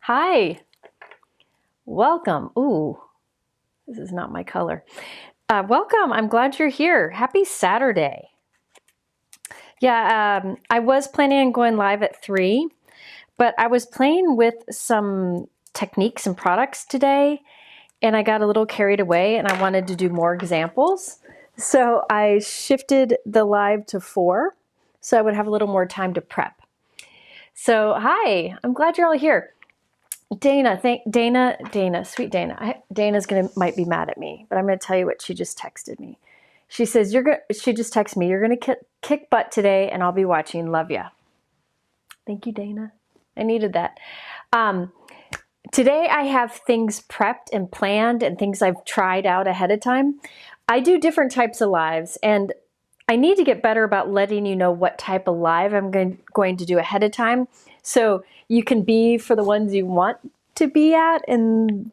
Hi, welcome. Ooh, this is not my color. Welcome, I'm glad you're here. Happy Saturday. Yeah, I was planning on going live at 3, but I was playing with some techniques and products today, and I got a little carried away and I wanted to do more examples. So I shifted the live to 4, so I would have a little more time to prep. So hi, I'm glad you're all here. Dana, sweet Dana. Dana's might be mad at me, but I'm gonna tell you what she just texted me. She says she just texted me, you're gonna kick butt today, and I'll be watching. Love ya. Thank you, Dana. I needed that. Today I have things prepped and planned and things I've tried out ahead of time. I do different types of lives, and I need to get better about letting you know what type of live I'm going to do ahead of time, so you can be for the ones you want to be at and,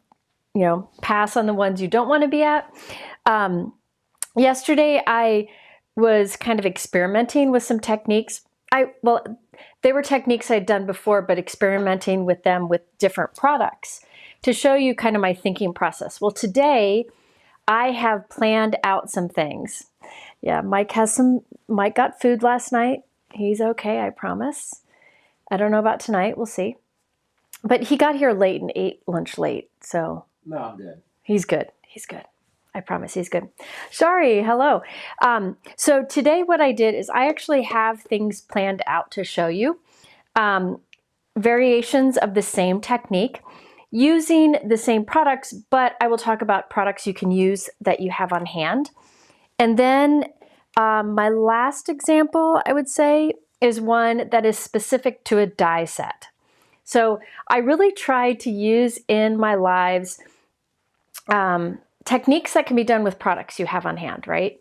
you know, pass on the ones you don't want to be at. Yesterday I was kind of experimenting with some techniques. They were techniques I'd done before, but experimenting with them with different products to show you kind of my thinking process. Well, today I have planned out some things. Yeah, Mike got food last night. He's okay, I promise. I don't know about tonight, we'll see. But he got here late and ate lunch late, so. No, I'm good. He's good, I promise he's good. Shari, hello. So today what I did is I actually have things planned out to show you. Variations of the same technique using the same products, but I will talk about products you can use that you have on hand. And then my last example, I would say, is one that is specific to a die set. So I really try to use in my lives techniques that can be done with products you have on hand, right?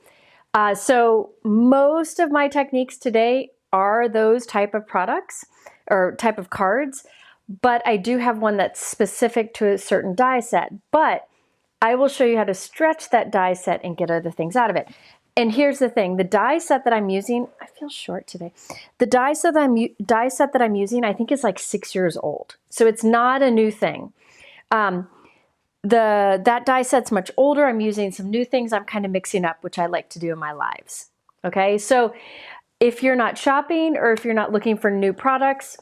So most of my techniques today are those type of products or type of cards, but I do have one that's specific to a certain die set, but I will show you how to stretch that die set and get other things out of it. And here's the thing, the die set that I'm using, I feel short today. The die set that I'm using, I think is like 6 years old. So it's not a new thing. That die set's much older. I'm using some new things I'm kind of mixing up, which I like to do in my lives. Okay, so if you're not shopping or if you're not looking for new products,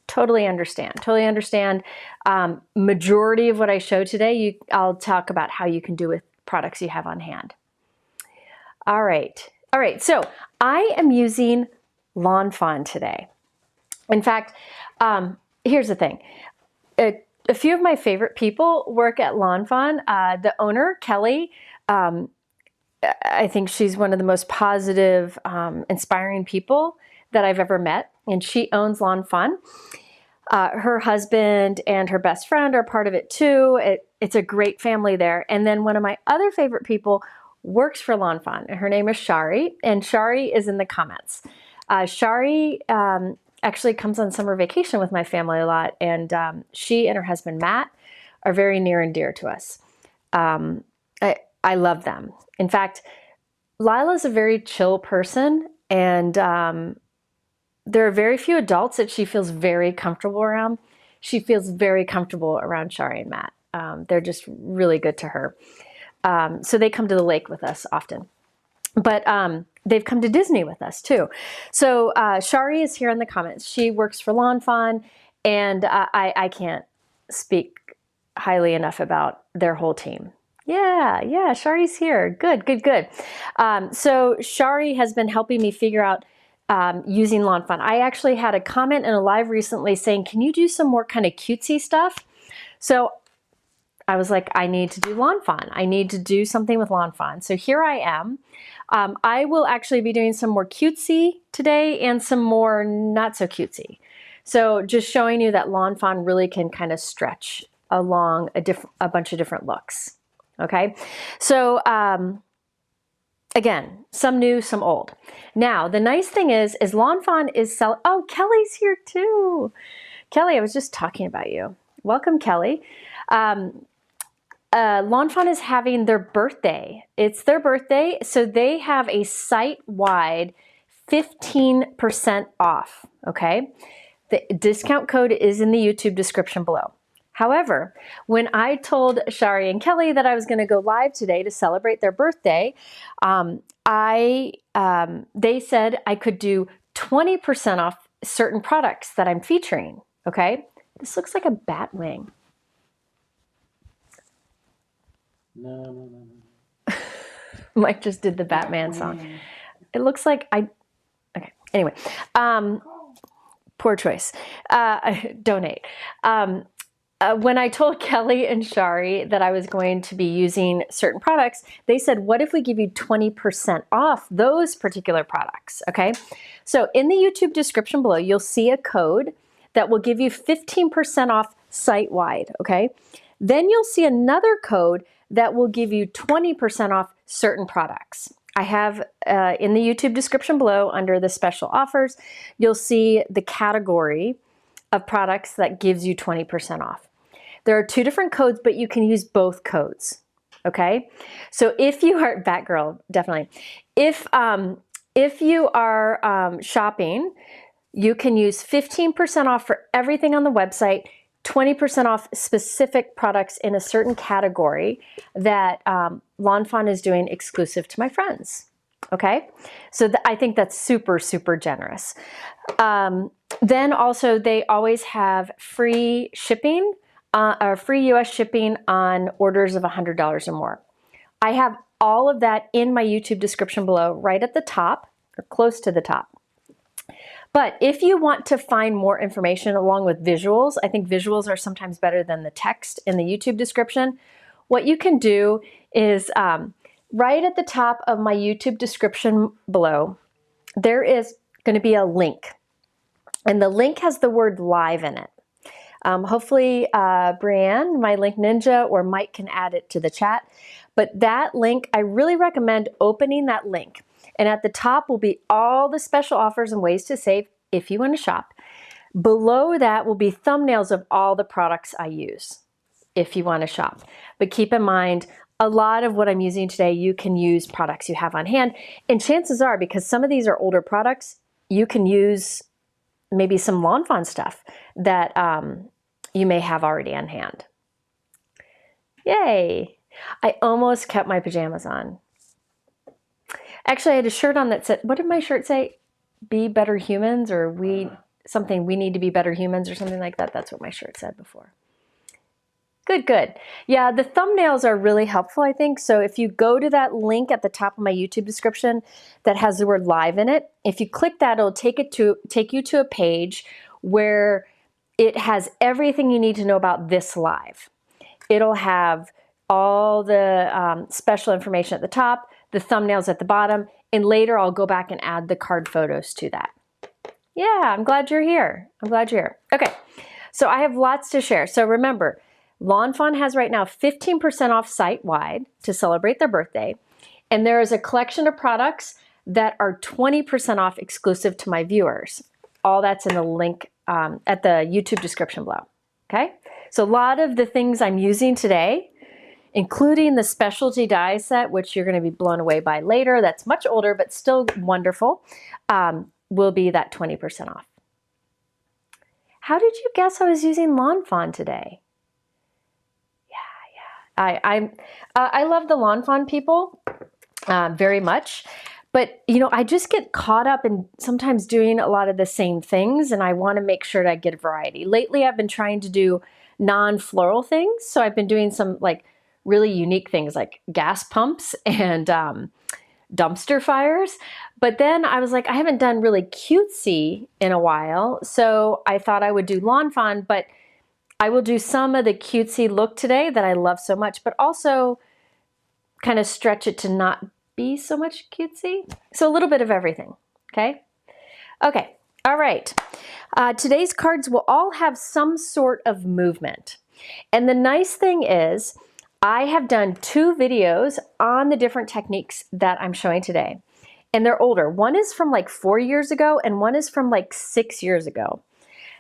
totally understand. Majority of what I show today, I'll talk about how you can do with products you have on hand. All right, so I am using Lawn Fawn today. In fact, here's the thing. A few of my favorite people work at Lawn Fawn. The owner, Kelly, I think she's one of the most positive, inspiring people that I've ever met, and she owns Lawn Fawn. Her husband and her best friend are part of it too. It's a great family there. And then one of my other favorite people works for Lawn Fawn, and her name is Shari, and Shari is in the comments. Shari actually comes on summer vacation with my family a lot, and she and her husband Matt are very near and dear to us. I love them. In fact, Lila's a very chill person, and there are very few adults that she feels very comfortable around. She feels very comfortable around Shari and Matt. They're just really good to her. So they come to the lake with us often. But they've come to Disney with us too. So Shari is here in the comments. She works for Lawn Fawn, and I can't speak highly enough about their whole team. Yeah, Shari's here. Good. So Shari has been helping me figure out using Lawn Fawn. I actually had a comment in a live recently saying, can you do some more kind of cutesy stuff? So I was like, I need to do Lawn Fawn. I need to do something with Lawn Fawn. So here I am. I will actually be doing some more cutesy today and some more not so cutesy. So just showing you that Lawn Fawn really can kind of stretch along a bunch of different looks. Okay, so again, some new, some old. Now, the nice thing is Lawn Fawn is selling. Oh, Kelly's here too. Kelly, I was just talking about you. Welcome, Kelly. Lawn Fawn is having their birthday. It's their birthday, so they have a site-wide 15% off, okay? The discount code is in the YouTube description below. However, when I told Shari and Kelly that I was going to go live today to celebrate their birthday, they said I could do 20% off certain products that I'm featuring. Okay, this looks like a bat wing. No. Mike just did the Batman song. It looks like okay, anyway, poor choice. Donate. When I told Kelly and Shari that I was going to be using certain products, they said, what if we give you 20% off those particular products? Okay, so in the YouTube description below, you'll see a code that will give you 15% off site-wide, okay? Then you'll see another code that will give you 20% off certain products. I have in the YouTube description below, under the special offers, you'll see the category of products that gives you 20% off. There are two different codes, but you can use both codes, okay? So if you are, Batgirl, definitely. If you are shopping, you can use 15% off for everything on the website, 20% off specific products in a certain category that Lawn Fawn is doing exclusive to my friends, okay? So I think that's super, super generous. Then also they always have free shipping, or free US shipping on orders of $100 or more. I have all of that in my YouTube description below, right at the top, or close to the top. But if you want to find more information along with visuals, I think visuals are sometimes better than the text in the YouTube description. What you can do is right at the top of my YouTube description below, there is going to be a link. And the link has the word live in it. Hopefully Brianne, my link ninja, or Mike can add it to the chat. But that link, I really recommend opening that link. And at the top will be all the special offers and ways to save if you want to shop. Below that will be thumbnails of all the products I use if you want to shop. But keep in mind, a lot of what I'm using today, you can use products you have on hand. And chances are, because some of these are older products, you can use maybe some Lawn Fawn stuff that you may have already on hand. Yay! I almost kept my pajamas on. Actually, I had a shirt on that said, what did my shirt say? Be better humans, or we need to be better humans, or something like that. That's what my shirt said before. Good, good. Yeah, the thumbnails are really helpful, I think. So if you go to that link at the top of my YouTube description that has the word live in it, if you click that, it'll take you to a page where it has everything you need to know about this live. It'll have all the special information at the top, the thumbnails at the bottom, and later I'll go back and add the card photos to that. Yeah, I'm glad you're here. I'm glad you're here. Okay, so I have lots to share. So remember, Lawn Fawn has right now 15% off site-wide to celebrate their birthday. And there is a collection of products that are 20% off exclusive to my viewers. All that's in the link at the YouTube description below. Okay, so a lot of the things I'm using today, including the specialty die set, which you're going to be blown away by later, that's much older but still wonderful, will be that 20% off. How did you guess I was using Lawn Fawn today? I love the Lawn Fawn people very much, but you know, I just get caught up in sometimes doing a lot of the same things, and I want to make sure that I get a variety. Lately, I've been trying to do non-floral things, so I've been doing some like really unique things like gas pumps and dumpster fires. But then I was like, I haven't done really cutesy in a while, so I thought I would do Lawn Fawn, but I will do some of the cutesy look today that I love so much, but also kind of stretch it to not be so much cutesy. So a little bit of everything, okay? Okay, all right. Today's cards will all have some sort of movement. And the nice thing is I have done 2 videos on the different techniques that I'm showing today. And they're older. One is from like 4 years ago and one is from like 6 years ago.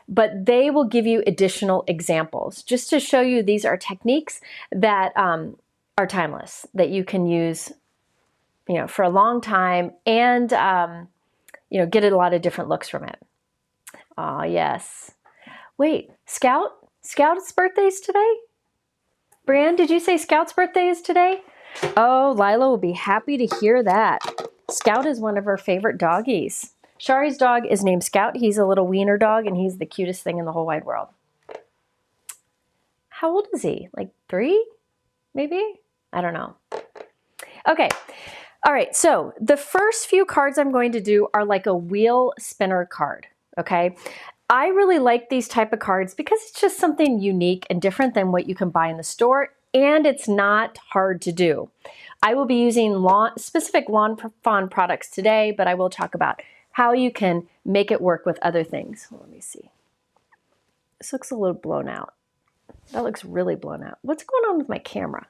But they will give you additional examples just to show you these are techniques that are timeless, that you can use, you know, for a long time and, you know, get a lot of different looks from it. Oh, yes. Wait, Scout, Scout's birthday is today? Brienne, did you say Scout's birthday is today? Oh, Lila will be happy to hear that. Scout is one of her favorite doggies. Shari's dog is named Scout. He's a little wiener dog, and he's the cutest thing in the whole wide world. How old is he? Like 3, maybe? I don't know. Okay. All right. So the first few cards I'm going to do are like a wheel spinner card. Okay. I really like these type of cards because it's just something unique and different than what you can buy in the store, and it's not hard to do. I will be using specific Lawn Fawn products today, but I will talk about how you can make it work with other things. Well, let me see. This looks a little blown out. That looks really blown out. What's going on with my camera?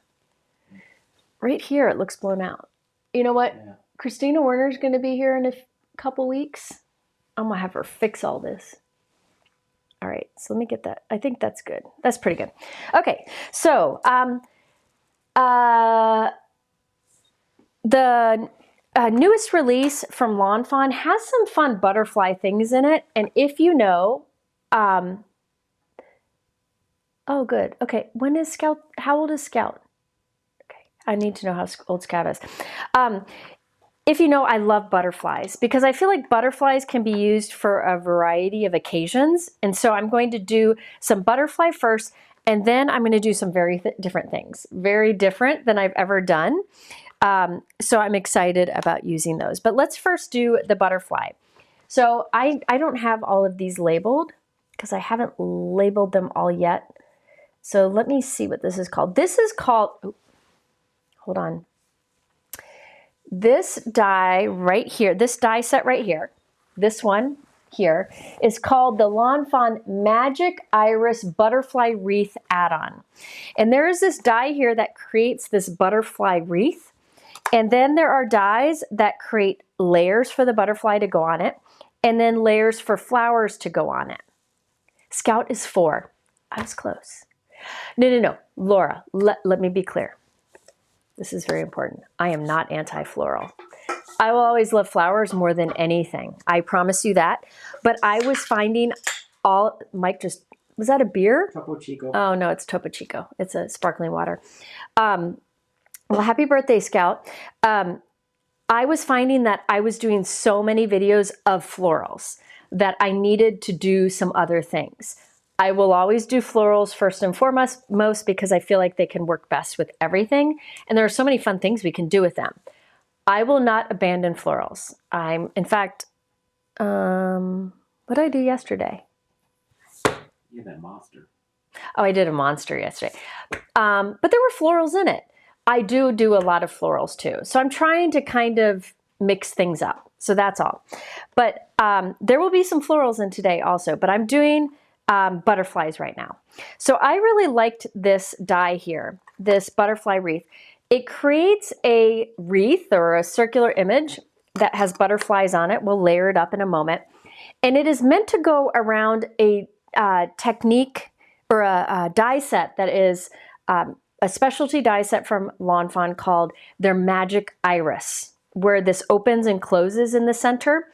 Right here, it looks blown out. You know what? Yeah. Christina Werner's going to be here in a couple weeks. I'm going to have her fix all this. All right, so let me get that. I think that's good. That's pretty good. Okay, so the newest release from Lawn Fawn has some fun butterfly things in it. And if you know, oh, good. Okay, when is Scout? How old is Scout? Okay, I need to know how old Scout is. If you know, I love butterflies because I feel like butterflies can be used for a variety of occasions. And so I'm going to do some butterfly first, and then I'm going to do some very different things, very different than I've ever done. So I'm excited about using those. But let's first do the butterfly. So I don't have all of these labeled because I haven't labeled them all yet. So let me see what this is called. This is called, oh, hold on. This die right here, this die set right here, this one here, is called the Lawn Fawn Magic Iris Butterfly Wreath Add-on. And there is this die here that creates this butterfly wreath. And then there are dies that create layers for the butterfly to go on it, and then layers for flowers to go on it. Scout is 4. I was close. No. Laura, let me be clear. This is very important. I am not anti-floral. I will always love flowers more than anything. I promise you that. But I was finding Mike just, was that a beer? Topo Chico. Oh, no, it's Topo Chico. It's a sparkling water. Well, happy birthday, Scout. I was finding that I was doing so many videos of florals that I needed to do some other things. I will always do florals first and foremost because I feel like they can work best with everything. And there are so many fun things we can do with them. I will not abandon florals. In fact, what did I do yesterday? Yeah, that monster. Oh, I did a monster yesterday. But there were florals in it. I do a lot of florals too. So I'm trying to kind of mix things up. So that's all. But there will be some florals in today also. But I'm doing butterflies right now. So I really liked this die here, this butterfly wreath. It creates a wreath or a circular image that has butterflies on it. We'll layer it up in a moment. And it is meant to go around a technique or a die set that is a specialty die set from Lawn Fawn called their Magic Iris, where this opens and closes in the center.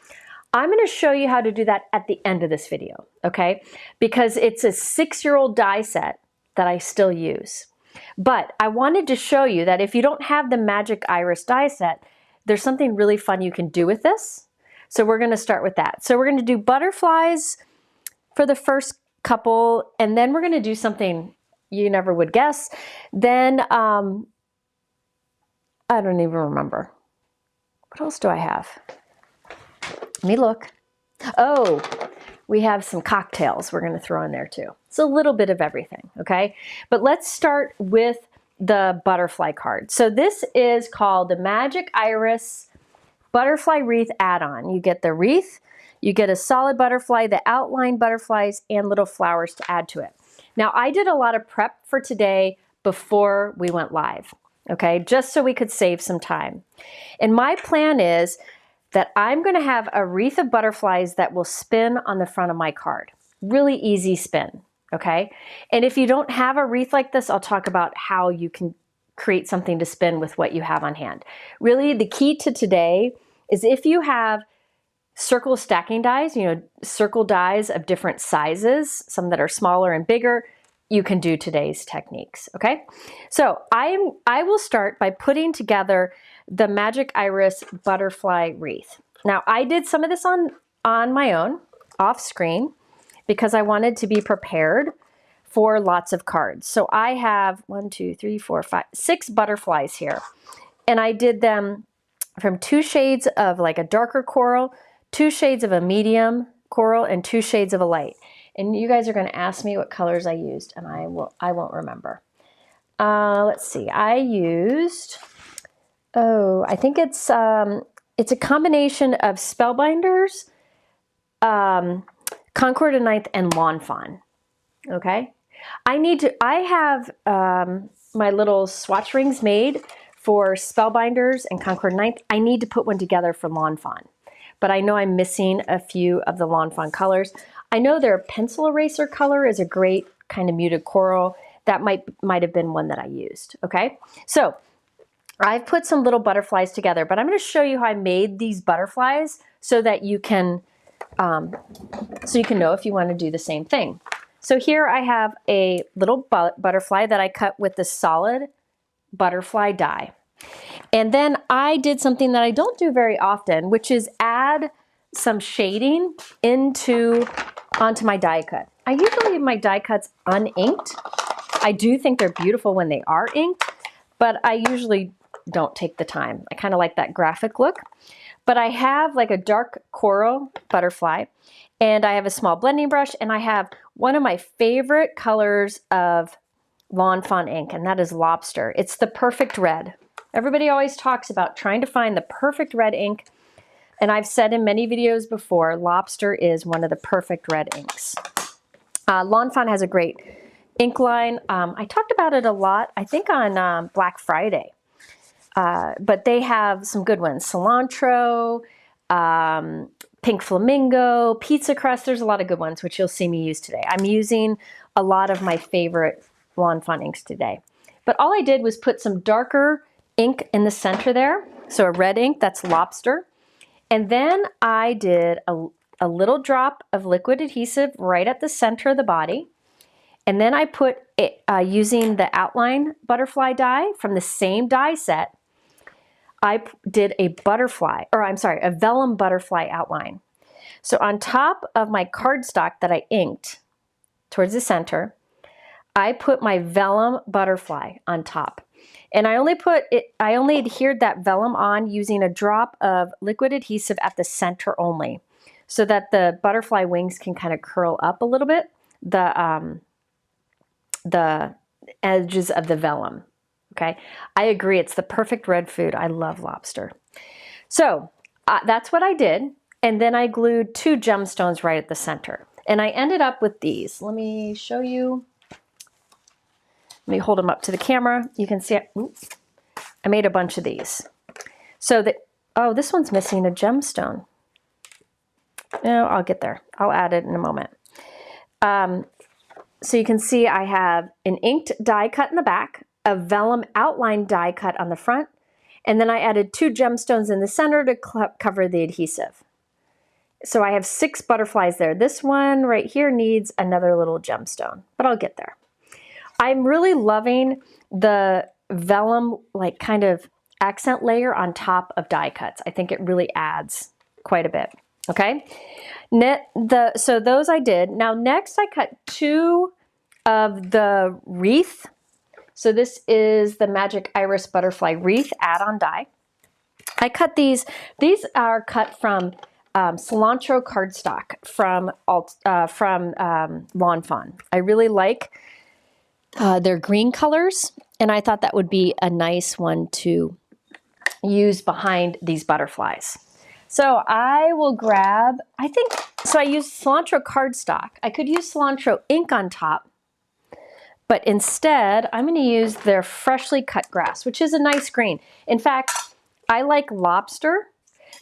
I'm going to show you how to do that at the end of this video, okay? Because it's a 6-year-old die set that I still use. But I wanted to show you that if you don't have the Magic Iris die set, there's something really fun you can do with this. So we're going to start with that. So we're going to do butterflies for the first couple, and then we're going to do something you never would guess. Then, I don't even remember. What else do I have? Let me look. Oh, we have some cocktails we're going to throw in there too. It's a little bit of everything, okay? But let's start with the butterfly card. So this is called the Magic Iris Butterfly Wreath Add-on. You get the wreath, you get a solid butterfly, the outline butterflies, and little flowers to add to it. Now, I did a lot of prep for today before we went live, okay? Just so we could save some time. And my plan is that I'm going to have a wreath of butterflies that will spin on the front of my card. Really easy spin, okay? And if you don't have a wreath like this, I'll talk about how you can create something to spin with what you have on hand. Really, the key to today is if you have circle stacking dies, circle dies of different sizes, some that are smaller and bigger, you can do today's techniques, okay? So I will start by putting together the Magic Iris butterfly wreath. Now, I did some of this on my own, off screen, because I wanted to be prepared for lots of cards. So I have 6 butterflies here. And I did them from 2 shades of like a darker coral, 2 shades of a medium coral, and 2 shades of a light. And you guys are going to ask me what colors I used, and I won't remember. Let's see. I used, I think it's a combination of Spellbinders, Concord and Ninth, and Lawn Fawn. Okay. I have my little swatch rings made for Spellbinders and Concord Ninth. I need to put one together for Lawn Fawn, but I know I'm missing a few of the Lawn Fawn colors. I know their pencil eraser color is a great kind of muted coral. That might have been one that I used, okay? So I've put some little butterflies together, but I'm gonna show you how I made these butterflies so that you can know if you wanna do the same thing. So here I have a little butterfly that I cut with the solid butterfly die. And then I did something that I don't do very often, which is add some shading onto my die cut. I usually leave my die cuts uninked. I do think they're beautiful when they are inked, but I usually don't take the time. I kind of like that graphic look. But I have like a dark coral butterfly, and I have a small blending brush, and I have one of my favorite colors of Lawn Fawn ink, and that is Lobster. It's the perfect red. Everybody always talks about trying to find the perfect red ink, and I've said in many videos before, Lobster is one of the perfect red inks. Lawn Fawn has a great ink line. I talked about it a lot, I think on Black Friday, but they have some good ones. Cilantro, Pink Flamingo, Pizza Crust. There's a lot of good ones, which you'll see me use today. I'm using a lot of my favorite Lawn Fawn inks today. But all I did was put some darker ink in the center there. So a red ink, that's Lobster. And then I did a little drop of liquid adhesive right at the center of the body. And then I put it, using the outline butterfly die from the same die set, I did a vellum butterfly outline. So on top of my cardstock that I inked towards the center, I put my vellum butterfly on top. And I only adhered that vellum on using a drop of liquid adhesive at the center only, so that the butterfly wings can kind of curl up a little bit, the edges of the vellum. Okay, I agree, it's the perfect red food. I love lobster. So that's what I did. And then I glued 2 gemstones right at the center. And I ended up with these. Let me show you. Let me hold them up to the camera. You can see I made a bunch of these. So this one's missing a gemstone. No, I'll get there. I'll add it in a moment. So you can see I have an inked die cut in the back, a vellum outline die cut on the front, and then I added 2 gemstones in the center to cover the adhesive. So I have 6 butterflies there. This one right here needs another little gemstone, but I'll get there. I'm really loving the vellum like kind of accent layer on top of die cuts. I think it really adds quite a bit. Okay, so those I did. Now next I cut 2 of the wreath. So this is the Magic Iris Butterfly Wreath add-on die. I cut these. These are cut from cilantro cardstock from Lawn Fawn. I really like their green colors, and I thought that would be a nice one to use behind these butterflies. So I will grab, I used cilantro cardstock. I could use cilantro ink on top, but instead I'm going to use their freshly cut grass, which is a nice green. In fact, I like lobster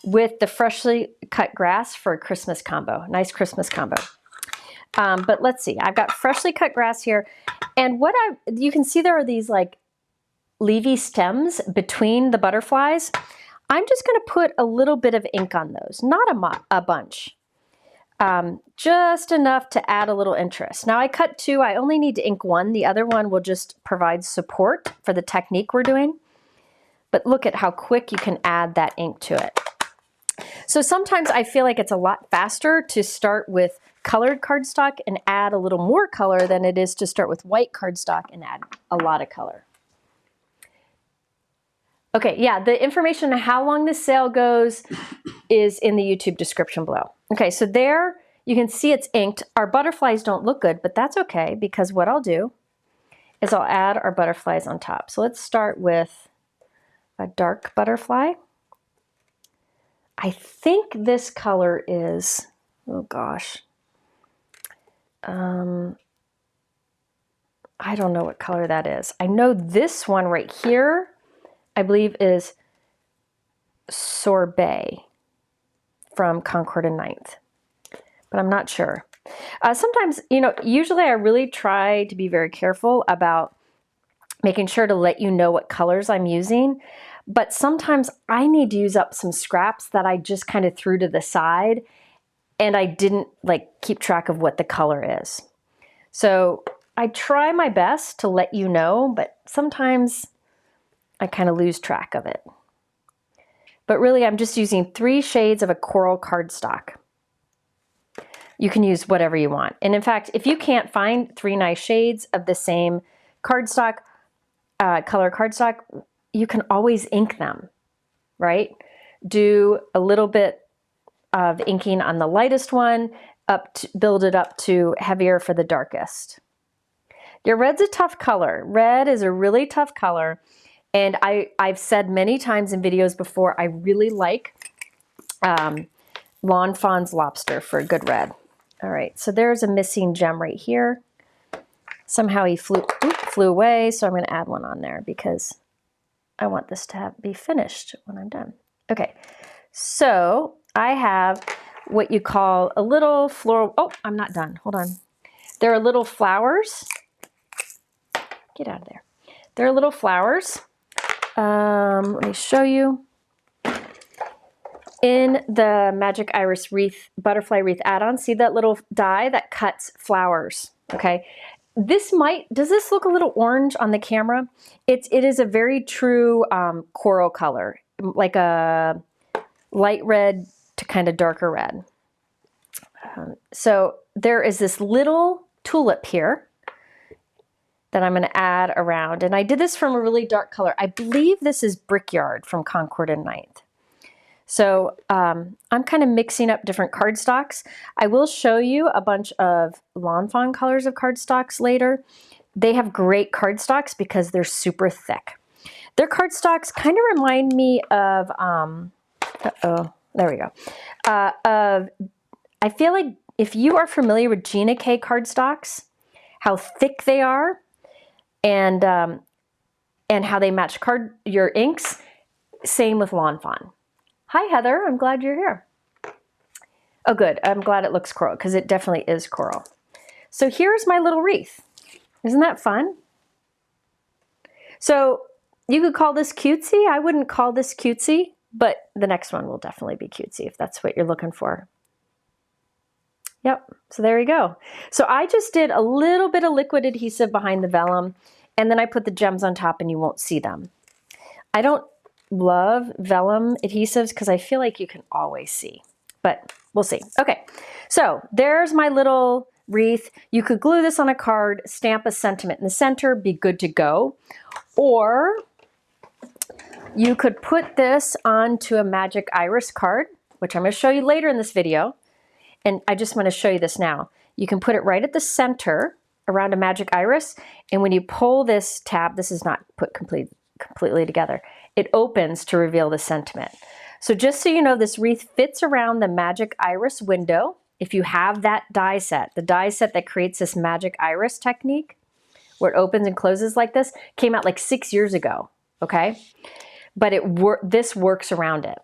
with the freshly cut grass for a Christmas combo, nice Christmas combo. But let's see, I've got freshly cut grass here. And you can see there are these like leafy stems between the butterflies. I'm just gonna put a little bit of ink on those, not a bunch. just enough to add a little interest. Now I cut 2, I only need to ink 1. The other one will just provide support for the technique we're doing. But look at how quick you can add that ink to it. So sometimes I feel like it's a lot faster to start with colored cardstock and add a little more color than it is to start with white cardstock and add a lot of color. Okay, yeah, the information on how long this sale goes is in the YouTube description below. Okay, so there you can see it's inked. Our butterflies don't look good, but that's okay, because what I'll do is I'll add our butterflies on top. So let's start with a dark butterfly. I think this color is, oh gosh, I don't know what color that is. I know this one right here, I believe is Sorbet from Concord and Ninth, but I'm not sure. Sometimes, you know, usually I really try to be very careful about making sure to let you know what colors I'm using. But sometimes I need to use up some scraps that I just kind of threw to the side and I didn't like keep track of what the color is. So I try my best to let you know, but sometimes I kind of lose track of it. But really I'm just using 3 shades of a coral cardstock. You can use whatever you want. And in fact, if you can't find 3 nice shades of the same cardstock, color cardstock, you can always ink them, right? Do a little bit of inking on the lightest one, build it up to heavier for the darkest. Your red's a tough color. Red is a really tough color. And I've said many times in videos before, I really like Lawn Fawn's Lobster for a good red. All right, so there's a missing gem right here. Somehow he flew away, so I'm going to add one on there because I want this to be finished when I'm done. Okay, so I have what you call a little floral. Oh, I'm not done. Hold on. There are little flowers. Get out of there. There are little flowers. Let me show you. In the Magic Iris Wreath, Butterfly Wreath add-on, see that little die that cuts flowers, okay? Does this look a little orange on the camera? It is a very true coral color, like a light red to kind of darker red. So there is this little tulip here that I'm gonna add around. And I did this from a really dark color. I believe this is Brickyard from Concord and Ninth. So I'm kind of mixing up different cardstocks. I will show you a bunch of Lawn Fawn colors of cardstocks later. They have great cardstocks because they're super thick. Their cardstocks kind of remind me of, there we go. I feel like if you are familiar with Gina K cardstocks, how thick they are and how they match your inks, same with Lawn Fawn. Hi, Heather. I'm glad you're here. Oh, good. I'm glad it looks coral because it definitely is coral. So here's my little wreath. Isn't that fun? So you could call this cutesy. I wouldn't call this cutesy, but the next one will definitely be cutesy if that's what you're looking for. Yep. So there you go. So I just did a little bit of liquid adhesive behind the vellum, and then I put the gems on top and you won't see them. I don't love vellum adhesives because I feel like you can always see, but we'll see. Okay, so there's my little wreath. You could glue this on a card, stamp a sentiment in the center, be good to go. Or you could put this onto a Magic Iris card, which I'm going to show you later in this video. And I just want to show you this now. You can put it right at the center around a Magic Iris. And when you pull this tab, this is not put completely together. It opens to reveal the sentiment. So just so you know, this wreath fits around the Magic Iris window. If you have that die set, the die set that creates this Magic Iris technique, where it opens and closes like this, came out like 6 years ago, okay? But this works around it.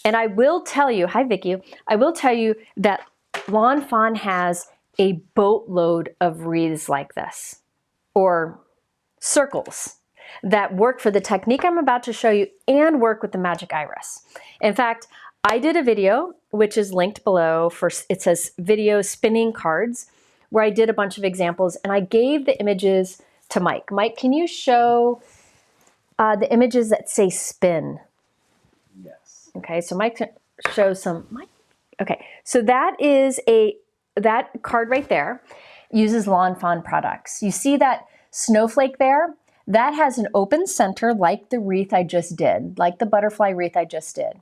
And I will tell you, hi Vicky, I will tell you that Lawn Fawn has a boatload of wreaths like this, or circles, that work for the technique I'm about to show you and work with the Magic Iris. In fact, I did a video which is linked below. It says video spinning cards, where I did a bunch of examples, and I gave the images to Mike. Mike, can you show the images that say spin? Yes. Okay, so Mike shows some. Okay, so that card right there uses Lawn Fawn products. You see that snowflake there? That has an open center like the wreath I just did, like the butterfly wreath I just did.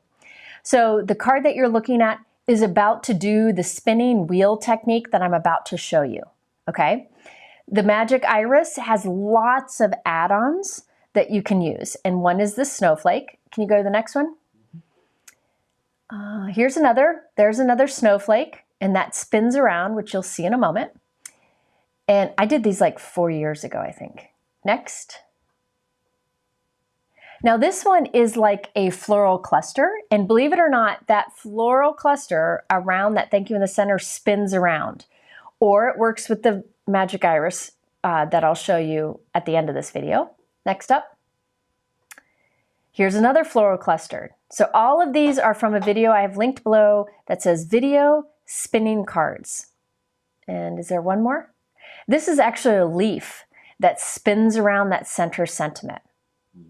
So the card that you're looking at is about to do the spinning wheel technique that I'm about to show you, okay? The Magic Iris has lots of add-ons that you can use, and one is the snowflake. Can you go to the next one? There's another snowflake, and that spins around, which you'll see in a moment. And I did these like 4 years ago, I think. Next. Now this one is like a floral cluster, and believe it or not, that floral cluster around that thank you in the center spins around, or it works with the Magic Iris that I'll show you at the end of this video. Next up. Here's another floral cluster. So all of these are from a video I have linked below that says video spinning cards. And is there one more? This is actually a leaf that spins around that center sentiment.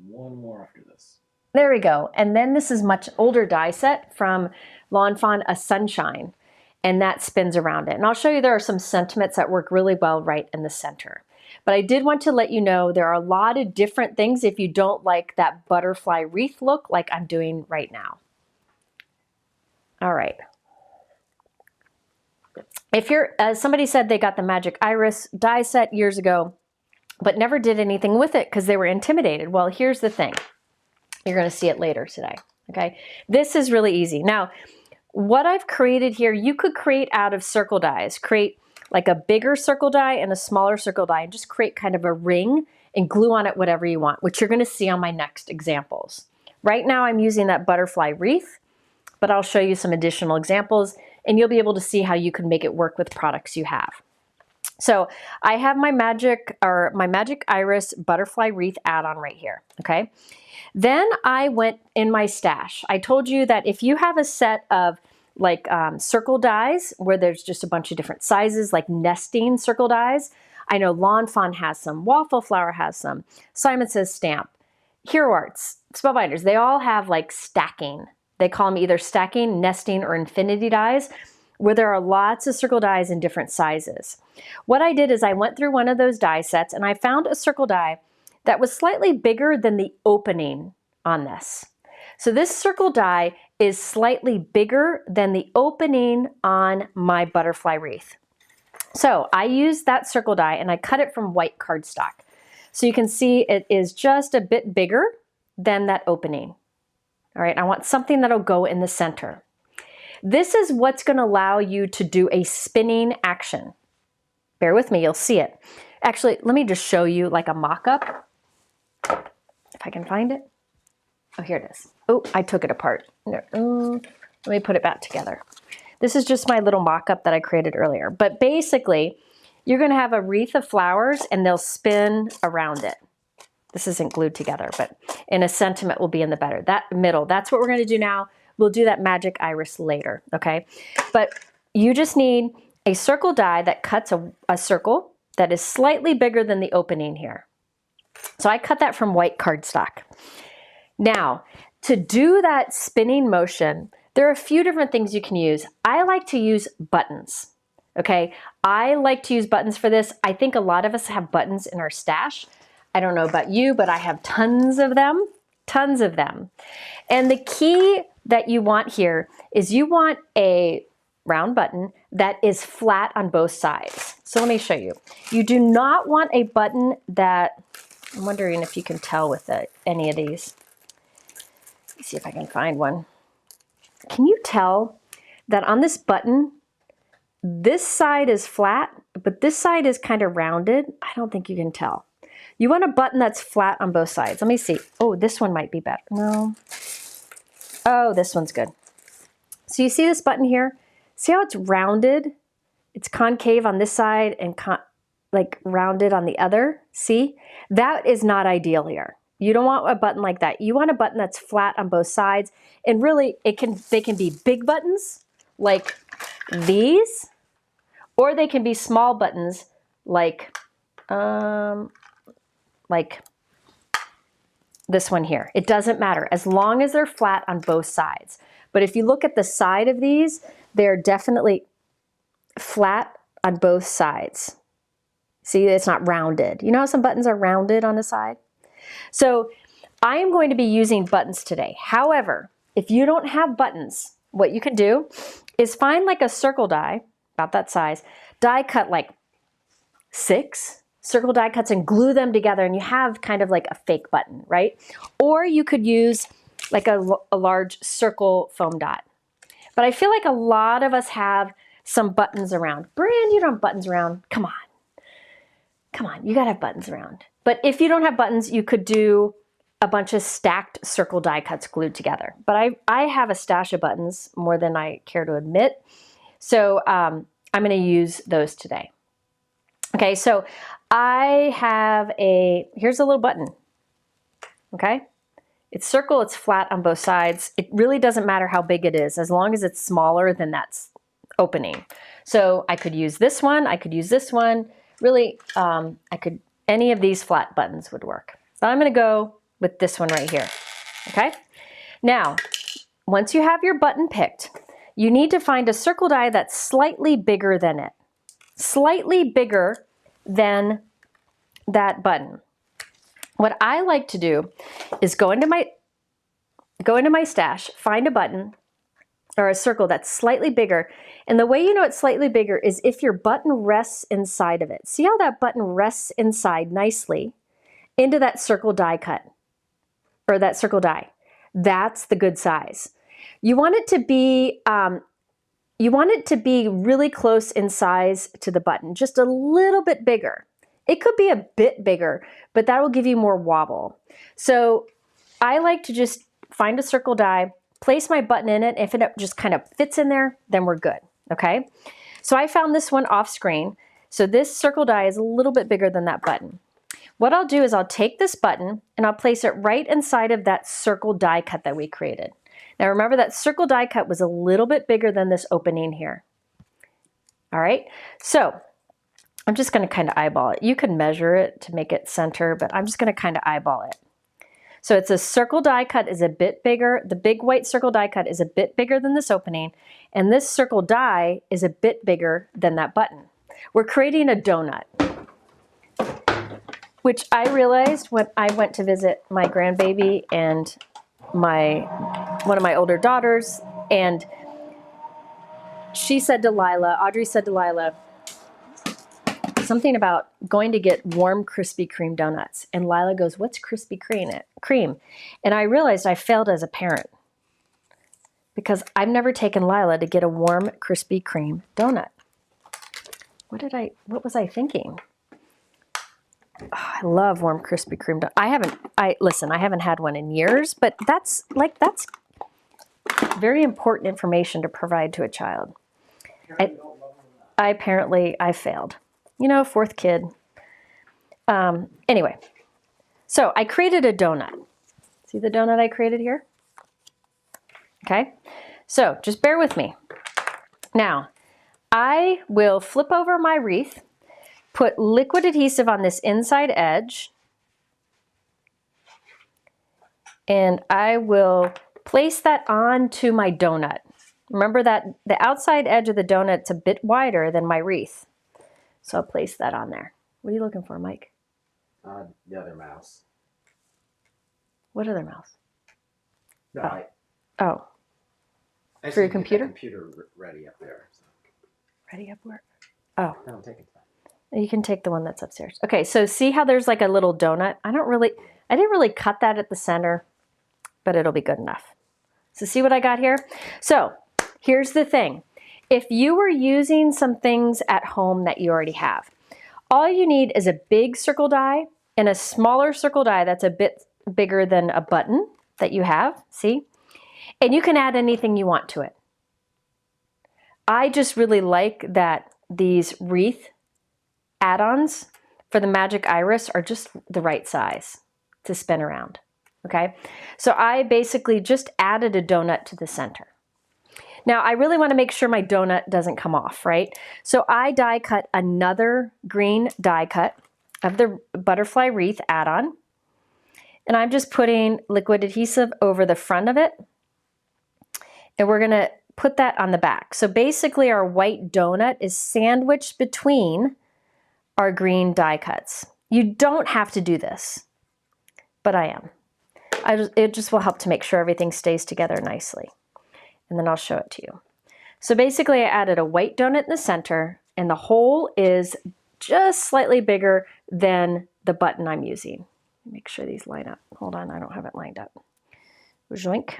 One more after this. There we go. And then this is much older die set from Lawn Fawn, a sunshine, and that spins around it. And I'll show you there are some sentiments that work really well right in the center. But I did want to let you know there are a lot of different things if you don't like that butterfly wreath look like I'm doing right now. All right. If you're, somebody said they got the Magic Iris die set years ago, but never did anything with it because they were intimidated. Well, here's the thing. You're going to see it later today, okay? This is really easy. Now, what I've created here, you could create out of circle dies. Create like a bigger circle die and a smaller circle die, and just create kind of a ring and glue on it whatever you want, which you're going to see on my next examples. Right now, I'm using that butterfly wreath, but I'll show you some additional examples, and you'll be able to see how you can make it work with products you have. So I have my Magic Iris butterfly wreath add-on right here, okay? Then I went in my stash. I told you that if you have a set of like circle dies where there's just a bunch of different sizes, like nesting circle dies. I know Lawn Fawn has some, Waffle Flower has some, Simon Says Stamp, Hero Arts, Spellbinders, they all have like stacking. They call them either stacking, nesting, or infinity dies, where there are lots of circle dies in different sizes. What I did is I went through one of those die sets and I found a circle die that was slightly bigger than the opening on this. So this circle die is slightly bigger than the opening on my butterfly wreath. So I used that circle die and I cut it from white cardstock. So you can see it is just a bit bigger than that opening. All right, I want something that'll go in the center. This is what's going to allow you to do a spinning action. Bear with me, you'll see it. Actually, let me just show you like a mock-up, if I can find it. Oh, here it is. Oh, I took it apart. Let me put it back together. This is just my little mock-up that I created earlier. But basically, you're going to have a wreath of flowers and they'll spin around it. This isn't glued together, but in a sentiment will be in the middle. That's what we're going to do now. We'll do that Magic Iris later, okay? But you just need a circle die that cuts a circle that is slightly bigger than the opening here. So I cut that from white cardstock. Now, to do that spinning motion, there are a few different things you can use. I like to use buttons, okay? I like to use buttons for this. I think a lot of us have buttons in our stash. I don't know about you, but I have tons of them, tons of them. And the key that you want here is you want a round button that is flat on both sides. So let me show you. You do not want a button that, I'm wondering if you can tell with any of these. Let me see if I can find one. Can you tell that on this button, this side is flat, but this side is kind of rounded? I don't think you can tell. You want a button that's flat on both sides. Let me see. Oh, this one might be better. No. Oh, this one's good. So you see this button here? See how it's rounded? It's concave on this side and like rounded on the other. See? That is not ideal here. You don't want a button like that. You want a button that's flat on both sides. And really, they can be big buttons like these, or they can be small buttons like this one here. It doesn't matter as long as they're flat on both sides. But if you look at the side of these, they're definitely flat on both sides. See, it's not rounded. You know how some buttons are rounded on the side? So I am going to be using buttons today. However, if you don't have buttons, what you can do is find like a circle die, about that size, die cut like 6 circle die cuts and glue them together, and you have kind of like a fake button, right? Or you could use like a large circle foam dot. But I feel like a lot of us have some buttons around. Brand, you don't have buttons around. Come on. Come on, you gotta have buttons around. But if you don't have buttons, you could do a bunch of stacked circle die cuts glued together. But I have a stash of buttons, more than I care to admit. So I'm gonna use those today. Okay, so I have here's a little button, okay? It's circle, it's flat on both sides. It really doesn't matter how big it is, as long as it's smaller than that's opening. So I could use this one, I could use this one. Really, any of these flat buttons would work. So I'm gonna go with this one right here, okay? Now, once you have your button picked, you need to find a circle die that's slightly bigger than it. Slightly bigger than that button. What I like to do is go into my stash, find a button or a circle that's slightly bigger. And the way you know it's slightly bigger is if your button rests inside of it. See how that button rests inside nicely into that circle die cut, or that circle die. That's the good size. You want it to be really close in size to the button, just a little bit bigger. It could be a bit bigger, but that will give you more wobble. So I like to just find a circle die, place my button in it. If it just kind of fits in there, then we're good, okay? So I found this one off screen. So this circle die is a little bit bigger than that button. What I'll do is I'll take this button and I'll place it right inside of that circle die cut that we created. Now remember that circle die cut was a little bit bigger than this opening here. All right, so I'm just gonna kind of eyeball it. You can measure it to make it center, but I'm just gonna kind of eyeball it. So it's a circle die cut is a bit bigger. The big white circle die cut is a bit bigger than this opening, and this circle die is a bit bigger than that button. We're creating a donut, which I realized when I went to visit my grandbaby and one of my older daughters, and she said to Lila, Audrey said to Lila, something about going to get warm Krispy Kreme donuts. And Lila goes, what's Krispy Kreme? And I realized I failed as a parent because I've never taken Lila to get a warm Krispy Kreme donut. What was I thinking? Oh, I love warm Krispy Kreme donuts. I haven't had one in years, but that's very important information to provide to a child. I failed. You know, 4th kid. Anyway, so I created a donut. See the donut I created here? Okay, so just bear with me. Now, I will flip over my wreath, put liquid adhesive on this inside edge, and I will place that onto my donut. Remember that the outside edge of the donut's a bit wider than my wreath. So I'll place that on there. What are you looking for, Mike? The other mouse. What other mouse? No, Oh. I For your just need to get computer? the computer ready up there. So. Ready up where? Oh. No, I'm taking time. You can take the one that's upstairs. Okay, so see how there's like a little donut? I didn't really cut that at the center, but it'll be good enough. So see what I got here? So here's the thing. If you were using some things at home that you already have, all you need is a big circle die and a smaller circle die that's a bit bigger than a button that you have, see? And you can add anything you want to it. I just really like that these wreath add-ons for the magic iris are just the right size to spin around, okay? So I basically just added a donut to the center. Now I really want to make sure my donut doesn't come off, right? So I die cut another green die cut of the butterfly wreath add-on. And I'm just putting liquid adhesive over the front of it. And we're gonna put that on the back. So basically our white donut is sandwiched between our green die cuts. You don't have to do this, but I am. It just will help to make sure everything stays together nicely. And then I'll show it to you. So basically I added a white donut in the center, and the hole is just slightly bigger than the button I'm using. Make sure these line up. Hold on, I don't have it lined up. Zoink.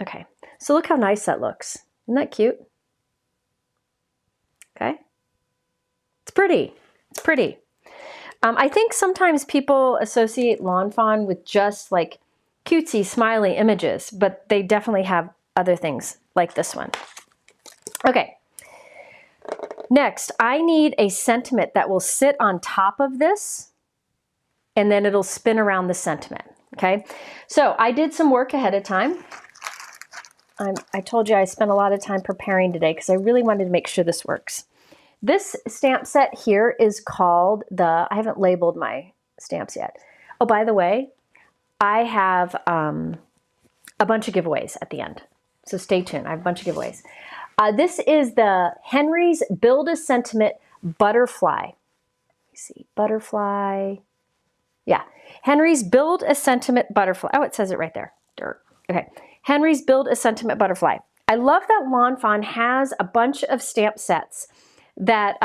Okay, so look how nice that looks. Isn't that cute? Okay. It's pretty. It's pretty. I think sometimes people associate Lawn Fawn with just like cutesy, smiley images, but they definitely have other things like this one. Okay. Next, I need a sentiment that will sit on top of this, and then it'll spin around the sentiment. Okay. So I did some work ahead of time. I told you I spent a lot of time preparing today because I really wanted to make sure this works. This stamp set here is called I haven't labeled my stamps yet. Oh, by the way, I have a bunch of giveaways at the end. So stay tuned, I have a bunch of giveaways. This is the Henry's Build a Sentiment Butterfly. Let me see, butterfly. Yeah, Henry's Build a Sentiment Butterfly. Oh, it says it right there, dirt. Okay. Henry's Build a Sentiment Butterfly. I love that Lawn Fawn has a bunch of stamp sets that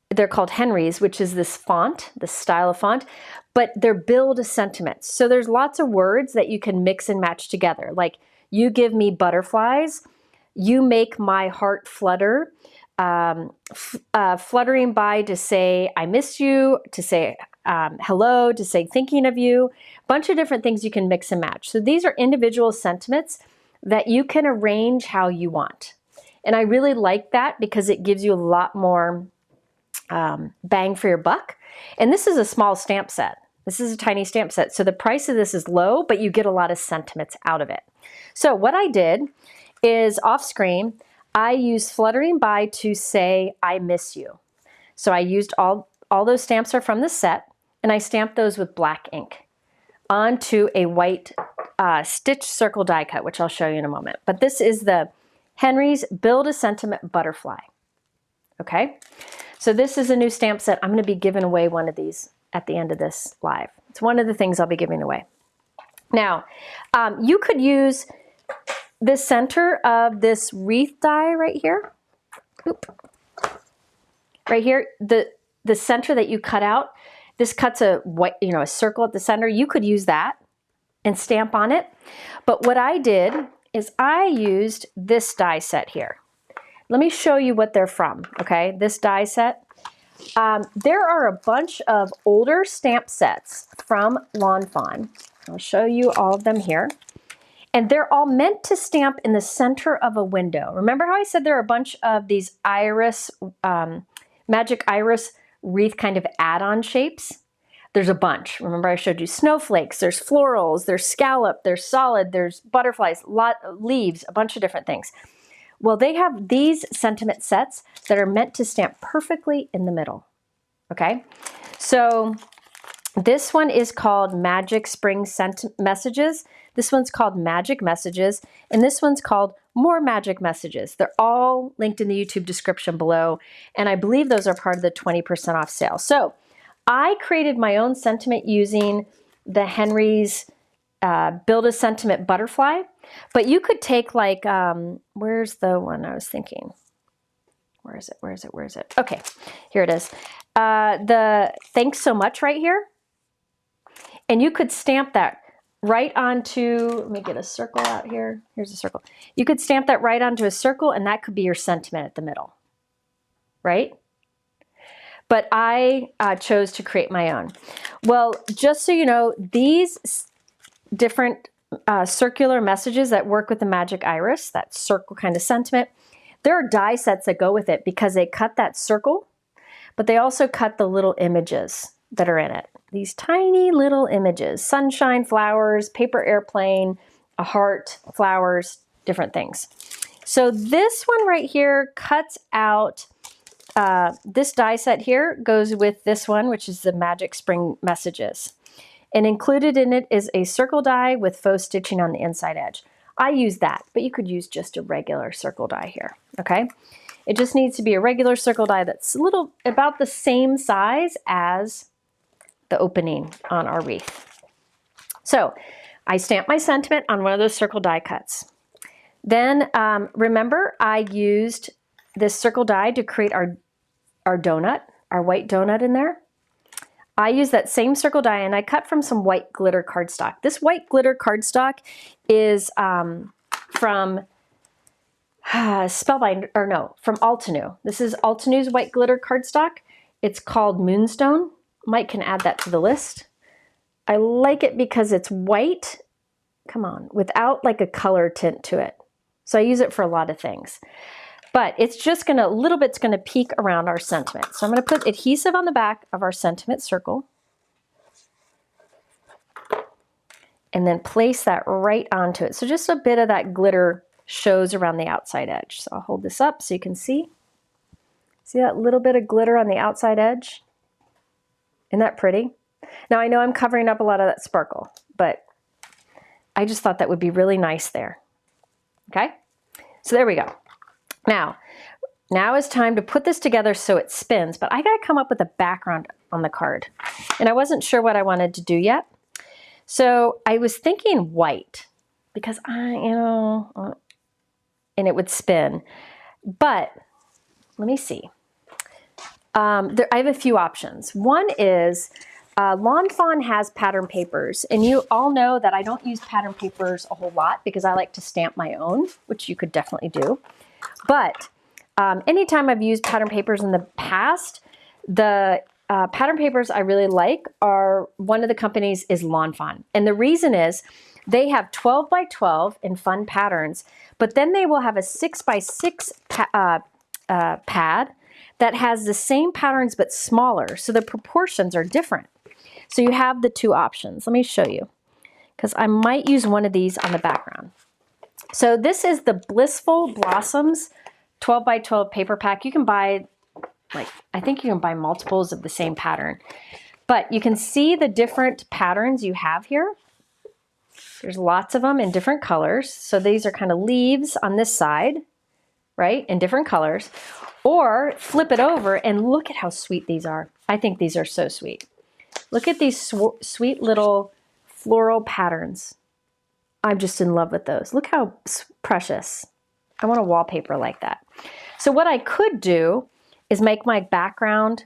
they're called Henry's, which is this font, this style of font, but they're build a sentiment. So there's lots of words that you can mix and match together. Like, you give me butterflies, you make my heart flutter, fluttering by to say I miss you, to say hello, to say thinking of you, bunch of different things you can mix and match. So these are individual sentiments that you can arrange how you want. And I really like that because it gives you a lot more bang for your buck. And this is a small stamp set. This is a tiny stamp set. So the price of this is low, but you get a lot of sentiments out of it. So what I did is off screen, I used fluttering by to say, I miss you. So I used all those stamps are from the set, and I stamped those with black ink onto a white stitch circle die cut, which I'll show you in a moment. But this is the Henry's Build a Sentiment Butterfly. Okay, so this is a new stamp set. I'm going to be giving away one of these at the end of this live. It's one of the things I'll be giving away. Now, you could use the center of this wreath die right here. Oop. Right here, the center that you cut out, this cuts a white, a circle at the center. You could use that and stamp on it. But what I did is I used this die set here. Let me show you what they're from, okay? This die set. There are a bunch of older stamp sets from Lawn Fawn. I'll show you all of them here. And they're all meant to stamp in the center of a window. Remember how I said there are a bunch of these iris, magic iris wreath kind of add-on shapes? There's a bunch. Remember I showed you snowflakes, there's florals, there's scallop, there's solid, there's butterflies, leaves, a bunch of different things. Well, they have these sentiment sets that are meant to stamp perfectly in the middle, okay? So this one is called Magic Spring Messages. This one's called Magic Messages, and this one's called More Magic Messages. They're all linked in the YouTube description below, and I believe those are part of the 20% off sale. So I created my own sentiment using the Henry's Build a Sentiment Butterfly, but you could take like, where's the one I was thinking? Where is it? Okay, here it is. The Thanks So Much right here. And you could stamp that right onto, let me get a circle out here. Here's a circle. You could stamp that right onto a circle, and that could be your sentiment at the middle, right? But I chose to create my own. Well, just so you know, these different circular messages that work with the magic iris, that circle kind of sentiment, there are die sets that go with it because they cut that circle, but they also cut the little images that are in it. These tiny little images, sunshine, flowers, paper airplane, a heart, flowers, different things. So this one right here cuts out, this die set here goes with this one, which is the Magic Spring Messages. And included in it is a circle die with faux stitching on the inside edge. I use that, but you could use just a regular circle die here, okay? It just needs to be a regular circle die that's a little, about the same size as the opening on our wreath. So I stamped my sentiment on one of those circle die cuts. Then remember, I used this circle die to create our donut, our white donut in there. I used that same circle die and I cut from some white glitter cardstock. This white glitter cardstock is from Spellbind, or no, from Altenew. This is Altenew's white glitter cardstock. It's called Moonstone. Mike can add that to the list. I like it because it's white, come on, without like a color tint to it. So I use it for a lot of things. But it's just gonna, a little bit's gonna peek around our sentiment. So I'm gonna put adhesive on the back of our sentiment circle. And then place that right onto it. So just a bit of that glitter shows around the outside edge. So I'll hold this up so you can see. See that little bit of glitter on the outside edge? Isn't that pretty? Now I know I'm covering up a lot of that sparkle, but I just thought that would be really nice there. Okay, so there we go. Now is time to put this together so it spins, but I gotta come up with a background on the card. And I wasn't sure what I wanted to do yet. So I was thinking white because and it would spin. But let me see. I have a few options. One is Lawn Fawn has pattern papers, and you all know that I don't use pattern papers a whole lot because I like to stamp my own, which you could definitely do. But anytime I've used pattern papers in the past, the pattern papers I really like are, one of the companies is Lawn Fawn. And the reason is they have 12 by 12 in fun patterns, but then they will have a 6 by 6 pad that has the same patterns but smaller. So the proportions are different. So you have the two options. Let me show you, because I might use one of these on the background. So this is the Blissful Blossoms 12 by 12 paper pack. You can buy, I think you can buy multiples of the same pattern. But you can see the different patterns you have here. There's lots of them in different colors. So these are kind of leaves on this side, right, in different colors. Or flip it over and look at how sweet these are. I think these are so sweet. Look at these sweet little floral patterns. I'm just in love with those. Look how precious. I want a wallpaper like that. So what I could do is make my background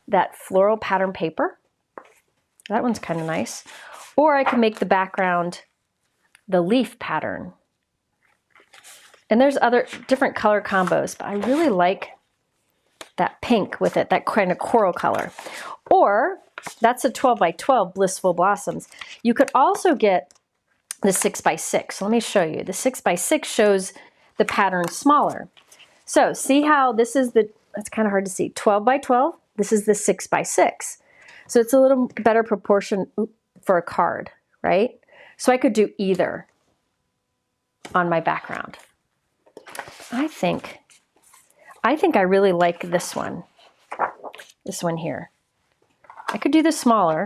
that floral pattern paper. That one's kind of nice. Or I can make the background the leaf pattern. And there's other different color combos, but I really like that pink with it, that kind of coral color. Or that's a 12 by 12 Blissful Blossoms. You could also get the 6 by 6. So let me show you. The 6 by 6 shows the pattern smaller. So see how this is that's kind of hard to see, 12 by 12. This is the 6 by 6. So it's a little better proportion for a card, right? So I could do either on my background. I think I really like this one here. I could do the smaller,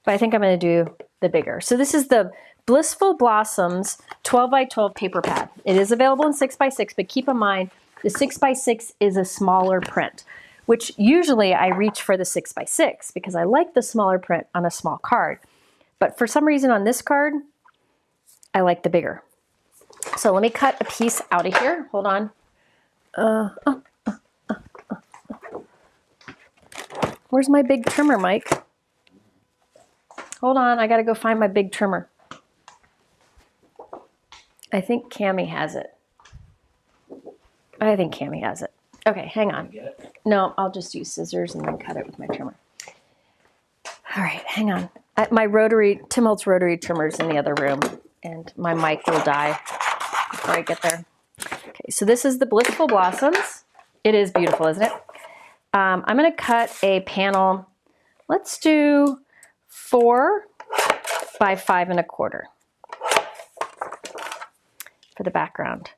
but I think I'm going to do the bigger. So this is the Blissful Blossoms 12 by 12 paper pad. It is available in 6 by 6, but keep in mind the 6 by 6 is a smaller print, which usually I reach for the 6 by 6 because I like the smaller print on a small card. But for some reason on this card, I like the bigger. So let me cut a piece out of here. Hold on. Where's my big trimmer, Mike? Hold on, I gotta go find my big trimmer. I think Cammie has it. Okay, hang on. No, I'll just use scissors and then cut it with my trimmer. All right, hang on. My Tim Holtz rotary trimmer's in the other room, and my mic will die before I get there. Okay, so this is the Blissful Blossoms. It is beautiful, isn't it? I'm going to cut a panel. Let's do 4 by 5 1/4 for the background.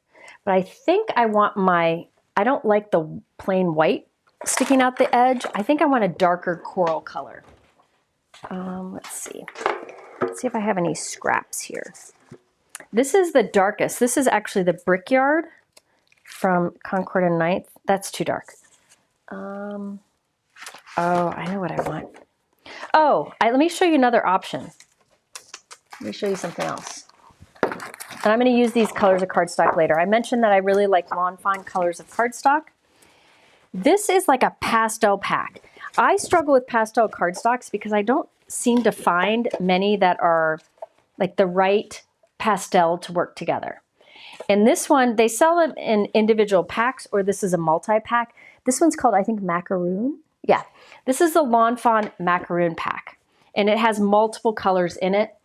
but I think I want I don't like the plain white sticking out the edge. I think I want a darker coral color. Let's see. Let's see if I have any scraps here. This is the darkest. This is actually the Brickyard from Concord and Ninth. That's too dark. Oh, I know what I want. Oh, let me show you another option. Let me show you something else. And I'm going to use these colors of cardstock later. I mentioned that I really like Lawn Fawn colors of cardstock. This is like a pastel pack. I struggle with pastel cardstocks because I don't seem to find many that are like the right pastel to work together. And this one, they sell them in individual packs, or this is a multi-pack. This one's called, I think, Macaroon. Yeah, this is the Lawn Fawn Macaroon pack. And it has multiple colors in it.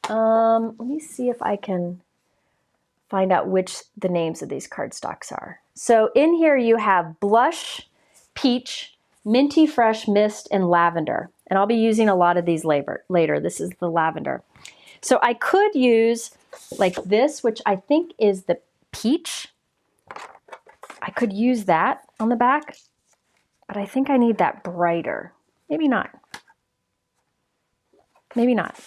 Let me see if I can find out which the names of these cardstocks are. So in here you have Blush, Peach, Minty Fresh, Mist, and Lavender. And I'll be using a lot of these later. This is the lavender. So I could use like this, which I think is the peach. I could use that on the back, but I think I need that brighter. Maybe not. Maybe not.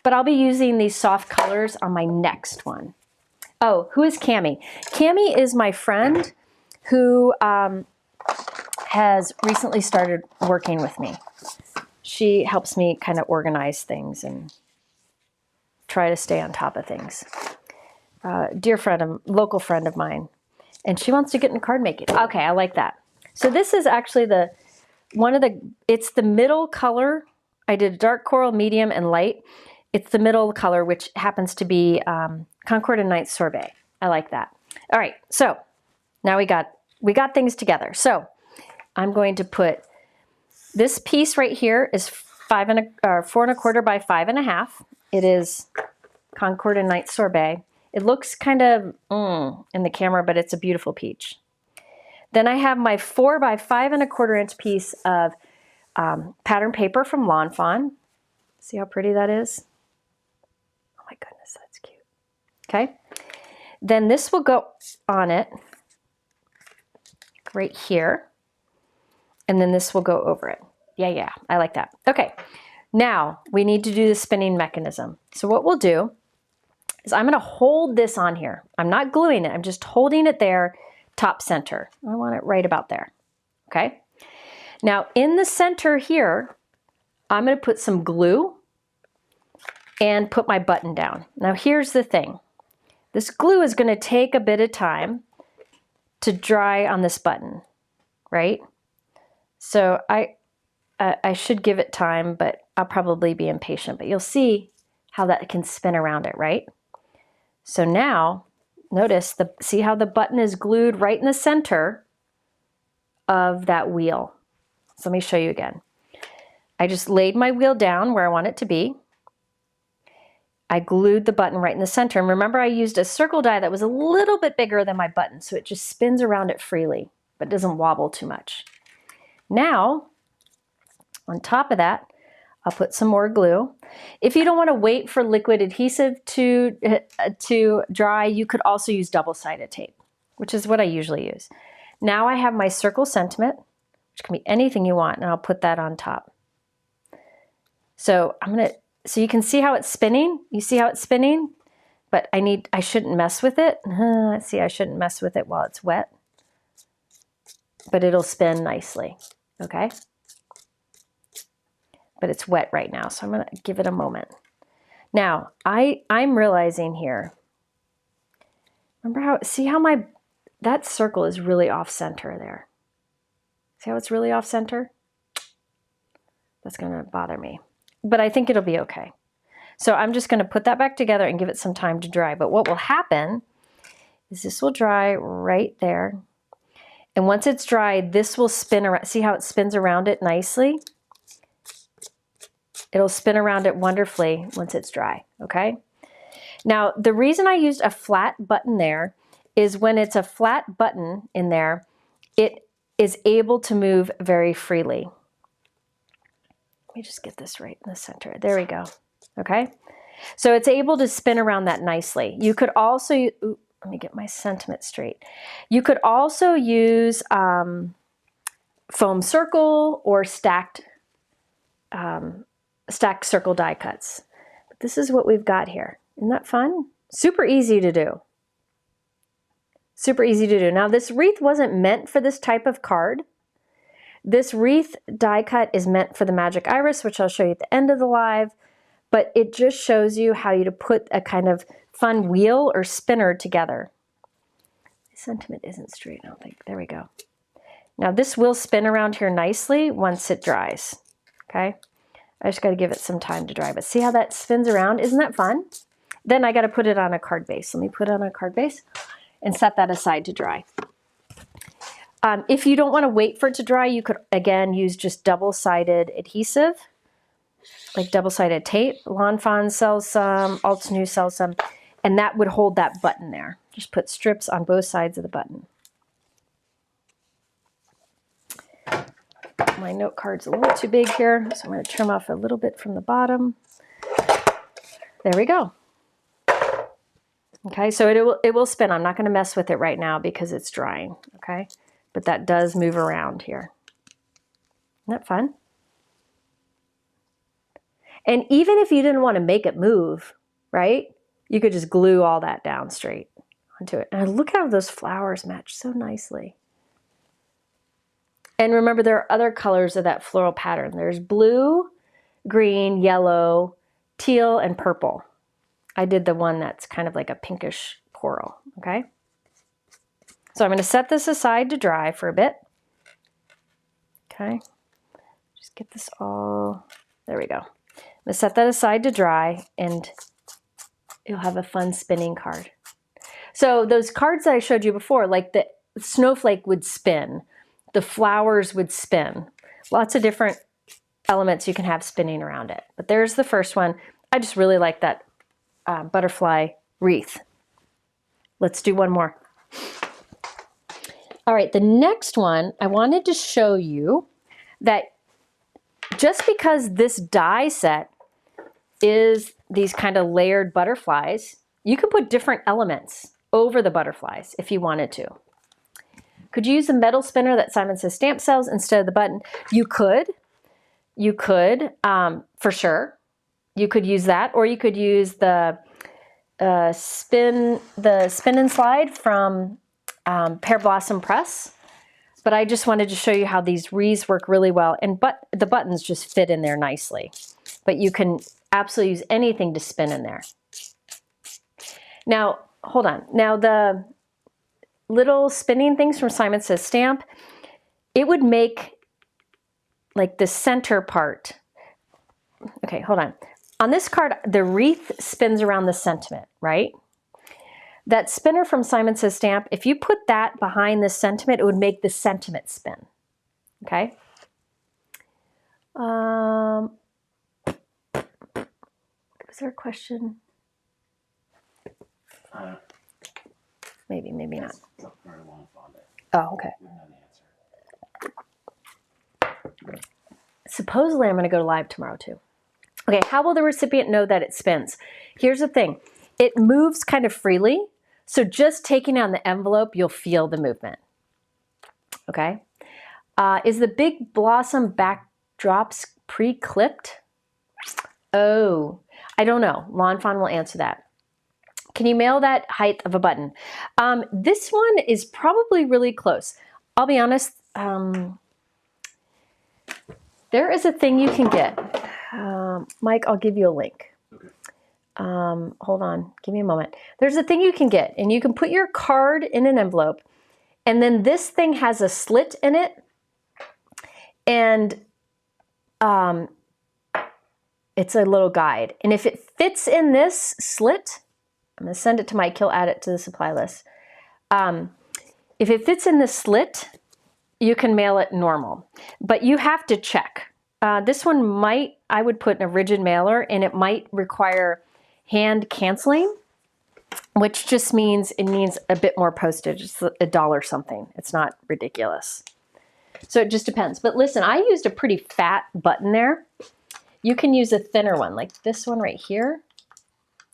But I'll be using these soft colors on my next one. Oh, who is Cami? Cami is my friend who has recently started working with me. She helps me kind of organize things and try to stay on top of things. Dear friend, local friend of mine. And she wants to get into card making. Okay, I like that. So this is actually it's the middle color. I did dark coral, medium, and light. It's the middle color, which happens to be Concord and Ninth Sorbet. I like that. All right, so now we got things together. So I'm going to put this piece right here is 4 1/4 by 5 1/2. It is Concord and Ninth Sorbet. It looks kind of in the camera, but it's a beautiful peach. Then I have my 4 by 5 1/4 inch piece of pattern paper from Lawn Fawn. See how pretty that is? Oh my goodness, that's cute. Okay. Then this will go on it right here. And then this will go over it. Yeah, I like that. Okay. Now we need to do the spinning mechanism. So what we'll do is I'm going to hold this on here. I'm not gluing it. I'm just holding it there, top center. I want it right about there. Okay. Now in the center here, I'm going to put some glue and put my button down. Now here's the thing. This glue is going to take a bit of time to dry on this button, right? So I should give it time, but I'll probably be impatient. But you'll see how that can spin around it, right? So now, notice, see how the button is glued right in the center of that wheel. So let me show you again. I just laid my wheel down where I want it to be. I glued the button right in the center. And remember, I used a circle die that was a little bit bigger than my button, so it just spins around it freely, but doesn't wobble too much. Now, on top of that, I'll put some more glue. If you don't want to wait for liquid adhesive to dry, you could also use double-sided tape, which is what I usually use. Now I have my circle sentiment, which can be anything you want, and I'll put that on top. So so you can see how it's spinning. You see how it's spinning? But I shouldn't mess with it. Let's see, I shouldn't mess with it while it's wet. But it'll spin nicely, okay? But it's wet right now, so I'm gonna give it a moment. Now, I'm realizing here, see how that circle is really off center there. See how it's really off center? That's gonna bother me, but I think it'll be okay. So I'm just gonna put that back together and give it some time to dry. But what will happen is this will dry right there. And once it's dry, this will spin around. See how it spins around it nicely? It'll spin around it wonderfully once it's dry, okay? Now, the reason I used a flat button there is when it's a flat button in there, it is able to move very freely. Let me just get this right in the center. There we go, okay? So it's able to spin around that nicely. You could also, let me get my sentiment straight. You could also use foam circle or stacked circle die cuts. But this is what we've got here. Isn't that fun? Super easy to do. Super easy to do. Now this wreath wasn't meant for this type of card. This wreath die cut is meant for the magic iris, which I'll show you at the end of the live, but it just shows you how you to put a kind of fun wheel or spinner together. The sentiment isn't straight, I don't think. There we go. Now this will spin around here nicely once it dries, okay? I just gotta give it some time to dry, but see how that spins around? Isn't that fun? Then I gotta put it on a card base. Let me put it on a card base and set that aside to dry. If you don't want to wait for it to dry, you could, again, use just double-sided adhesive, like double-sided tape. Lawn Fawn sells some, Alts New sells some, and that would hold that button there. Just put strips on both sides of the button. My note card's a little too big here, so I'm going to trim off a little bit from the bottom. There we go. Okay, so it will spin. I'm not going to mess with it right now because it's drying, okay? But that does move around here. Isn't that fun? And even if you didn't want to make it move, right? You could just glue all that down straight onto it. And look how those flowers match so nicely. And remember, there are other colors of that floral pattern. There's blue, green, yellow, teal, and purple. I did the one that's kind of like a pinkish coral, okay? So I'm going to set this aside to dry for a bit. Okay. Just get this all, there we go. I'm going to set that aside to dry and you'll have a fun spinning card. So those cards that I showed you before, like the snowflake would spin, the flowers would spin. Lots of different elements you can have spinning around it. But there's the first one. I just really like that butterfly wreath. Let's do one more. All right, the next one, I wanted to show you that just because this die set is these kind of layered butterflies, you can put different elements over the butterflies if you wanted to. Could you use a metal spinner that Simon Says Stamp sells instead of the button? You could, for sure. You could use that, or you could use the spin and slide from Pear Blossom Press. But I just wanted to show you how these wreaths work really well, and the buttons just fit in there nicely. But you can absolutely use anything to spin in there. Now, hold on. Now the little spinning things from Simon Says Stamp, it would make like the center part. Okay, hold on. On this card, the wreath spins around the sentiment, right? That spinner from Simon Says Stamp, if you put that behind the sentiment, it would make the sentiment spin, okay? Was there a question? Maybe not. Oh, okay. Supposedly I'm going to go live tomorrow too. Okay, how will the recipient know that it spins? Here's the thing. It moves kind of freely, so just taking on the envelope, you'll feel the movement. Okay? Is the big blossom backdrops pre-clipped? Oh, I don't know. Lawn Fawn will answer that. Can you mail that height of a button? This one is probably really close. I'll be honest, there is a thing you can get. Mike, I'll give you a link. Okay. Hold on, give me a moment. There's a thing you can get, and you can put your card in an envelope, and then this thing has a slit in it, and it's a little guide. And if it fits in this slit, I'm going to send it to Mike, he'll add it to the supply list. If it fits in the slit, you can mail it normal, but you have to check. This one I would put in a rigid mailer, and it might require hand canceling, which just means it needs a bit more postage. It's $1 something. It's not ridiculous. So it just depends. But listen, I used a pretty fat button there. You can use a thinner one, like this one right here.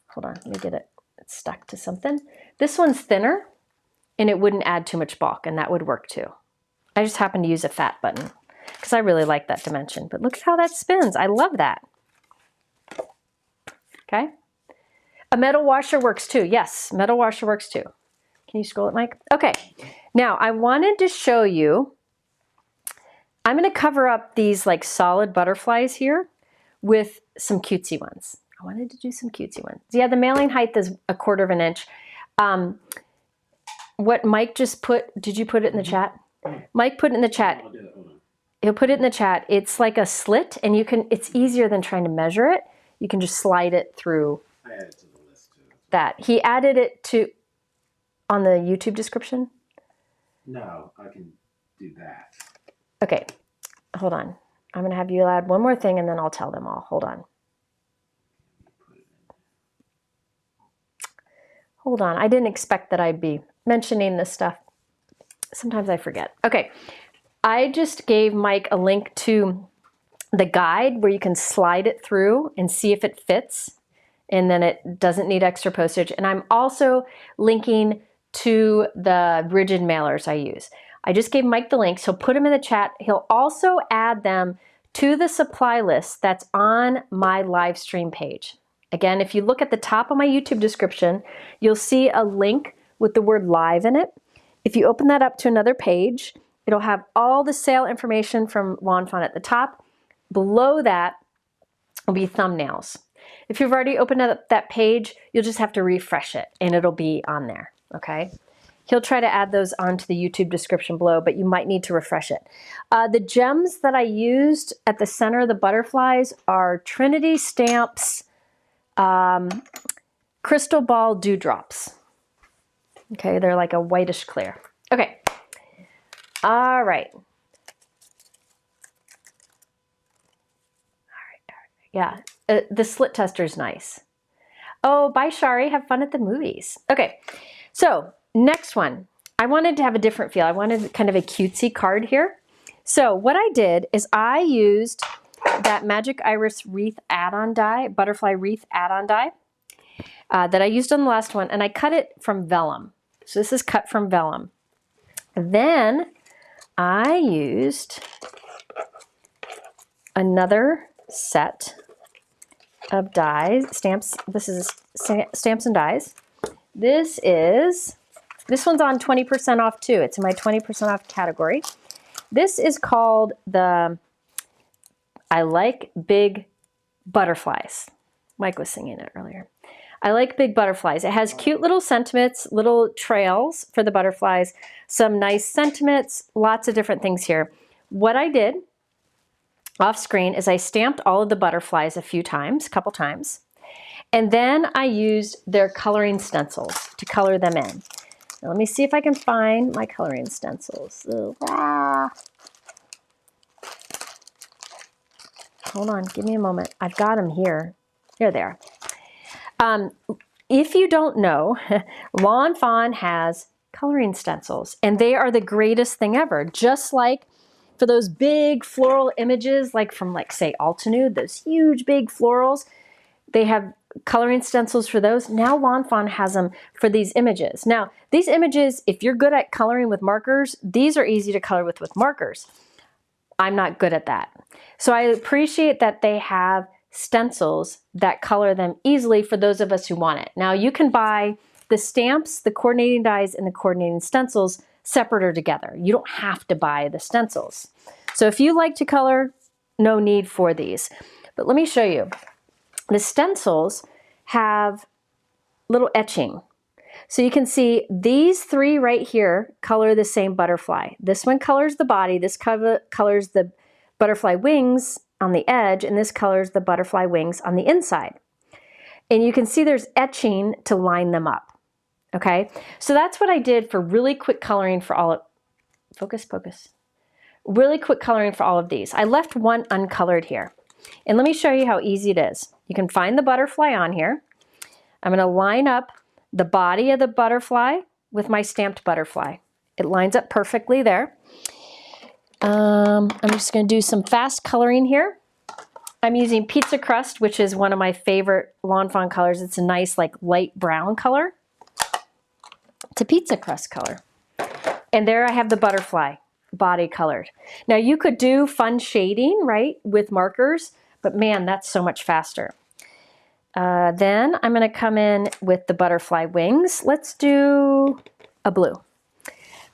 Hold on, let me get it. It's stuck to something. This one's thinner and it wouldn't add too much bulk, and that would work too. I just happen to use a fat button because I really like that dimension, but look at how that spins. I love that. Okay. A metal washer works too. Yes, metal washer works too. Can you scroll it, Mike? Okay. Now I wanted to show you, I'm going to cover up these like solid butterflies here with some cutesy ones. I wanted to do some cutesy ones. Yeah, the mailing height is 1/4 inch. What Mike just put, did you put it in the chat? Mike put it in the chat. He'll put it in the chat. It's like a slit, and you can, it's easier than trying to measure it. You can just slide it through. I added to the list too. That. He added it to, on the YouTube description? No, I can do that. Okay, hold on. I'm going to have you add one more thing, and then I'll tell them all. Hold on. Hold on. I didn't expect that I'd be mentioning this stuff. Sometimes I forget. Okay, I just gave Mike a link to the guide where you can slide it through and see if it fits, and then it doesn't need extra postage. And I'm also linking to the rigid mailers I use. I just gave Mike the links. He'll put them in the chat. He'll also add them to the supply list that's on my live stream page. Again, if you look at the top of my YouTube description, you'll see a link with the word live in it. If you open that up to another page, it'll have all the sale information from Lawn Fawn at the top. Below that will be thumbnails. If you've already opened up that page, you'll just have to refresh it and it'll be on there, okay? He'll try to add those onto the YouTube description below, but you might need to refresh it. The gems that I used at the center of the butterflies are Trinity Stamps Crystal Ball Dewdrops. Okay, they're like a whitish clear. Okay, all right. Yeah, the slit tester is nice. Oh, bye, Shari. Have fun at the movies. Okay, so next one. I wanted to have a different feel. I wanted kind of a cutesy card here. So what I did is I used that Magic Iris Wreath add-on die, Butterfly Wreath add-on die that I used on the last one, and I cut it from vellum. So this is cut from vellum. Then I used another set of dies, stamps. This is stamps and dies. This one's on 20% off too. It's in my 20% off category. This is called the I Like Big Butterflies. Mike was singing it earlier. I Like Big Butterflies. It has cute little sentiments, little trails for the butterflies, some nice sentiments, lots of different things here. What I did off screen is I stamped all of the butterflies a couple times, and then I used their coloring stencils to color them in. Now, let me see if I can find my coloring stencils. Hold on, give me a moment. I've got them here. Here they are. If you don't know, Lawn Fawn has coloring stencils, and they are the greatest thing ever. Just like for those big floral images, like from say Altenude, those huge big florals, they have coloring stencils for those. Now Lawn Fawn has them for these images. Now these images, if you're good at coloring with markers, these are easy to color with markers. I'm not good at that. So I appreciate that they have stencils that color them easily for those of us who want it. Now you can buy the stamps, the coordinating dies, and the coordinating stencils separate or together. You don't have to buy the stencils. So if you like to color, no need for these. But let me show you. The stencils have little etching. So you can see these three right here color the same butterfly. This one colors the body, this colors the butterfly wings on the edge, and this colors the butterfly wings on the inside. And you can see there's etching to line them up. Okay, so that's what I did for really quick coloring for all of, really quick coloring for all of these. I left one uncolored here. And let me show you how easy it is. You can find the butterfly on here. I'm going to line up the body of the butterfly with my stamped butterfly. It lines up perfectly there. I'm just going to do some fast coloring here. I'm using Pizza Crust, which is one of my favorite Lawn Fawn colors. It's a nice light brown color. to pizza crust color. And there I have the butterfly body colored. Now you could do fun shading, right, with markers, but man, that's so much faster. Then I'm going to come in with the butterfly wings. Let's do a blue.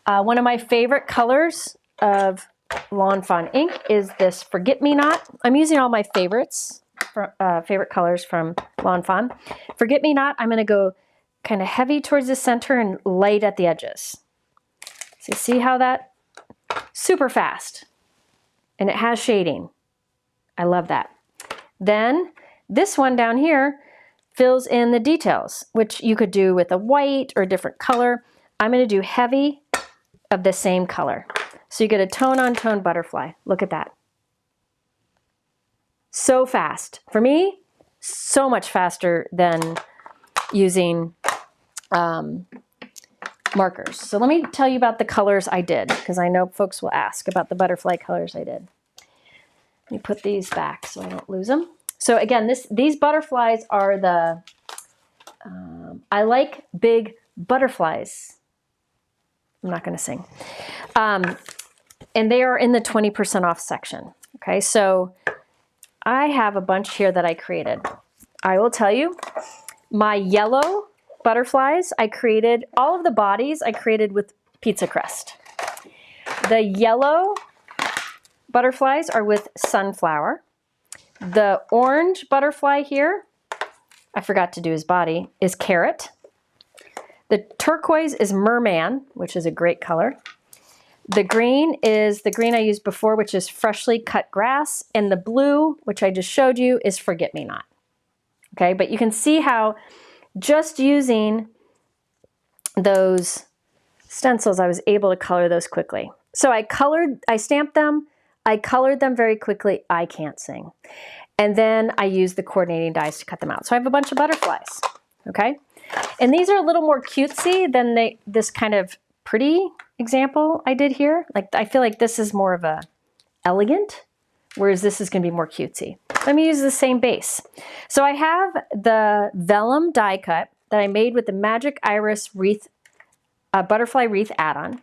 One of my favorite colors of Lawn Fawn ink is this Forget-Me-Not. I'm using all my favorites, favorite colors from Lawn Fawn. Forget-Me-Not, I'm going to go kind of heavy towards the center and light at the edges. So you see how that? Super fast. And it has shading. I love that. Then this one down here fills in the details, which you could do with a white or a different color. I'm going to do heavy of the same color. So you get a tone-on-tone butterfly. Look at that. So fast. For me, so much faster than using markers. So let me tell you about the colors I did, because I know folks will ask about the butterfly colors I did. Let me put these back so I don't lose them. So again, these butterflies are the, I like big butterflies. I'm not going to sing. And they are in the 20% off section. Okay, so I have a bunch here that I created. I will tell you, my yellow butterflies, I created, all of the bodies I created with pizza crust. The yellow butterflies are with sunflower. The orange butterfly here, I forgot to do his body, is carrot. The turquoise is merman, which is a great color. The green is the green I used before, which is freshly cut grass. And the blue, which I just showed you, is Forget-Me-Not. Okay, but you can see how just using those stencils, I was able to color those quickly. So I stamped them, I colored them very quickly. I can't sing. And then I used the coordinating dies to cut them out. So I have a bunch of butterflies, okay? And these are a little more cutesy than this kind of pretty example I did here. Like, I feel like this is more of a elegant, whereas this is gonna be more cutesy. Let me use the same base. So I have the vellum die cut that I made with the Magic Iris Wreath, butterfly wreath add-on.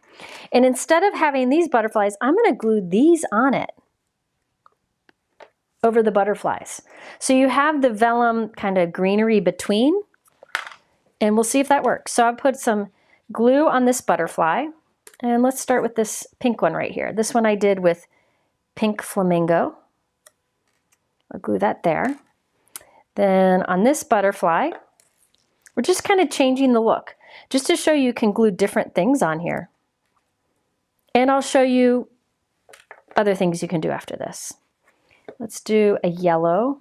And instead of having these butterflies, I'm gonna glue these on it over the butterflies. So you have the vellum kind of greenery between, and we'll see if that works. So I put some glue on this butterfly, and let's start with this pink one right here. This one I did with pink flamingo. I'll glue that there. Then on this butterfly, we're just kind of changing the look, just to show you can glue different things on here. And I'll show you other things you can do after this. Let's do a yellow.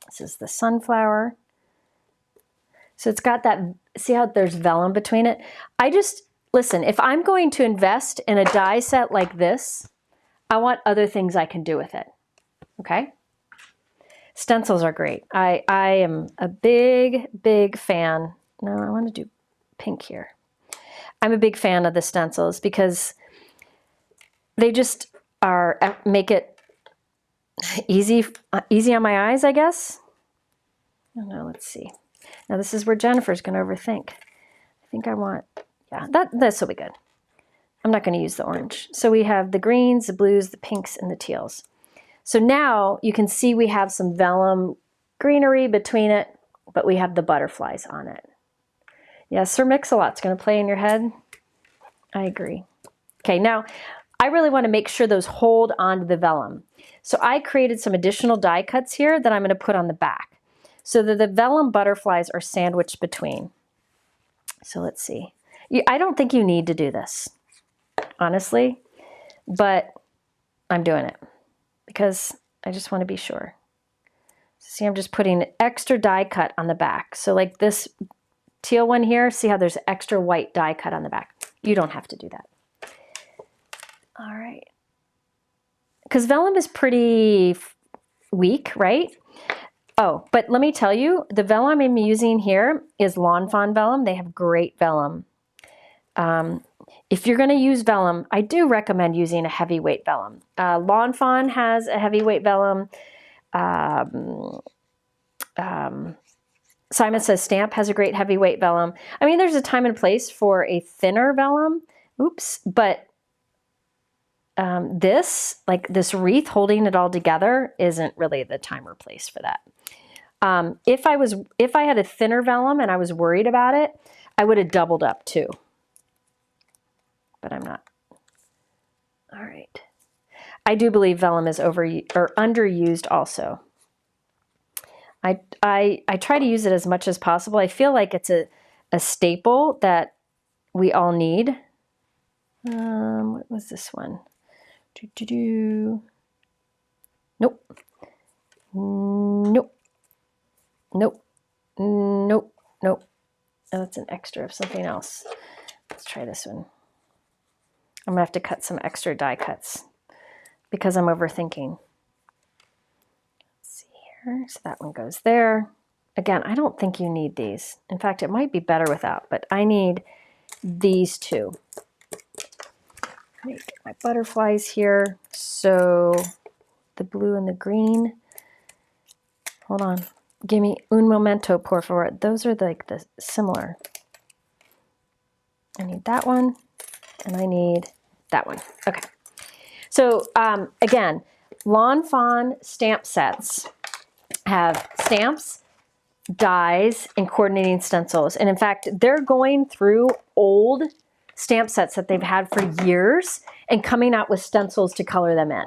This is the sunflower. So it's got that, see how there's vellum between it? Listen, if I'm going to invest in a die set like this, I want other things I can do with it, okay? Stencils are great. I am a big, big fan. No, I want to do pink here. I'm a big fan of the stencils because they just make it easy on my eyes, I guess. I don't know, let's see. Now this is where Jennifer's going to overthink. I think I want, yeah, this will be good. I'm not going to use the orange. So we have the greens, the blues, the pinks, and the teals. So now you can see we have some vellum greenery between it, but we have the butterflies on it. Yes, Sir Mix-a-Lot's going to play in your head. I agree. Okay, now I really want to make sure those hold onto the vellum. So I created some additional die cuts here that I'm going to put on the back so that the vellum butterflies are sandwiched between. So let's see. I don't think you need to do this, honestly, but I'm doing it because I just want to be sure. See, I'm just putting extra die cut on the back. So like this teal one here, see how there's extra white die cut on the back. You don't have to do that. All right. Because vellum is pretty weak, right? Oh, but let me tell you, the vellum I'm using here is Lawn Fawn vellum. They have great vellum. If you're going to use vellum, I do recommend using a heavyweight vellum. Lawn Fawn has a heavyweight vellum. Simon says stamp has a great heavyweight vellum. I mean, there's a time and place for a thinner vellum. Oops, but this wreath holding it all together isn't really the time or place for that. If I had a thinner vellum and I was worried about it, I would have doubled up too. But I'm not. All right. I do believe vellum is underused also. I try to use it as much as possible. I feel like it's a staple that we all need. What was this one? Nope. Nope. Nope. Nope. Nope. Oh, that's an extra of something else. Let's try this one. I'm gonna have to cut some extra die cuts because I'm overthinking. Let's see here. So that one goes there. Again, I don't think you need these. In fact, it might be better without, but I need these two. Let me get my butterflies here. So the blue and the green. Hold on. Give me un momento, por favor. Those are like the similar. I need that one, and I need that one. Okay. So again, Lawn Fawn stamp sets have stamps, dies, and coordinating stencils. And in fact, they're going through old stamp sets that they've had for years and coming out with stencils to color them in.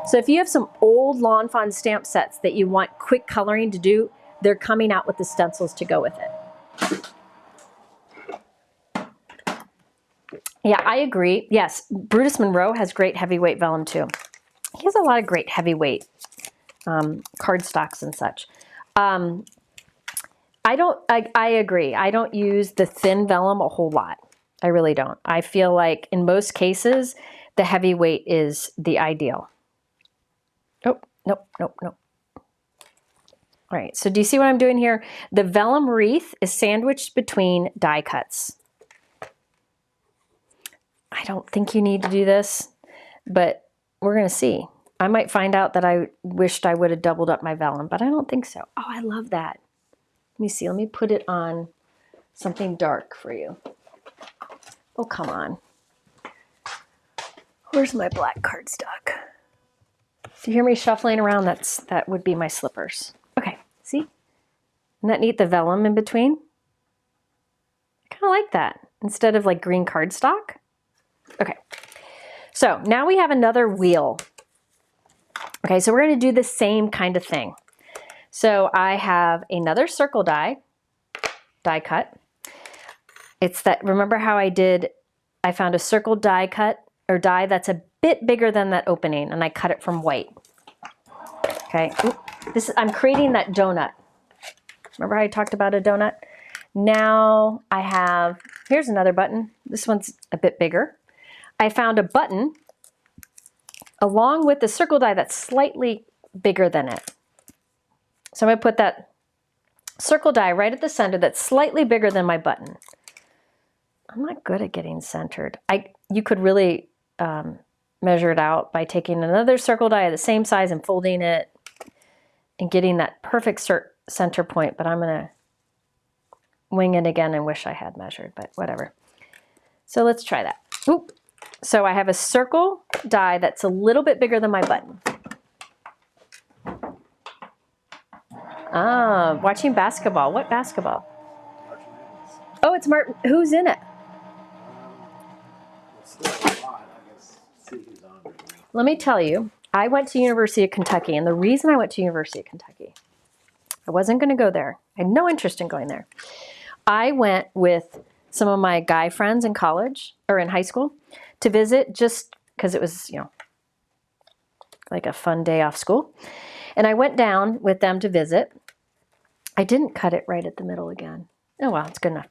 So if you have some old Lawn Fawn stamp sets that you want quick coloring to do, they're coming out with the stencils to go with it. Yeah, I agree. Yes, Brutus Monroe has great heavyweight vellum too. He has a lot of great heavyweight cardstocks and such. I agree. I don't use the thin vellum a whole lot. I really don't. I feel like in most cases, the heavyweight is the ideal. Oh, nope, nope, nope. All right, so do you see what I'm doing here? The vellum wreath is sandwiched between die cuts. I don't think you need to do this, but we're gonna see. I might find out that I wished I would have doubled up my vellum, but I don't think so. Oh, I love that. Let me see, let me put it on something dark for you. Oh, come on. Where's my black cardstock? Do you hear me shuffling around? That would be my slippers. Okay, see? Isn't that neat, the vellum in between? I kind of like that, instead of like green cardstock. Okay, so now we have another wheel. Okay, so we're gonna do the same kind of thing. So I have another circle die cut. It's that, remember how I found a circle die cut or die that's a bit bigger than that opening, and I cut it from white. Okay, I'm creating that donut. Remember how I talked about a donut? Now I have, here's another button. This one's a bit bigger. I found a button along with the circle die that's slightly bigger than it. So I'm gonna put that circle die right at the center that's slightly bigger than my button. I'm not good at getting centered. You could really measure it out by taking another circle die of the same size and folding it and getting that perfect center point, but I'm gonna wing it again and wish I had measured, but whatever. So let's try that. Oop. So I have a circle die that's a little bit bigger than my button. Ah, watching basketball. What basketball? Oh, it's Martin. Who's in it? Let me tell you, I went to University of Kentucky, and the reason I went to University of Kentucky, I wasn't going to go there. I had no interest in going there. I went with some of my guy friends in college, or in high school, to visit just because it was, like a fun day off school. And I went down with them to visit. I didn't cut it right at the middle again. Oh, well, it's good enough.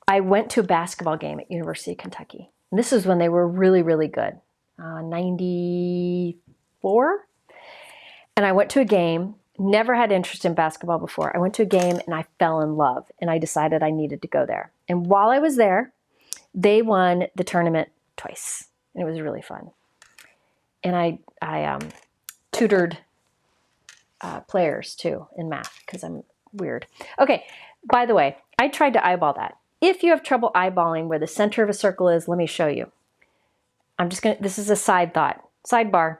I went to a basketball game at University of Kentucky. And this is when they were really, really good, 94. And I went to a game, never had interest in basketball before. I went to a game and I fell in love, and I decided I needed to go there. And while I was there, they won the tournament twice, and it was really fun. And I tutored players too in math because I'm weird. Okay, by the way, I tried to eyeball that. If you have trouble eyeballing where the center of a circle is, let me show you. This is a side thought, sidebar.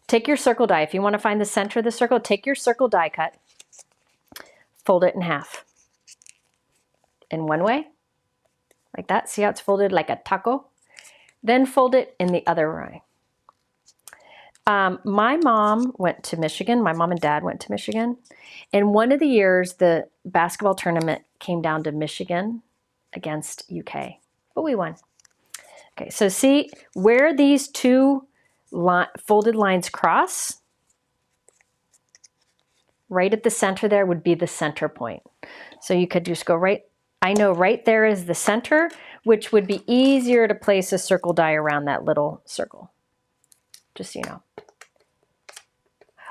Take your circle die. If you want to find the center of the circle, take your circle die cut, fold it in half. In one way, like that. See how it's folded like a taco? Then fold it in the other way. My mom went to Michigan. My mom and dad went to Michigan. And one of the years, the basketball tournament came down to Michigan against UK. But we won. Okay, so see where these two folded lines cross? Right at the center there would be the center point. So you could just go right. I know right there is the center, which would be easier to place a circle die around that little circle. Just so you know.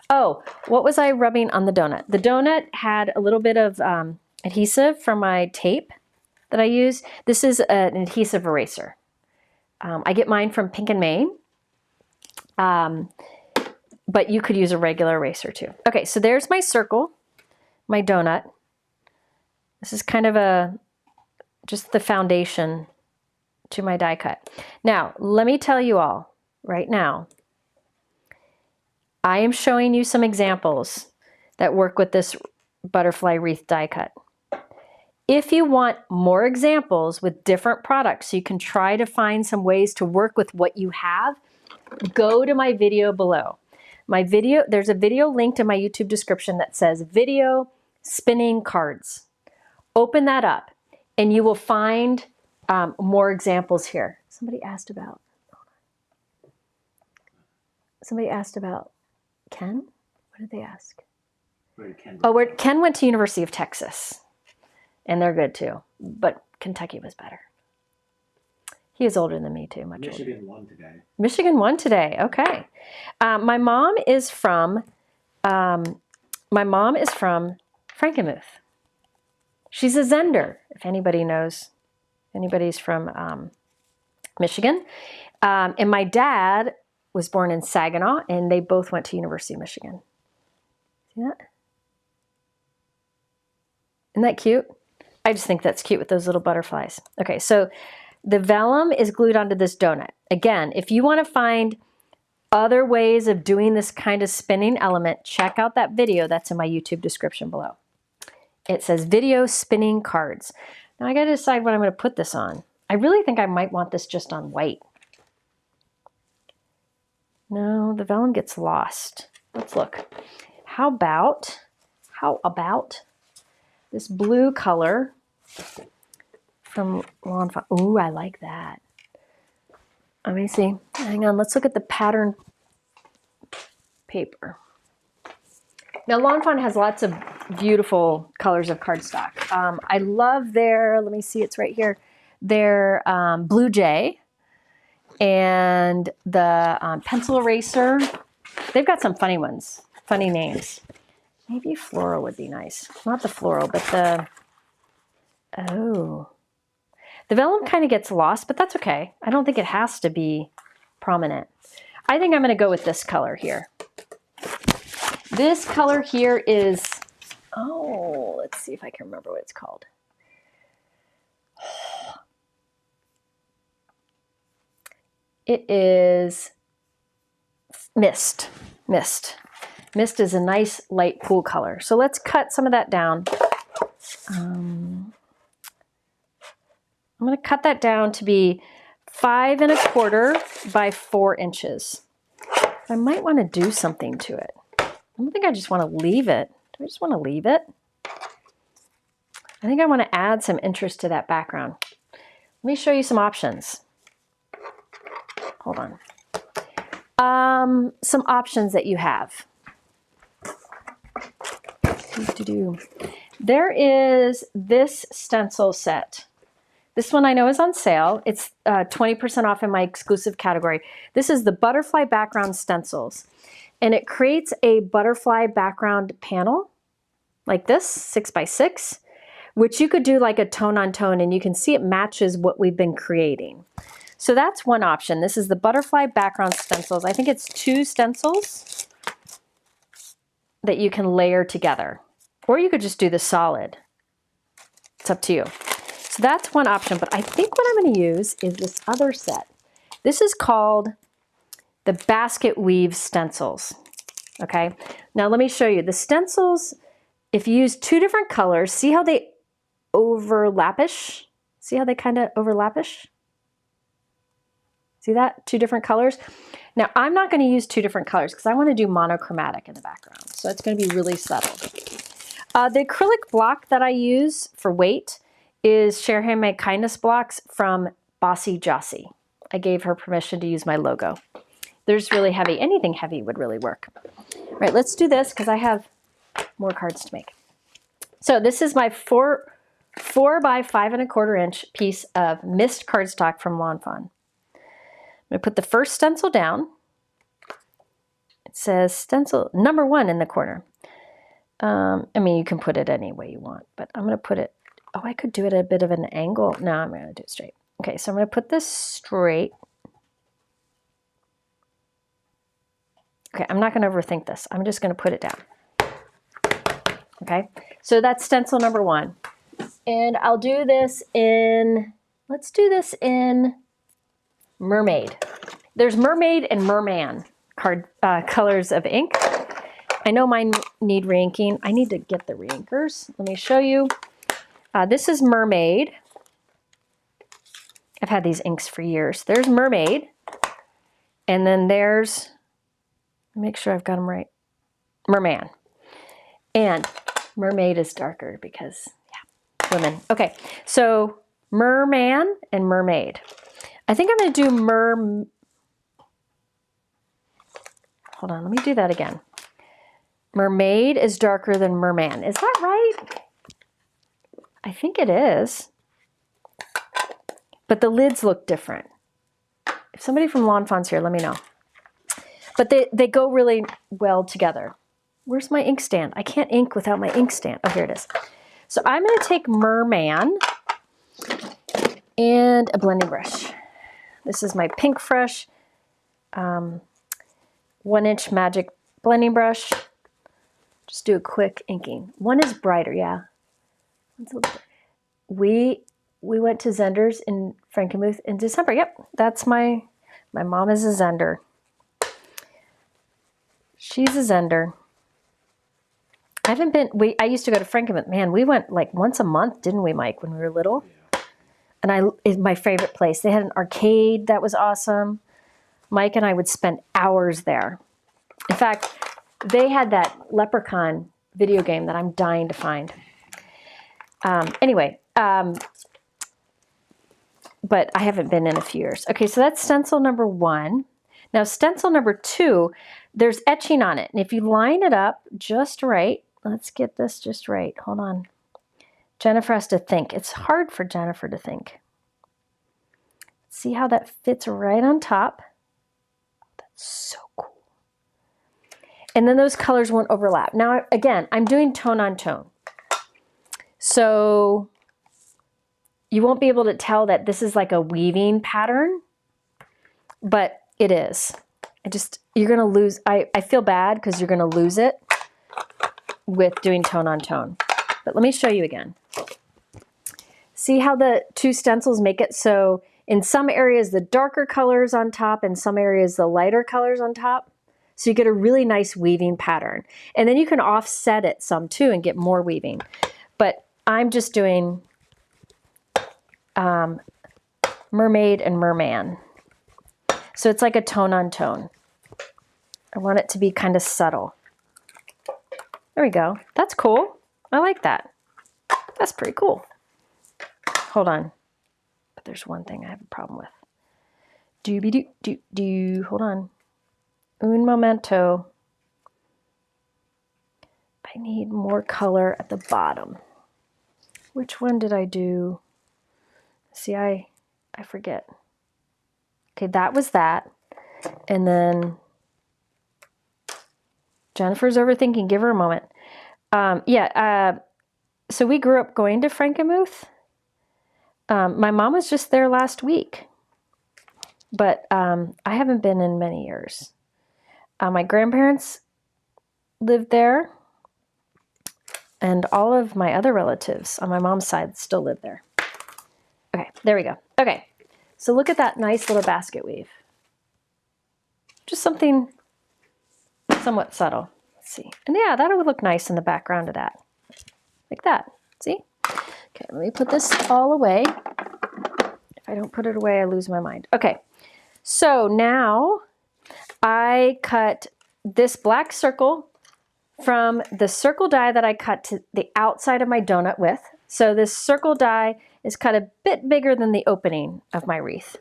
Oh, what was I rubbing on the donut? The donut had a little bit of adhesive from my tape that I use. This is an adhesive eraser. I get mine from Pink and Maine, but you could use a regular eraser too. Okay, so there's my circle, my donut. This is kind of just the foundation to my die cut. Now, let me tell you all right now, I am showing you some examples that work with this butterfly wreath die cut. If you want more examples with different products, so you can try to find some ways to work with what you have, go to my video below. There's a video linked in my YouTube description that says video spinning cards. Open that up and you will find more examples here. Somebody asked about Ken? What did they ask? Ken went to University of Texas. And they're good too. But Kentucky was better. He is older than me too, much older. Michigan won today. Michigan won today. Okay. My mom is from Frankenmuth. She's a Zender, if anybody knows. Anybody's from Michigan. And my dad was born in Saginaw, and they both went to University of Michigan. See that? Isn't that cute? I just think that's cute with those little butterflies. Okay, so the vellum is glued onto this donut. Again, if you want to find other ways of doing this kind of spinning element, check out that video that's in my YouTube description below. It says video spinning cards. Now I got to decide what I'm going to put this on. I really think I might want this just on white. No, the vellum gets lost. Let's look. How about this blue color from Lawn Fawn? Ooh, I like that. Let me see. Hang on, let's look at the pattern paper. Now, Lawn Fawn has lots of beautiful colors of cardstock. I love their, let me see, it's right here, their Blue Jay and the pencil eraser. They've got some funny ones, funny names. Maybe floral would be nice. Not the floral, but the vellum kind of gets lost, but that's okay. I don't think it has to be prominent. I think I'm going to go with this color here. This color here is, let's see if I can remember what it's called. It is Mist. Mist is a nice light cool color. So let's cut some of that down. I'm going to cut that down to be 5 1/4 by 4 inches. I might want to do something to it. I don't think I just want to leave it. Do I just want to leave it? I think I want to add some interest to that background. Let me show you some options. Hold on. Some options that you have. There is this stencil set. This one I know is on sale. It's 20% off in my exclusive category. This is the butterfly background stencils. And it creates a butterfly background panel like this, 6 by 6, which you could do like a tone on tone, and you can see it matches what we've been creating. So that's one option. This is the butterfly background stencils. I think it's 2 stencils. that you can layer together. Or you could just do the solid. It's up to you. So that's one option, but I think what I'm going to use is this other set. This is called the Basket Weave Stencils. Okay, now let me show you. The stencils, if you use two different colors, see how they overlapish? See how they kind of overlapish? See that? Two different colors. Now, I'm not going to use two different colors because I want to do monochromatic in the background. So it's going to be really subtle. The acrylic block that I use for weight is Share Handmade Kindness blocks from Bossy Jossie. I gave her permission to use my logo. There's really heavy. Anything heavy would really work. All right, let's do this because I have more cards to make. So this is my 4 by 5¼ inch piece of mist cardstock from Lawn Fawn. I'm going to put the first stencil down. It says stencil number 1 in the corner. I mean, you can put it any way you want, but I'm going to put it, oh, I could do it at a bit of an angle. No, I'm going to do it straight. Okay, so I'm going to put this straight. Okay, I'm not going to overthink this. I'm just going to put it down. Okay, so that's stencil number 1. And I'll do this in, let's do this in Mermaid. There's Mermaid and Merman colors of ink. I know mine need re-inking. I need to get the re-inkers. Let me show you. This is Mermaid. I've had these inks for years. There's Mermaid. And then there's, make sure I've got them right, Merman. And Mermaid is darker because, yeah, women. Okay, so Merman and Mermaid. I think I'm going to do hold on, let me do that again. Mermaid is darker than Merman. Is that right? I think it is. But the lids look different. If somebody from Lawn Fawn's here, let me know. But they go really well together. Where's my ink stand? I can't ink without my ink stand. Oh, here it is. So I'm going to take Merman and a blending brush. This is my Pink Fresh 1-inch magic blending brush. Just do a quick inking. One is brighter, yeah. We went to Zender's in Frankenmuth in December. Yep, that's my mom is a Zender. She's a Zender. I haven't been, I used to go to Frankenmuth. Man, we went like once a month, didn't we, Mike, when we were little? Yeah. And it's my favorite place. They had an arcade that was awesome. Mike and I would spend hours there. In fact, they had that Leprechaun video game that I'm dying to find. Anyway, but I haven't been in a few years. Okay, so that's stencil number 1. Now stencil number 2, there's etching on it. And if you line it up just right, let's get this just right. Hold on. Jennifer has to think. It's hard for Jennifer to think. See how that fits right on top? That's so cool. And then those colors won't overlap. Now, again, I'm doing tone on tone. So you won't be able to tell that this is like a weaving pattern, but it is. You're going to lose, I feel bad because you're going to lose it with doing tone on tone. But let me show you again. See how the two stencils make it so in some areas the darker colors on top and some areas the lighter colors on top? So you get a really nice weaving pattern. And then you can offset it some too and get more weaving. But I'm just doing Mermaid and Merman. So it's like a tone on tone. I want it to be kind of subtle. There we go. That's cool. I like that. That's pretty cool. Hold on. But there's one thing I have a problem with. Doobie-doo. Hold on. Un momento. I need more color at the bottom. Which one did I do? See, I forget. Okay, that was that. And then Jennifer's overthinking. Give her a moment. So we grew up going to Frankenmuth. My mom was just there last week. But I haven't been in many years. My grandparents lived there. And all of my other relatives on my mom's side still live there. Okay, there we go. Okay, so look at that nice little basket weave. Just something somewhat subtle. Let's see. And yeah, that would look nice in the background of that. Like that. See? Okay, let me put this all away. If I don't put it away, I lose my mind. Okay, so now I cut this black circle from the circle die that I cut to the outside of my donut with. So this circle die is cut a bit bigger than the opening of my wreath.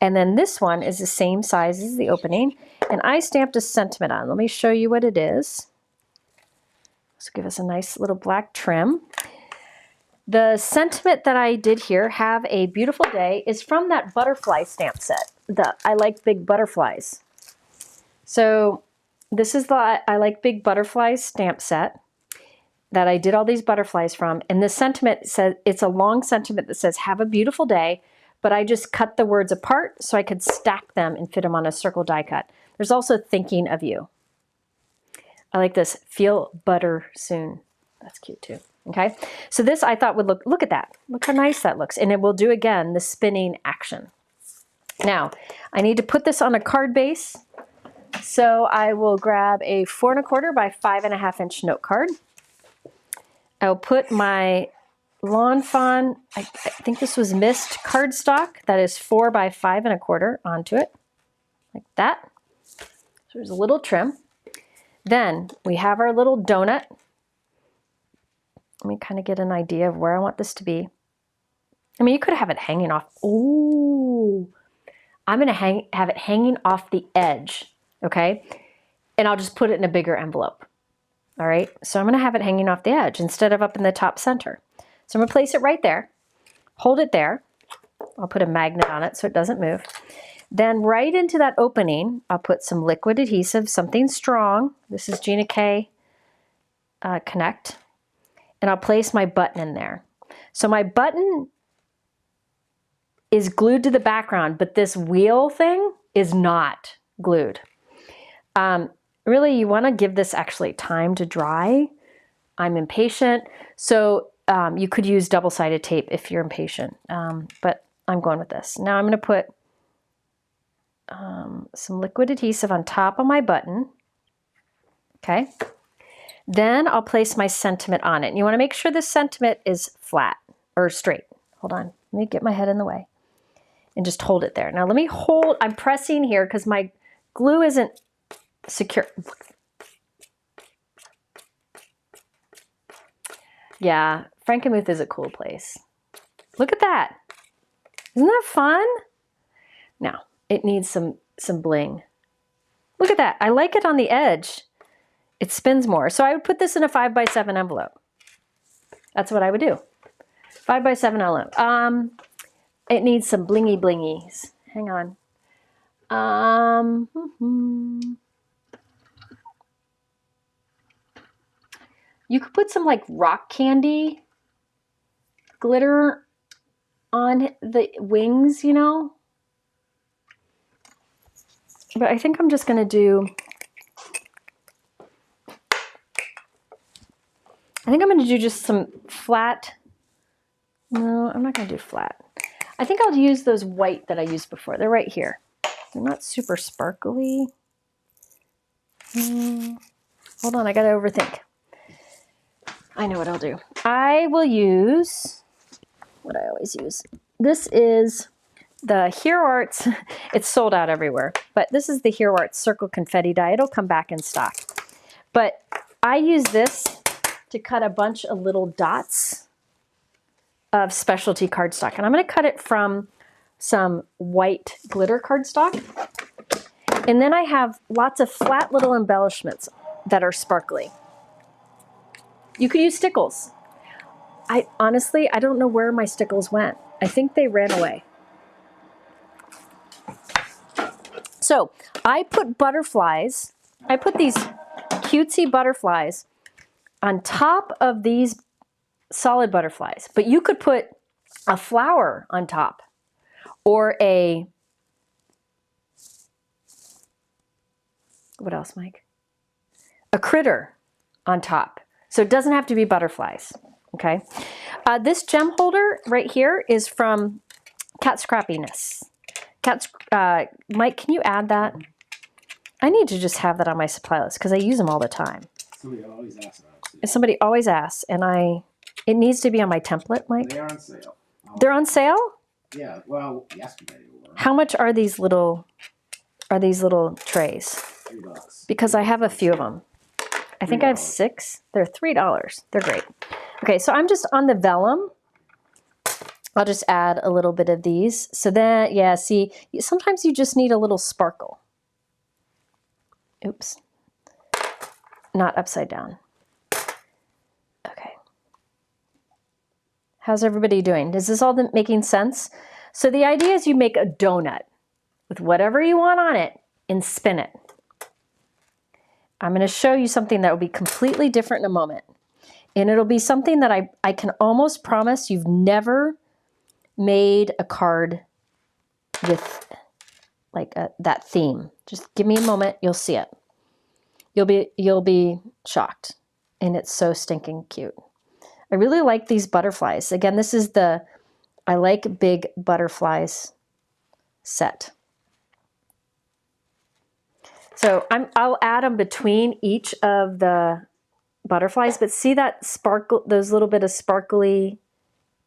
And then this one is the same size as the opening. And I stamped a sentiment on. Let me show you what it is. This will give us a nice little black trim. The sentiment that I did here, have a beautiful day, is from that butterfly stamp set. The I Like Big Butterflies. So this is the I Like Big Butterflies stamp set that I did all these butterflies from. And the sentiment says, it's a long sentiment that says, have a beautiful day, but I just cut the words apart so I could stack them and fit them on a circle die cut. There's also thinking of you. I like this, feel butter soon. That's cute too. Okay, so this I thought would look at that. Look how nice that looks. And it will do again the spinning action. Now, I need to put this on a card base. So I will grab a 4 1/4 by 5 1/2 inch note card. I'll put my Lawn Fawn, I think this was mist cardstock, that is 4 by 5 1/4 onto it, like that. So there's a little trim. Then we have our little donut. Let me kind of get an idea of where I want this to be. I mean, you could have it hanging off. Ooh, I'm gonna have it hanging off the edge, okay? And I'll just put it in a bigger envelope. All right, so I'm gonna have it hanging off the edge instead of up in the top center. So I'm gonna place it right there, hold it there. I'll put a magnet on it so it doesn't move. Then right into that opening, I'll put some liquid adhesive, something strong. This is Gina K Connect. And I'll place my button in there. So my button is glued to the background, but this wheel thing is not glued. Really, you want to give this actually time to dry. I'm impatient, so you could use double-sided tape if you're impatient, but I'm going with this. Now I'm going to put some liquid adhesive on top of my button. Okay. Then I'll place my sentiment on it. And you want to make sure the sentiment is flat or straight. Hold on. Let me get my head in the way and just hold it there. Now let me hold, I'm pressing here because my glue isn't secure. Yeah, Frankenmuth is a cool place. Look at that. Isn't that fun? Now, it needs some bling. Look at that. I like it on the edge. It spins more. So I would put this in a 5 by 7 envelope. That's what I would do. 5 by 7 envelope. It needs some blingy blingies. Hang on. You could put some like rock candy glitter on the wings, you know. But I think I'm just going to do, just some flat. No, I'm not going to do flat. I think I'll use those white that I used before. They're right here. They're not super sparkly. Hold on, I got to overthink. I know what I'll do. I will use what I always use. This is the Hero Arts. It's sold out everywhere, but this is the Hero Arts Circle Confetti die. It'll come back in stock. But I use this to cut a bunch of little dots of specialty cardstock. And I'm going to cut it from some white glitter cardstock. And then I have lots of flat little embellishments that are sparkly. You could use stickles. Honestly, I don't know where my stickles went. I think they ran away. So I put butterflies, I put these cutesy butterflies on top of these solid butterflies, but you could put a flower on top or what else, Mike? a critter on top. So it doesn't have to be butterflies, okay? This gem holder right here is from Cat Scrappiness. Mike, can you add that? I need to just have that on my supply list because I use them all the time. Somebody always asks about it. Somebody always asks, and it needs to be on my template, Mike. They are on sale. They're on sale? Yeah, well, yesterday they were. How much are these little trays? $3. Because I have a few of them. I think I have 6. They're $3. They're great. Okay, so I'm just on the vellum. I'll just add a little bit of these. So then, yeah, see, sometimes you just need a little sparkle. Oops. Not upside down. Okay. How's everybody doing? Is this all making sense? So the idea is you make a donut with whatever you want on it and spin it. I'm going to show you something that will be completely different in a moment. And it'll be something that I can almost promise you've never made a card with like that theme. Just give me a moment, you'll see it. You'll be shocked. And it's so stinking cute. I really like these butterflies. Again, this is the I Like Big Butterflies set. So I'll add them between each of the butterflies, but see that sparkle, those little bit of sparkly,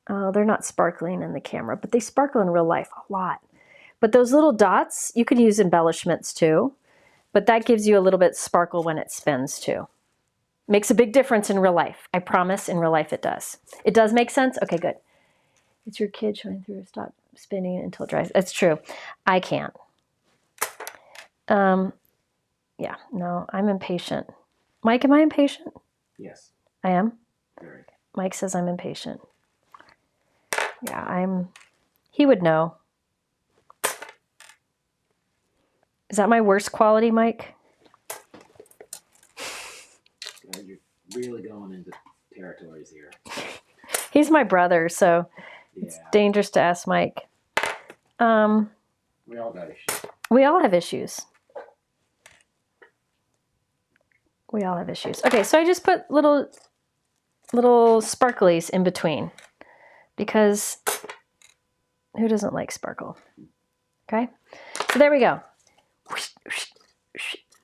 they're not sparkling in the camera, but they sparkle in real life a lot. But those little dots, you can use embellishments too, but that gives you a little bit sparkle when it spins too. Makes a big difference in real life. I promise in real life it does. It does make sense? Okay, good. It's your kid showing through. Stop spinning until it dries. That's true. I can't. Yeah, no, I'm impatient. Mike, am I impatient? Yes. I am? Very. Mike says I'm impatient. Yeah, he would know. Is that my worst quality, Mike? You're really going into territories here. He's my brother, so it's dangerous to ask Mike. We all got issues. We all have issues. We all have issues. Okay, so I just put little sparklies in between because who doesn't like sparkle? Okay, so there we go.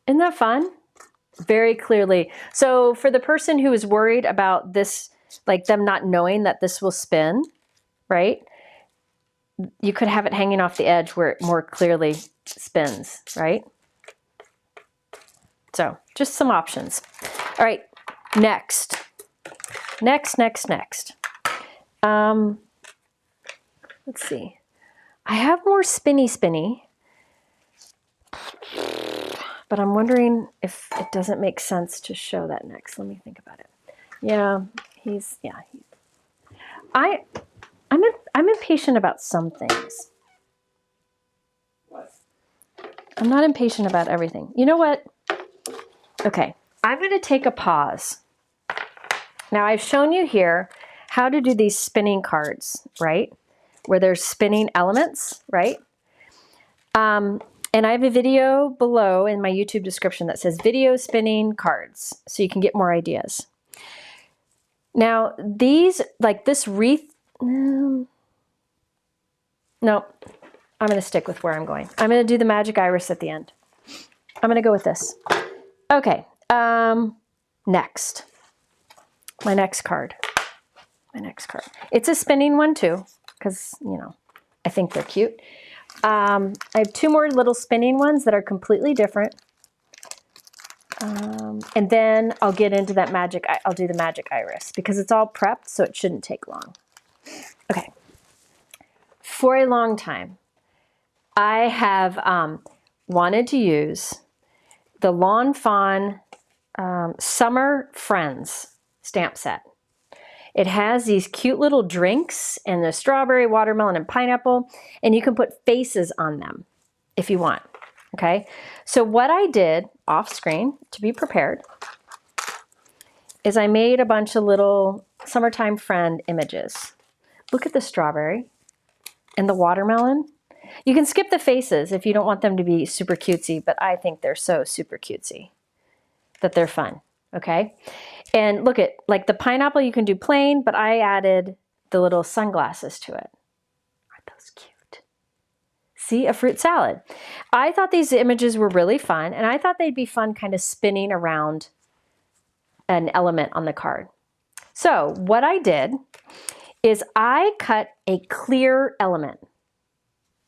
Isn't that fun? Very clearly. So for the person who is worried about this, like them not knowing that this will spin, right? You could have it hanging off the edge where it more clearly spins, right? So just some options. All right, next. Let's see. I have more spinny, but I'm wondering if it doesn't make sense to show that next. Let me think about it. Yeah, I'm impatient about some things. What? I'm not impatient about everything. You know what? Okay, I'm going to take a pause. Now I've shown you here how to do these spinning cards, right? Where there's spinning elements, right? And I have a video below in my YouTube description that says video spinning cards, so you can get more ideas. Now these, like this wreath, no, I'm going to stick with where I'm going. I'm going to do the magic iris at the end. I'm going to go with this. Okay, next. My next card. It's a spinning one too, because, you know, I think they're cute. I have 2 more little spinning ones that are completely different. And then I'll get into that magic. I'll do the magic iris because it's all prepped, so it shouldn't take long. Okay. For a long time, I have wanted to use the Lawn Fawn Summer Friends stamp set. It has these cute little drinks and the strawberry, watermelon, and pineapple, and you can put faces on them if you want, okay? So what I did off screen to be prepared is I made a bunch of little summertime friend images. Look at the strawberry and the watermelon. You can skip the faces if you don't want them to be super cutesy, but I think they're so super cutesy. that they're fun, okay? And look at, like the pineapple you can do plain, but I added the little sunglasses to it. Aren't those cute? See, a fruit salad. I thought these images were really fun, and I thought they'd be fun kind of spinning around an element on the card. So what I did is I cut a clear element.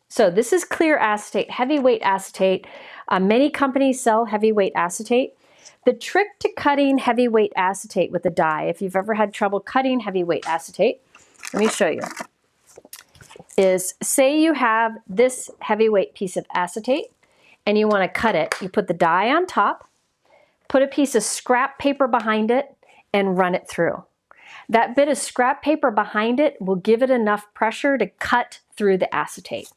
So this is clear acetate, heavyweight acetate. Many companies sell heavyweight acetate. The trick to cutting heavyweight acetate with a die, if you've ever had trouble cutting heavyweight acetate, let me show you, is say you have this heavyweight piece of acetate and you want to cut it. You put the die on top, put a piece of scrap paper behind it, and run it through. That bit of scrap paper behind it will give it enough pressure to cut through the acetate.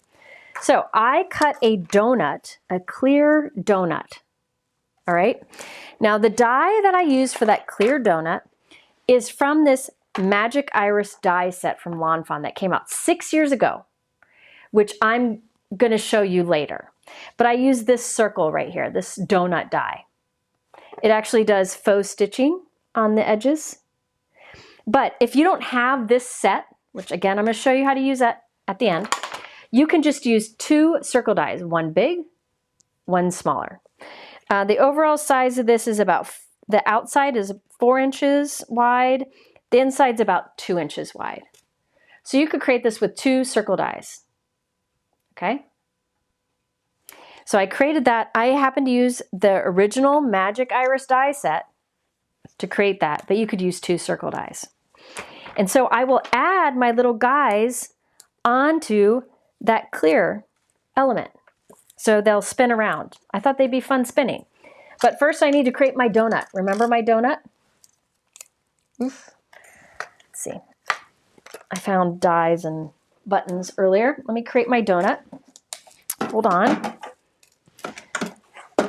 So I cut a donut, a clear donut. All right. Now the die that I use for that clear donut is from this Magic Iris die set from Lawn Fawn that came out 6 years ago, which I'm going to show you later. But I use this circle right here, this donut die. It actually does faux stitching on the edges. But if you don't have this set, which again, I'm going to show you how to use that at the end, you can just use 2 circle dies, one big, one smaller. The overall size of this is about, the outside is 4 inches wide, the inside's about 2 inches wide. So you could create this with 2 circle dies, okay? So I created that. I happen to use the original Magic Iris die set to create that, but you could use 2 circle dies. And so I will add my little guys onto that clear element. So they'll spin around. I thought they'd be fun spinning. But first I need to create my donut. Remember my donut? Oof. Let's see. I found dies and buttons earlier. Let me create my donut. Hold on.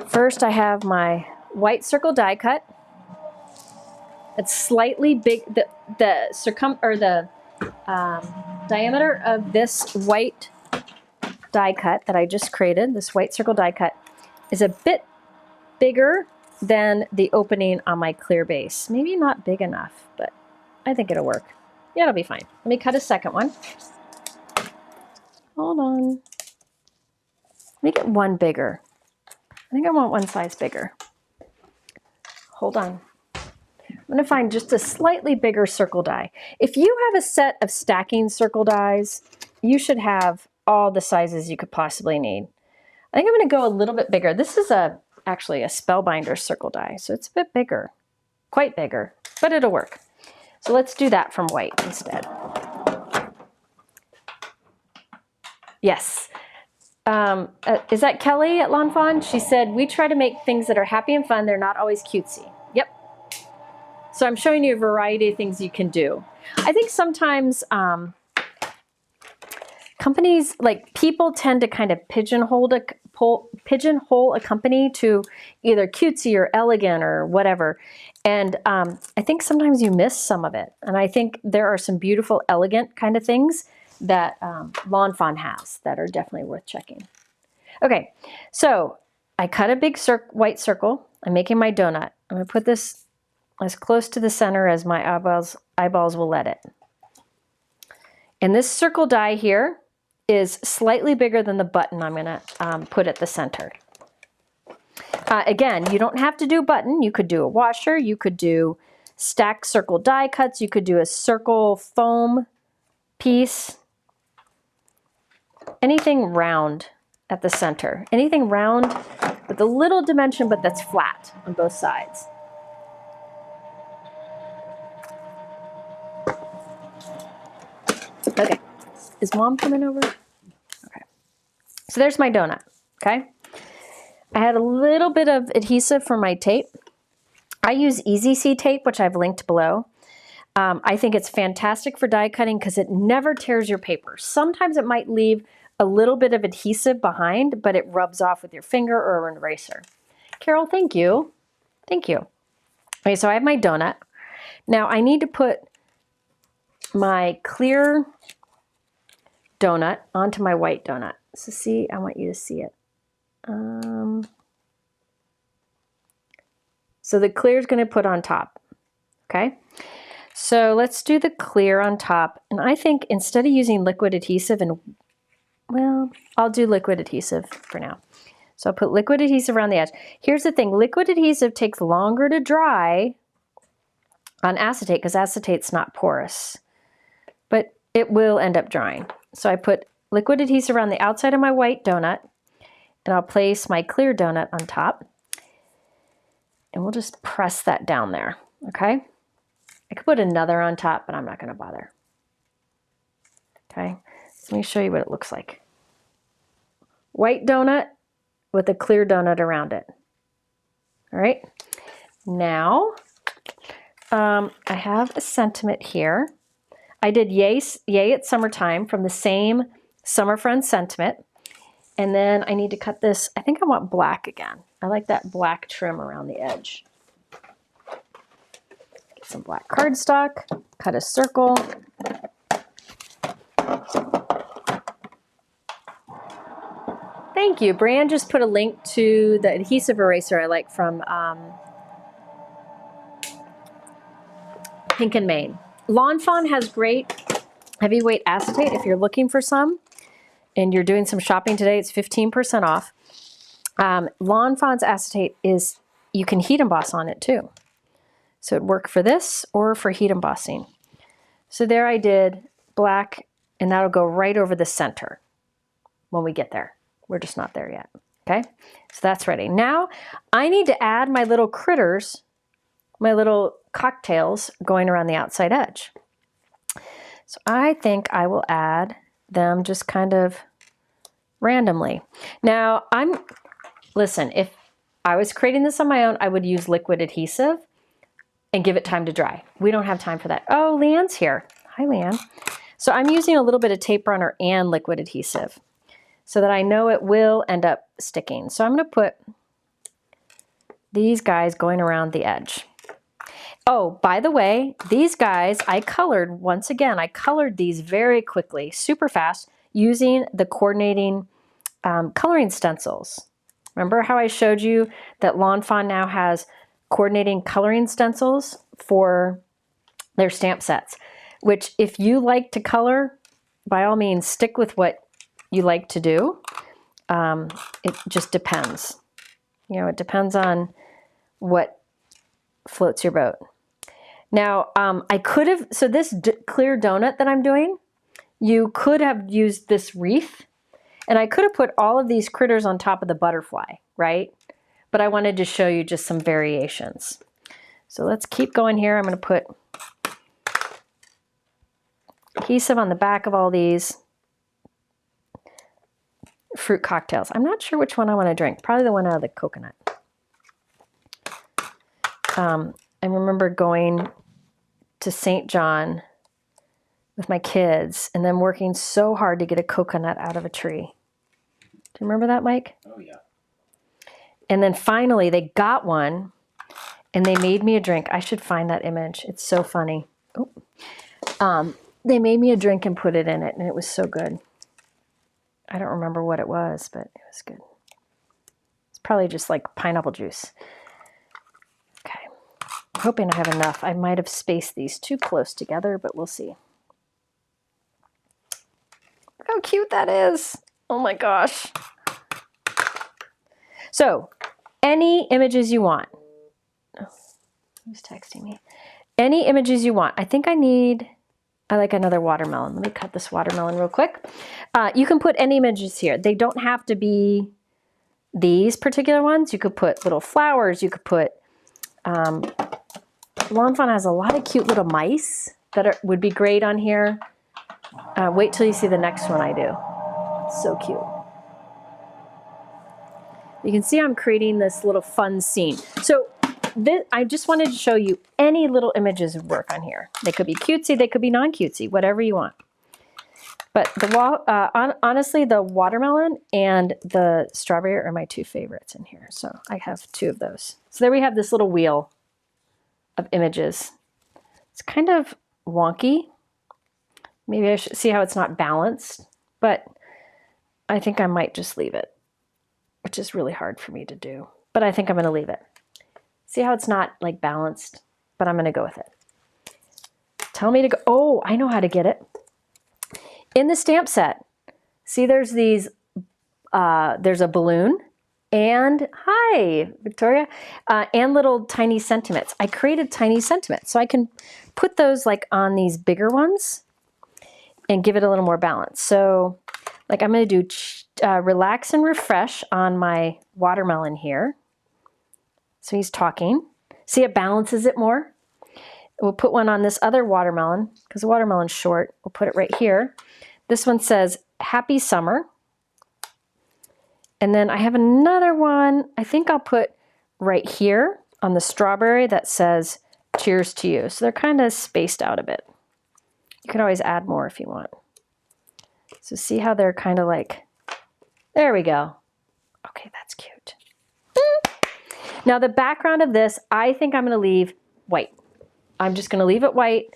First I have my white circle die cut. It's slightly big. The diameter of this white die cut that I just created, this white circle die cut, is a bit bigger than the opening on my clear base. Maybe not big enough, but I think it'll work. Yeah, it'll be fine. Let me cut a second one. Hold on. Let me get one bigger. I think I want one size bigger. Hold on. I'm going to find just a slightly bigger circle die. If you have a set of stacking circle dies, you should have all the sizes you could possibly need. I think I'm going to go a little bit bigger. This is actually a Spellbinder circle die, so it's a bit bigger, quite bigger, but it'll work. So let's do that from white instead. Yes. Is that Kelly at Lawn Fawn? She said, we try to make things that are happy and fun. They're not always cutesy. Yep. So I'm showing you a variety of things you can do. I think sometimes companies, like people tend to kind of pigeonhole a company to either cutesy or elegant or whatever. And I think sometimes you miss some of it. And I think there are some beautiful, elegant kind of things that Lawn Fawn has that are definitely worth checking. Okay, so I cut a big white circle. I'm making my donut. I'm going to put this as close to the center as my eyeballs will let it. And this circle die here is slightly bigger than the button I'm going to put at the center. Again, you don't have to do a button. You could do a washer. You could do stacked circle die cuts. You could do a circle foam piece. Anything round at the center. Anything round with a little dimension, but that's flat on both sides. Okay, is Mom coming over? Okay, so there's my donut, okay? I had a little bit of adhesive for my tape. I use Easy C tape, which I've linked below. I think it's fantastic for die cutting because it never tears your paper. Sometimes it might leave a little bit of adhesive behind, but it rubs off with your finger or an eraser. Carol, thank you. Thank you. Okay, so I have my donut. Now I need to put my clear donut onto my white donut. So see, I want you to see it. So the clear is going to put on top. Okay. So let's do the clear on top. And I think instead of using liquid adhesive and, well, I'll do liquid adhesive for now. So I'll put liquid adhesive around the edge. Here's the thing, liquid adhesive takes longer to dry on acetate because acetate's not porous, but it will end up drying. So I put liquid adhesive around the outside of my white donut, and I'll place my clear donut on top, and we'll just press that down there, okay? I could put another on top, but I'm not gonna bother. Okay, so let me show you what it looks like. White donut with a clear donut around it. All right, now I have a sentiment here. I did Yay It's Summertime from the same Summer Friends sentiment. And then I need to cut this, I think I want black again. I like that black trim around the edge. Get some black cardstock, cut a circle. Thank you. Brian just put a link to the adhesive eraser I like from Pink and Main. Lawn Fawn has great heavyweight acetate. If you're looking for some and you're doing some shopping today, it's 15% off. Lawn Fawn's acetate is, you can heat emboss on it too. So it'd work for this or for heat embossing. So there I did black, and that'll go right over the center when we get there. We're just not there yet, okay? So that's ready. Now I need to add my little critters, my little cocktails going around the outside edge. So I think I will add them just kind of randomly. Now listen, if I was creating this on my own, I would use liquid adhesive and give it time to dry. We don't have time for that. Oh, Leanne's here. Hi, Leanne. So I'm using a little bit of tape runner and liquid adhesive so that I know it will end up sticking. So I'm going to put these guys going around the edge. Oh, by the way, these guys I colored, once again, I colored these very quickly, super fast, using the coordinating coloring stencils. Remember how I showed you that Lawn Fawn now has coordinating coloring stencils for their stamp sets, which if you like to color, by all means, stick with what you like to do. It just depends. You know, it depends on what floats your boat. Now, I could have, so this clear donut that I'm doing, you could have used this wreath, and I could have put all of these critters on top of the butterfly, right? But I wanted to show you just some variations. So let's keep going here. I'm going to put adhesive on the back of all these fruit cocktails. I'm not sure which one I want to drink. Probably the one out of the coconut. I remember going to St. John with my kids and then working so hard to get a coconut out of a tree. Do you remember that, Mike? Oh, yeah. And then finally they got one and they made me a drink. I should find that image. It's so funny. Oh. They made me a drink and put it in it, and it was so good. I don't remember what it was, but it was good. It's probably just like pineapple juice. Okay. I'm hoping I have enough. I might have spaced these too close together, but we'll see. Look how cute that is. Oh my gosh. So, any images you want. Oh, who's texting me? Any images you want. I think I like another watermelon. Let me cut this watermelon real quick. You can put any images here. They don't have to be these particular ones. You could put little flowers. You could put, Lawn Fawn has a lot of cute little mice that would be great on here. Wait till you see the next one I do. It's so cute. You can see I'm creating this little fun scene. So I just wanted to show you any little images would work on here. They could be cutesy, they could be non-cutesy, whatever you want. But honestly, the watermelon and the strawberry are my two favorites in here. So I have two of those. So there we have this little wheel of images. It's kind of wonky. Maybe I should see how it's not balanced, but I think I might just leave it, which is really hard for me to do. But I think I'm going to leave it. See how it's not like balanced, but I'm going to go with it. Tell me to go. Oh, I know how to get it. In the stamp set, see there's these, there's a balloon and, hi, Victoria, and little tiny sentiments. I created tiny sentiments, so I can put those like on these bigger ones and give it a little more balance. So like I'm going to do relax and refresh on my watermelon here. So he's talking. See, it balances it more. We'll put one on this other watermelon because the watermelon's short. We'll put it right here. This one says happy summer. And then I have another one, I think I'll put right here on the strawberry that says cheers to you. So they're kind of spaced out a bit. You can always add more if you want. So see how they're kind of like, there we go. Okay, that's cute. Now the background of this, I think I'm gonna leave white. I'm just gonna leave it white.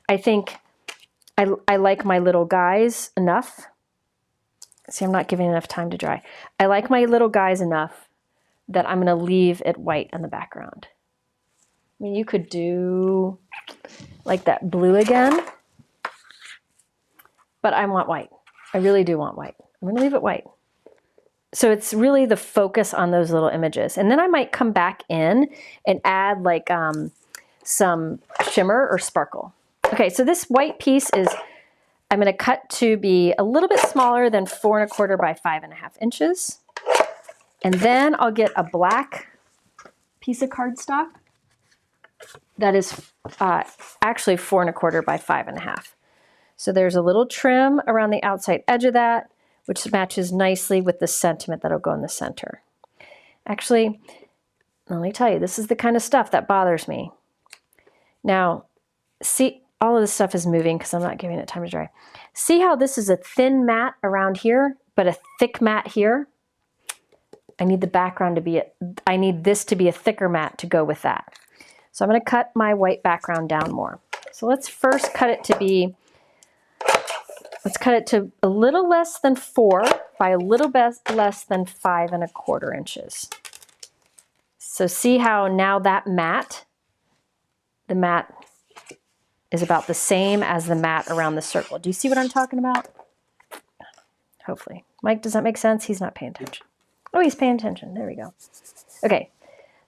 I think I like my little guys enough. See, I'm not giving enough time to dry. I like my little guys enough that I'm gonna leave it white in the background. I mean, you could do like that blue again, but I want white. I really do want white. I'm gonna leave it white. So it's really the focus on those little images. And then I might come back in and add like some shimmer or sparkle. Okay, so this white piece is, I'm gonna cut to be a little bit smaller than 4 1/4 by 5 1/2 inches. And then I'll get a black piece of cardstock that is actually 4 1/4 by 5 1/2. So there's a little trim around the outside edge of that, which matches nicely with the sentiment that'll go in the center. Actually, let me tell you, this is the kind of stuff that bothers me. Now, see, all of this stuff is moving because I'm not giving it time to dry. See how this is a thin mat around here, but a thick mat here? I need the background to be, I need this to be a thicker mat to go with that. So I'm gonna cut my white background down more. So let's first cut it to be, let's cut it to a little less than 4 by a little bit less than 5 1/4 inches. So see how now that mat, the mat is about the same as the mat around the circle. Do you see what I'm talking about? Hopefully. Mike, does that make sense? He's not paying attention. Oh, he's paying attention. There we go. Okay.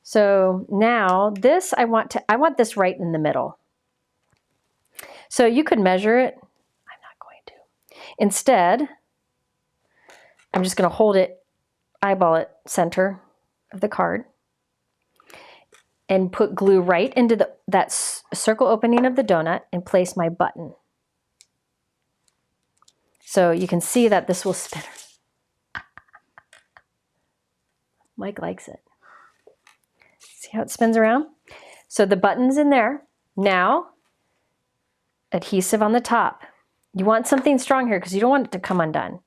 So now this, I want this right in the middle. So you could measure it. I'm not going to. Instead, I'm just going to hold it, eyeball it center of the card, and put glue right into that circle opening of the donut and place my button. So you can see that this will spin. Mike likes it. See how it spins around? So the button's in there. Now, adhesive on the top. You want something strong here because you don't want it to come undone.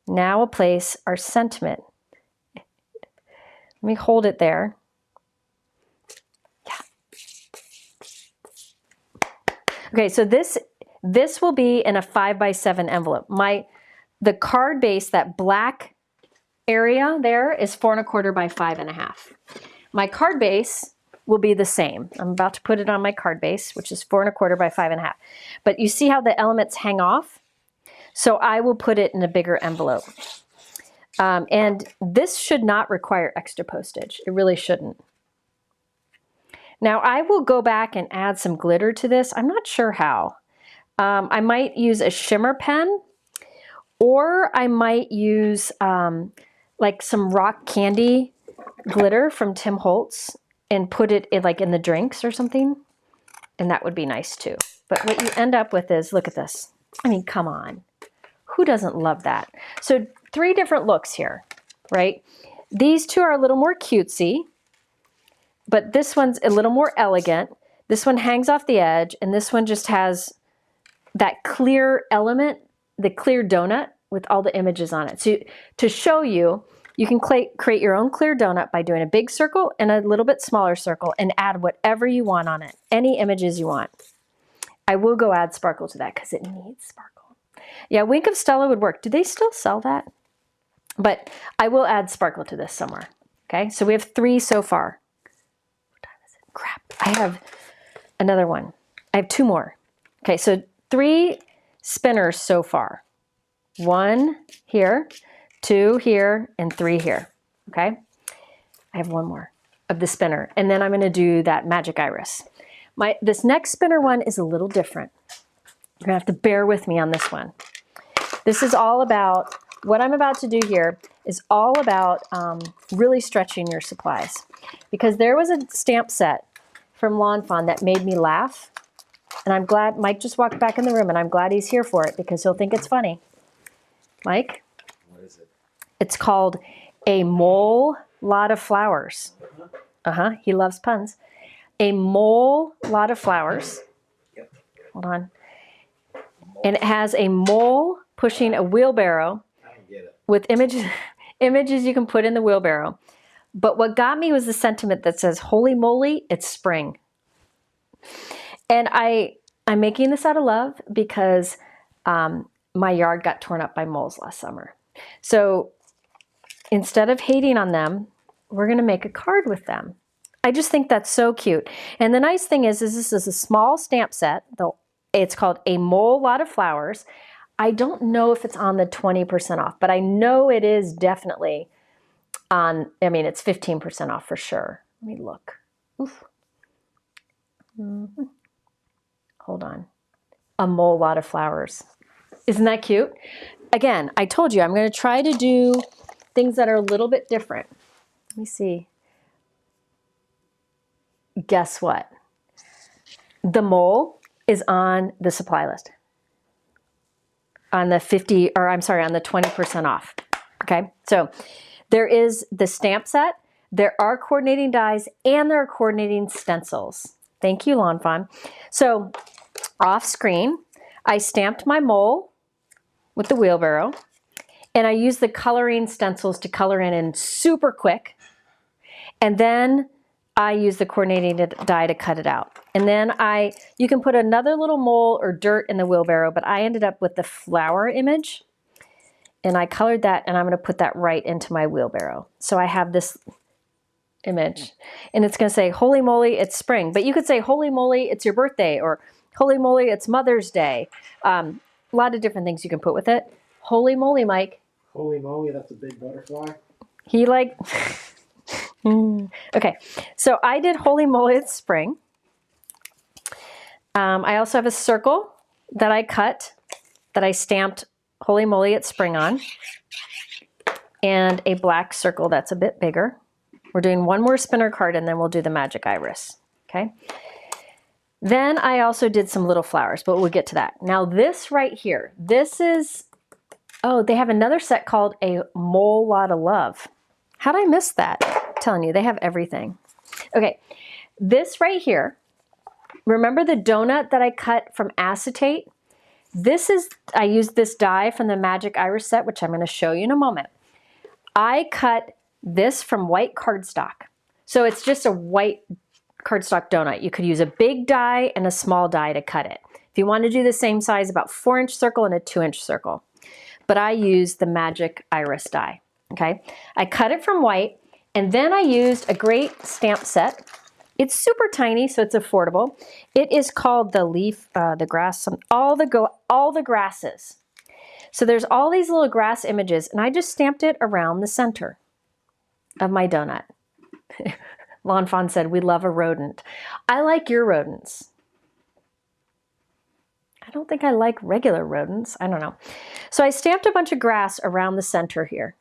Now we'll place our sentiment. Let me hold it there. Okay, so this will be in a 5 by 7 envelope. The card base, that black area there, is 4 1/4 by 5 1/2. My card base will be the same. I'm about to put it on my card base, which is 4 1/4 by 5 1/2. But you see how the elements hang off? So I will put it in a bigger envelope. And this should not require extra postage. It really shouldn't. Now I will go back and add some glitter to this. I'm not sure how. I might use a shimmer pen, or I might use like some rock candy glitter from Tim Holtz and put it in, like in the drinks or something. And that would be nice too. But what you end up with is, look at this. I mean, come on. Who doesn't love that? So 3 different looks here, right? These two are a little more cutesy, but this one's a little more elegant. This one hangs off the edge, and this one just has that clear element, the clear donut with all the images on it. So to show you, you can create your own clear donut by doing a big circle and a little bit smaller circle and add whatever you want on it, any images you want. I will go add sparkle to that because it needs sparkle. Yeah, Wink of Stella would work. Do they still sell that? But I will add sparkle to this somewhere. Okay, so we have 3 so far. What time crap. I have another one. I have 2 more. Okay, so 3 spinners so far. 1 here, 2 here, and 3 here. Okay, I have 1 more of the spinner, and then I'm going to do that magic iris. This next spinner one is a little different. You're going to have to bear with me on this one. This is all about, what I'm about to do here is all about really stretching your supplies. Because there was a stamp set from Lawn Fawn that made me laugh. And I'm glad, Mike just walked back in the room, and I'm glad he's here for it because he'll think it's funny. Mike? What is it? It's called A Mole Lot of Flowers. He loves puns. A mole lot of flowers. Yep. Hold on. And it has a mole pushing a wheelbarrow with images you can put in the wheelbarrow. But what got me was the sentiment that says, holy moly, it's spring. And I'm making this out of love because my yard got torn up by moles last summer. So instead of hating on them, we're going to make a card with them. I just think that's so cute. And the nice thing is this is a small stamp set, though. It's called A Mole Lot of Flowers. I don't know if it's on the 20% off, but I know it is definitely on, I mean, it's 15% off for sure. Let me look. Oof. Hold on. A Mole Lot of Flowers. Isn't that cute? Again, I told you I'm going to try to do things that are a little bit different. Let me see. Guess what? The mole is on the supply list. On the 20% off. Okay, so there is the stamp set, there are coordinating dies, and there are coordinating stencils. Thank you, Lawn Fawn. So off screen, I stamped my mole with the wheelbarrow, and I used the coloring stencils to color in super quick, and then I use the coordinating die to cut it out. And then you can put another little mole or dirt in the wheelbarrow, but I ended up with the flower image, and I colored that, and I'm going to put that right into my wheelbarrow. So I have this image, and it's going to say, holy moly, it's spring. But you could say, holy moly, it's your birthday, or holy moly, it's Mother's Day. A lot of different things you can put with it. Holy moly, Mike. Holy moly, that's a big butterfly. He like... Okay, so I did holy moly, it's spring. I also have a circle that I cut, that I stamped holy moly, it's spring on, and a black circle that's a bit bigger. We're doing 1 more spinner card, and then we'll do the magic iris. Okay. Then I also did some little flowers, but we'll get to that. Now this right here, this is, oh, they have another set called A Mole Lot of Love. How'd I miss that? I'm telling you, they have everything. Okay, this right here, remember the donut that I cut from acetate? I used this die from the Magic Iris set, which I'm going to show you in a moment. I cut this from white cardstock. So it's just a white cardstock donut. You could use a big die and a small die to cut it. If you want to do the same size, about 4-inch circle and a 2-inch circle. But I used the Magic Iris die. Okay, I cut it from white, and then I used a great stamp set. It's super tiny, so it's affordable. It is called the leaf, the grass, all the grasses. So there's all these little grass images, and I just stamped it around the center of my donut. Lawn Fawn said, we love a rodent. I like your rodents. I don't think I like regular rodents. I don't know. So I stamped a bunch of grass around the center here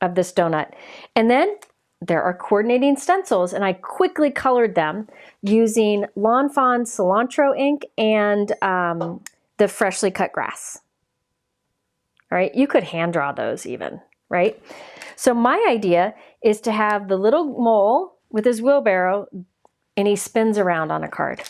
of this donut. And then there are coordinating stencils, and I quickly colored them using Lawn Fawn cilantro ink and the freshly cut grass. All right, you could hand draw those even, right? So my idea is to have the little mole with his wheelbarrow, and he spins around on a card.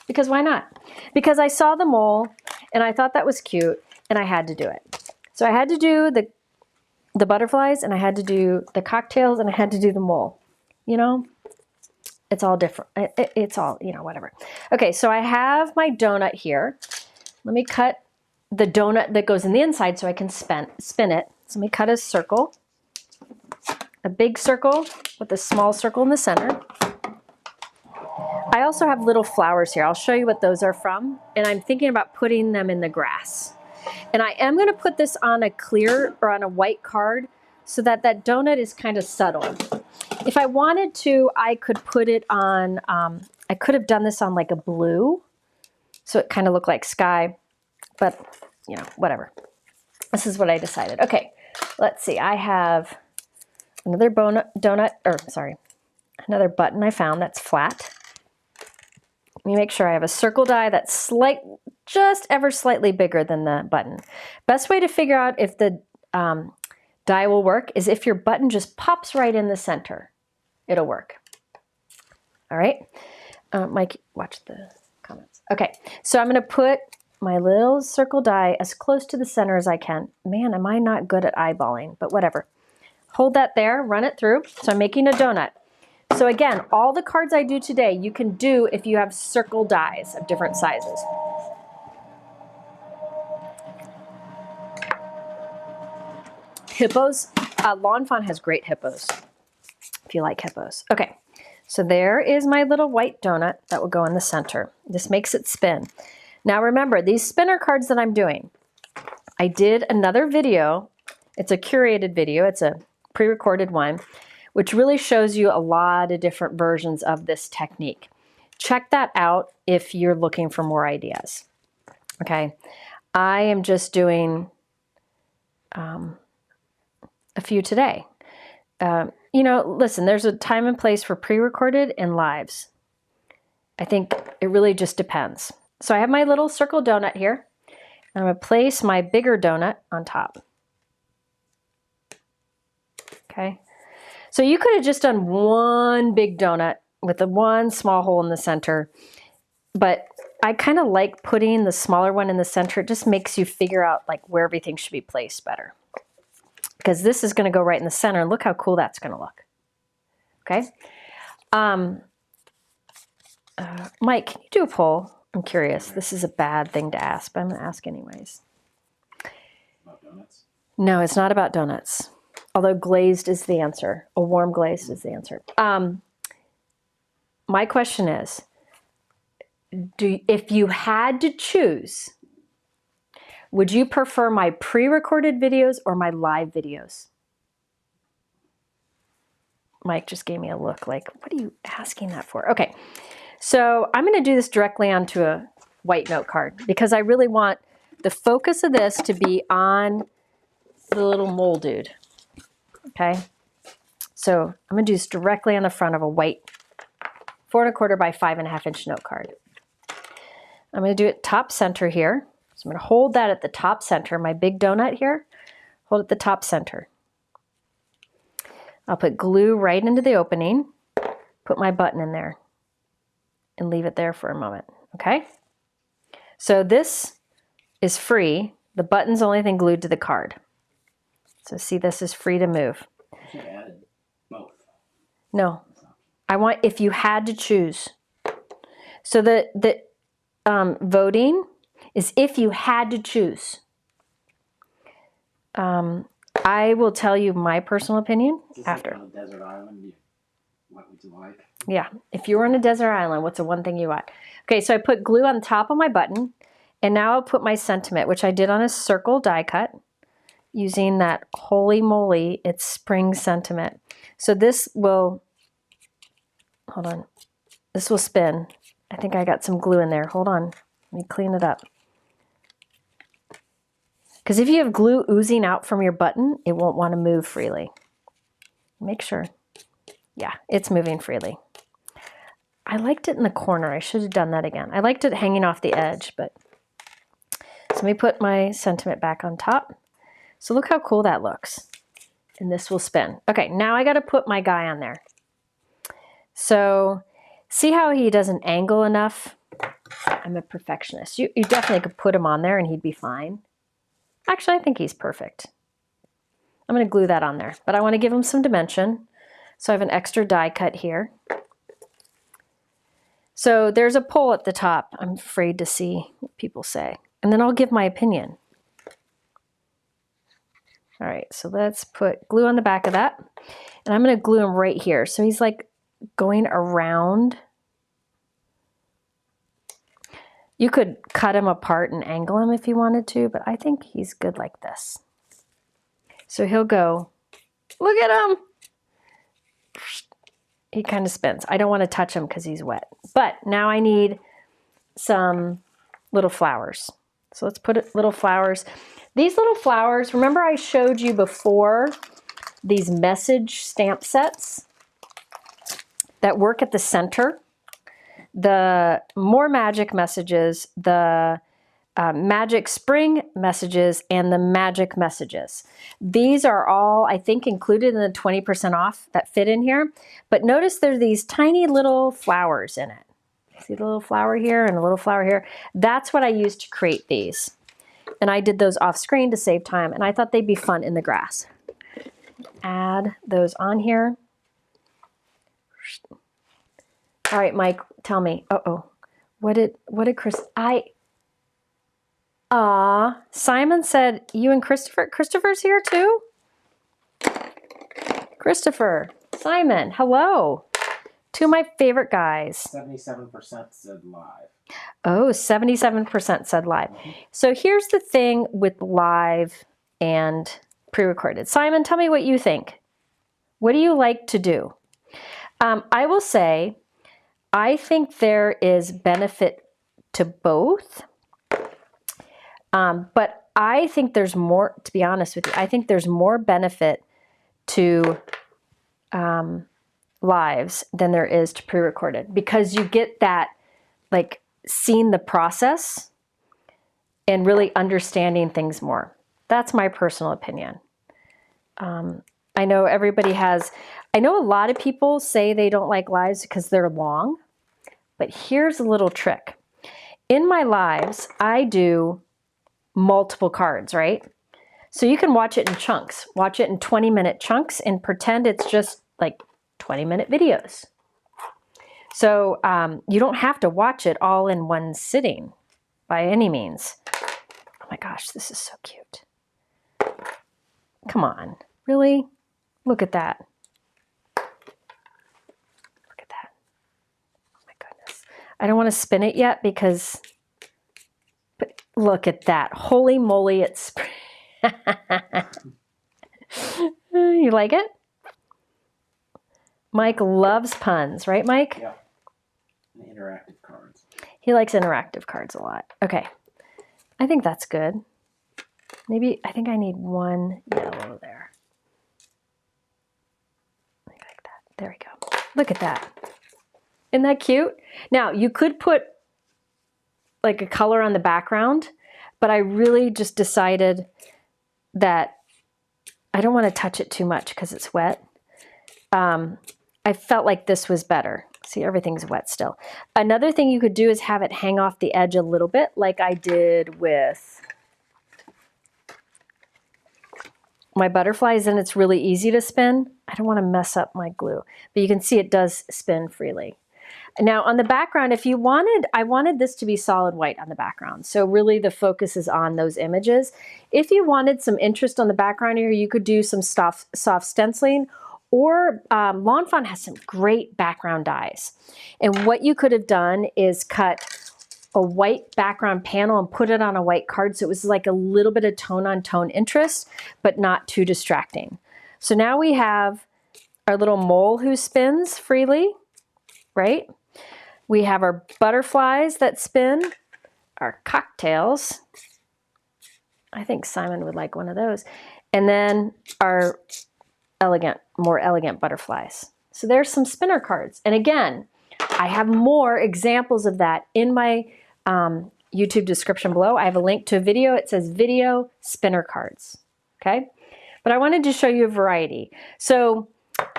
Because why not? Because I saw the mole, and I thought that was cute, and I had to do it. So I had to do the butterflies, and I had to do the cocktails, and I had to do the mole. You know, it's all different. It's all, you know, whatever. Okay, so I have my donut here. Let me cut the donut that goes in the inside so I can spin it. So let me cut a circle, a big circle with a small circle in the center. I also have little flowers here. I'll show you what those are from. And I'm thinking about putting them in the grass. And I am going to put this on a clear or on a white card so that that donut is kind of subtle. If I wanted to, I could put it on, I could have done this on like a blue, so it kind of looked like sky, but you know, whatever. This is what I decided. Okay, let's see. I have another another button I found that's flat. Let me make sure I have a circle die that's just ever slightly bigger than the button. Best way to figure out if the die will work is if your button just pops right in the center. It'll work. All right. Mike, watch the comments. Okay, so I'm going to put my little circle die as close to the center as I can. Man, am I not good at eyeballing, but whatever. Hold that there, run it through. So I'm making a donut. So again, all the cards I do today, you can do if you have circle dies of different sizes. Hippos, Lawn Fawn has great hippos, if you like hippos. Okay, so there is my little white donut that will go in the center. This makes it spin. Now remember, these spinner cards that I'm doing, I did another video. It's a curated video. It's a pre-recorded one, which really shows you a lot of different versions of this technique. Check that out if you're looking for more ideas. Okay, I am just doing a few today. You know, listen, there's a time and place for pre-recorded and lives. I think it really just depends. So I have my little circle donut here. I'm going to place my bigger donut on top. Okay. So you could have just done one big donut with the one small hole in the center, but I kind of like putting the smaller one in the center. It just makes you figure out like where everything should be placed better. Because this is going to go right in the center. Look how cool that's going to look. Okay. Mike, can you do a poll? I'm curious. This is a bad thing to ask, but I'm going to ask anyways. About donuts? No, it's not about donuts. Although glazed is the answer. A warm glazed is the answer. My question is, if you had to choose, would you prefer my pre-recorded videos or my live videos? Mike just gave me a look like, what are you asking that for? Okay, so I'm going to do this directly onto a white note card because I really want the focus of this to be on the little mole dude. Okay, so I'm going to do this directly on the front of a white 4 1/4 by 5 1/2 inch note card. I'm going to do it top center here. So I'm going to hold that at the top center, my big donut here, hold it at the top center. I'll put glue right into the opening, put my button in there, and leave it there for a moment, okay? So this is free. The button's the only thing glued to the card. So see, this is free to move. You should have added both. No, I want if you had to choose. So the voting is if you had to choose. I will tell you my personal opinion Just after. like on a desert island, what would you like? Yeah, if you were on a desert island, what's the one thing you want? Okay, so I put glue on the top of my button, and now I'll put my sentiment, which I did on a circle die cut, using that holy moly, it's spring sentiment. So this will, hold on, this will spin. I think I got some glue in there. Hold on, let me clean it up. Because if you have glue oozing out from your button, it won't want to move freely. Make sure. Yeah, it's moving freely. I liked it in the corner. I should have done that again. I liked it hanging off the edge, but so let me put my sentiment back on top. So look how cool that looks. And this will spin. Okay, now I got to put my guy on there. So see how he doesn't angle enough? I'm a perfectionist. You definitely could put him on there and he'd be fine. Actually, I think he's perfect. I'm going to glue that on there, but I want to give him some dimension. So I have an extra die cut here. So there's a poll at the top. I'm afraid to see what people say. And then I'll give my opinion. All right, so let's put glue on the back of that. And I'm going to glue him right here. So he's like going around You could cut him apart and angle him if you wanted to, but I think he's good like this. So he'll go, look at him. He kind of spins. I don't want to touch him because he's wet. But now I need some little flowers. So let's put little flowers. These little flowers, remember I showed you before these message stamp sets that work at the center? The More Magic messages, the Magic Spring messages, and the Magic messages. These are all, I think, included in the 20% off that fit in here. But notice there's these tiny little flowers in it. See the little flower here and a little flower here? That's what I used to create these. And I did those off screen to save time, and I thought they'd be fun in the grass. Add those on here. All right, Mike, tell me. Uh-oh. What did Chris, Simon said, you and Christopher's here too? Christopher, Simon, hello. Two of my favorite guys. 77% said live. Oh, 77% said live. So here's the thing with live and pre-recorded. Simon, tell me what you think. What do you like to do? I will say, I think there is benefit to both. But I think there's more, to be honest with you, I think there's more benefit to lives than there is to pre-recorded, because you get that, like, seeing the process and really understanding things more. That's my personal opinion. I know everybody has, I know a lot of people say they don't like lives because they're long, but here's a little trick. In my lives, I do multiple cards, right? So you can watch it in chunks, watch it in 20-minute chunks and pretend it's just like 20-minute videos. So you don't have to watch it all in one sitting by any means. Oh my gosh, this is so cute. Come on, really? Look at that. Look at that. Oh my goodness. I don't want to spin it yet because, but look at that. Holy moly, it's, you like it? Mike loves puns, right, Mike? Yeah. And interactive cards. He likes interactive cards a lot. Okay. I think that's good. Maybe, I think I need one yellow there. Like that. There we go. Look at that. Isn't that cute? Now, you could put like a color on the background, but I really just decided that I don't want to touch it too much because it's wet. I felt like this was better. See, everything's wet still. Another thing you could do is have it hang off the edge a little bit, like I did with my butterflies, and it's really easy to spin. I don't want to mess up my glue, but you can see it does spin freely. Now on the background, if you wanted, I wanted this to be solid white on the background. So really the focus is on those images. If you wanted some interest on the background here, you could do some soft stenciling, or Lawn Fawn has some great background dyes. And what you could have done is cut a white background panel and put it on a white card, so it was like a little bit of tone on tone interest, but not too distracting. So now we have our little mole who spins freely, right? We have our butterflies that spin, our cocktails. I think Simon would like one of those. And then our more elegant butterflies. So there's some spinner cards. And again, I have more examples of that in my YouTube description below. I have a link to a video. It says video spinner cards. Okay. But I wanted to show you a variety. So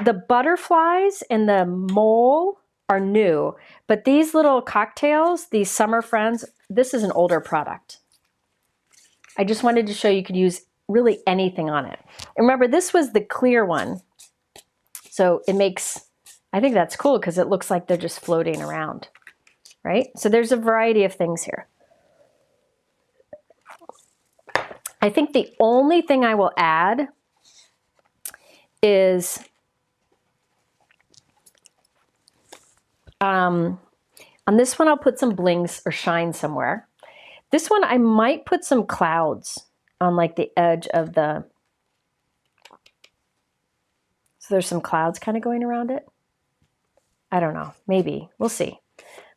the butterflies and the mole are new, but these little cocktails, these summer friends, this is an older product. I just wanted to show you could use really anything on it. And remember, this was the clear one. So it makes, I think that's cool because it looks like they're just floating around, right? So there's a variety of things here. I think the only thing I will add is On this one, I'll put some blings or shine somewhere. This one, I might put some clouds on like the edge of the, so there's some clouds kind of going around it. I don't know, maybe, we'll see.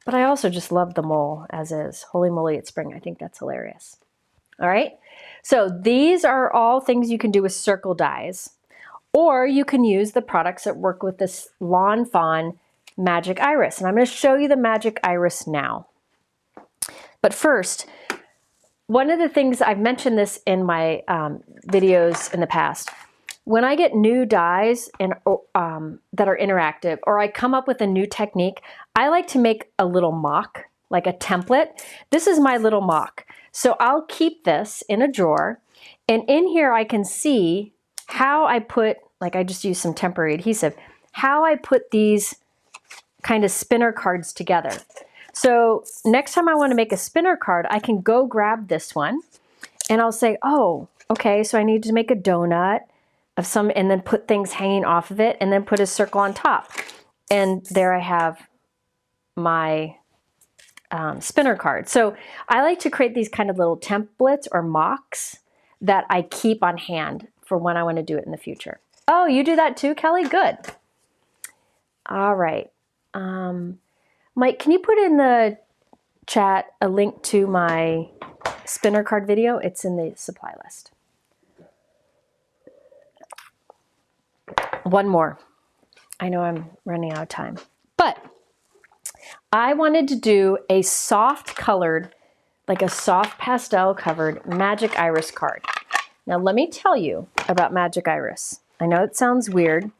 But I also just love the mole as is. Holy moly, it's spring. I think that's hilarious. All right, so these are all things you can do with circle dies, or you can use the products that work with this Lawn Fawn Magic Iris. And I'm going to show you the Magic Iris now. But first, one of the things, I've mentioned this in my videos in the past, when I get new dies that are interactive, or I come up with a new technique, I like to make a little mock, like a template. This is my little mock. So I'll keep this in a drawer, and in here I can see how I put, like I just used some temporary adhesive, how I put these kind of spinner cards together. So next time I want to make a spinner card, I can go grab this one and I'll say, oh, okay, so I need to make a donut of some, and then put things hanging off of it, and then put a circle on top. And there I have my spinner card. So I like to create these kind of little templates or mocks that I keep on hand for when I want to do it in the future. Oh, you do that too, Kelly? Good. All right. Mike, can you put in the chat a link to my spinner card video? It's in the supply list. One more. I know I'm running out of time, but I wanted to do a soft colored, like a soft pastel covered Magic Iris card. Now let me tell you about Magic Iris. I know it sounds weird,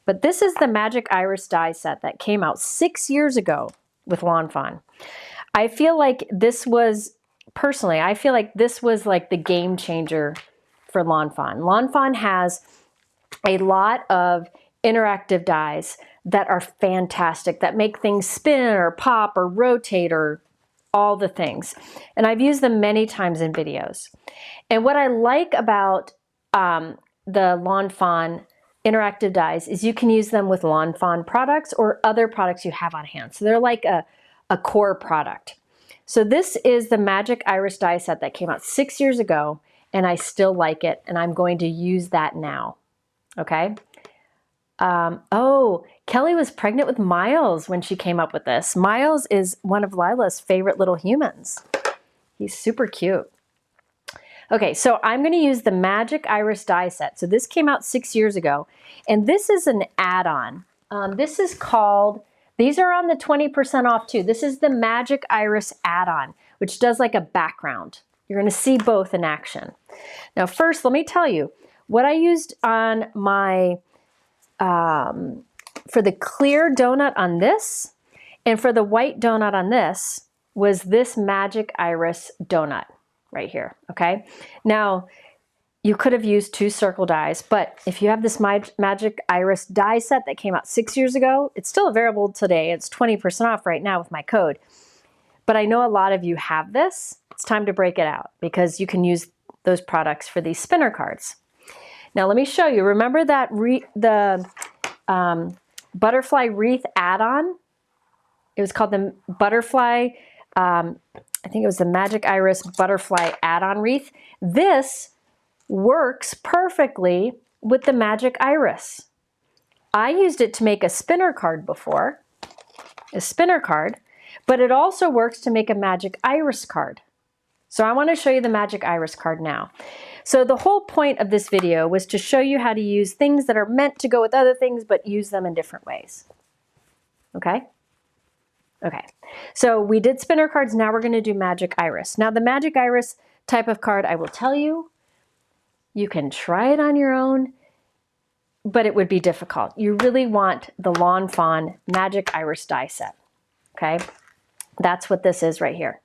but this is the Magic Iris die set that came out 6 years ago with Lawn Fawn. I feel like this was, personally, I feel like this was like the game changer for Lawn Fawn. Lawn Fawn has a lot of interactive dies that are fantastic, that make things spin or pop or rotate or all the things. And I've used them many times in videos. And what I like about the Lawn Fawn interactive dies is you can use them with Lawn Fawn products or other products you have on hand. So they're like a core product. So this is the Magic Iris die set that came out 6 years ago, and I still like it, and I'm going to use that now. Okay. Oh, Kelly was pregnant with Miles when she came up with this. Miles is one of Lila's favorite little humans. He's super cute. Okay, so I'm going to use the Magic Iris die set. So this came out 6 years ago, and this is an add-on. This is called, these are on the 20% off too. This is the Magic Iris add-on, which does like a background. You're going to see both in action. Now first, let me tell you, what I used on my, for the clear donut on this, and for the white donut on this, was this Magic Iris donut right here, okay? Now, you could have used 2 circle dies, but if you have this Magic Iris die set that came out 6 years ago, it's still available today. It's 20% off right now with my code. But I know a lot of you have this. It's time to break it out because you can use those products for these spinner cards. Now let me show you. Remember that the butterfly wreath add-on? It was called the butterfly, I think it was the Magic Iris butterfly add-on wreath. This works perfectly with the Magic Iris. I used it to make a spinner card before, but it also works to make a Magic Iris card. So I want to show you the Magic Iris card now. So the whole point of this video was to show you how to use things that are meant to go with other things, but use them in different ways. Okay? Okay. So we did spinner cards. Now we're going to do Magic Iris. Now the Magic Iris type of card, I will tell you, you can try it on your own, but it would be difficult. You really want the Lawn Fawn Magic Iris die set. Okay? That's what this is right here.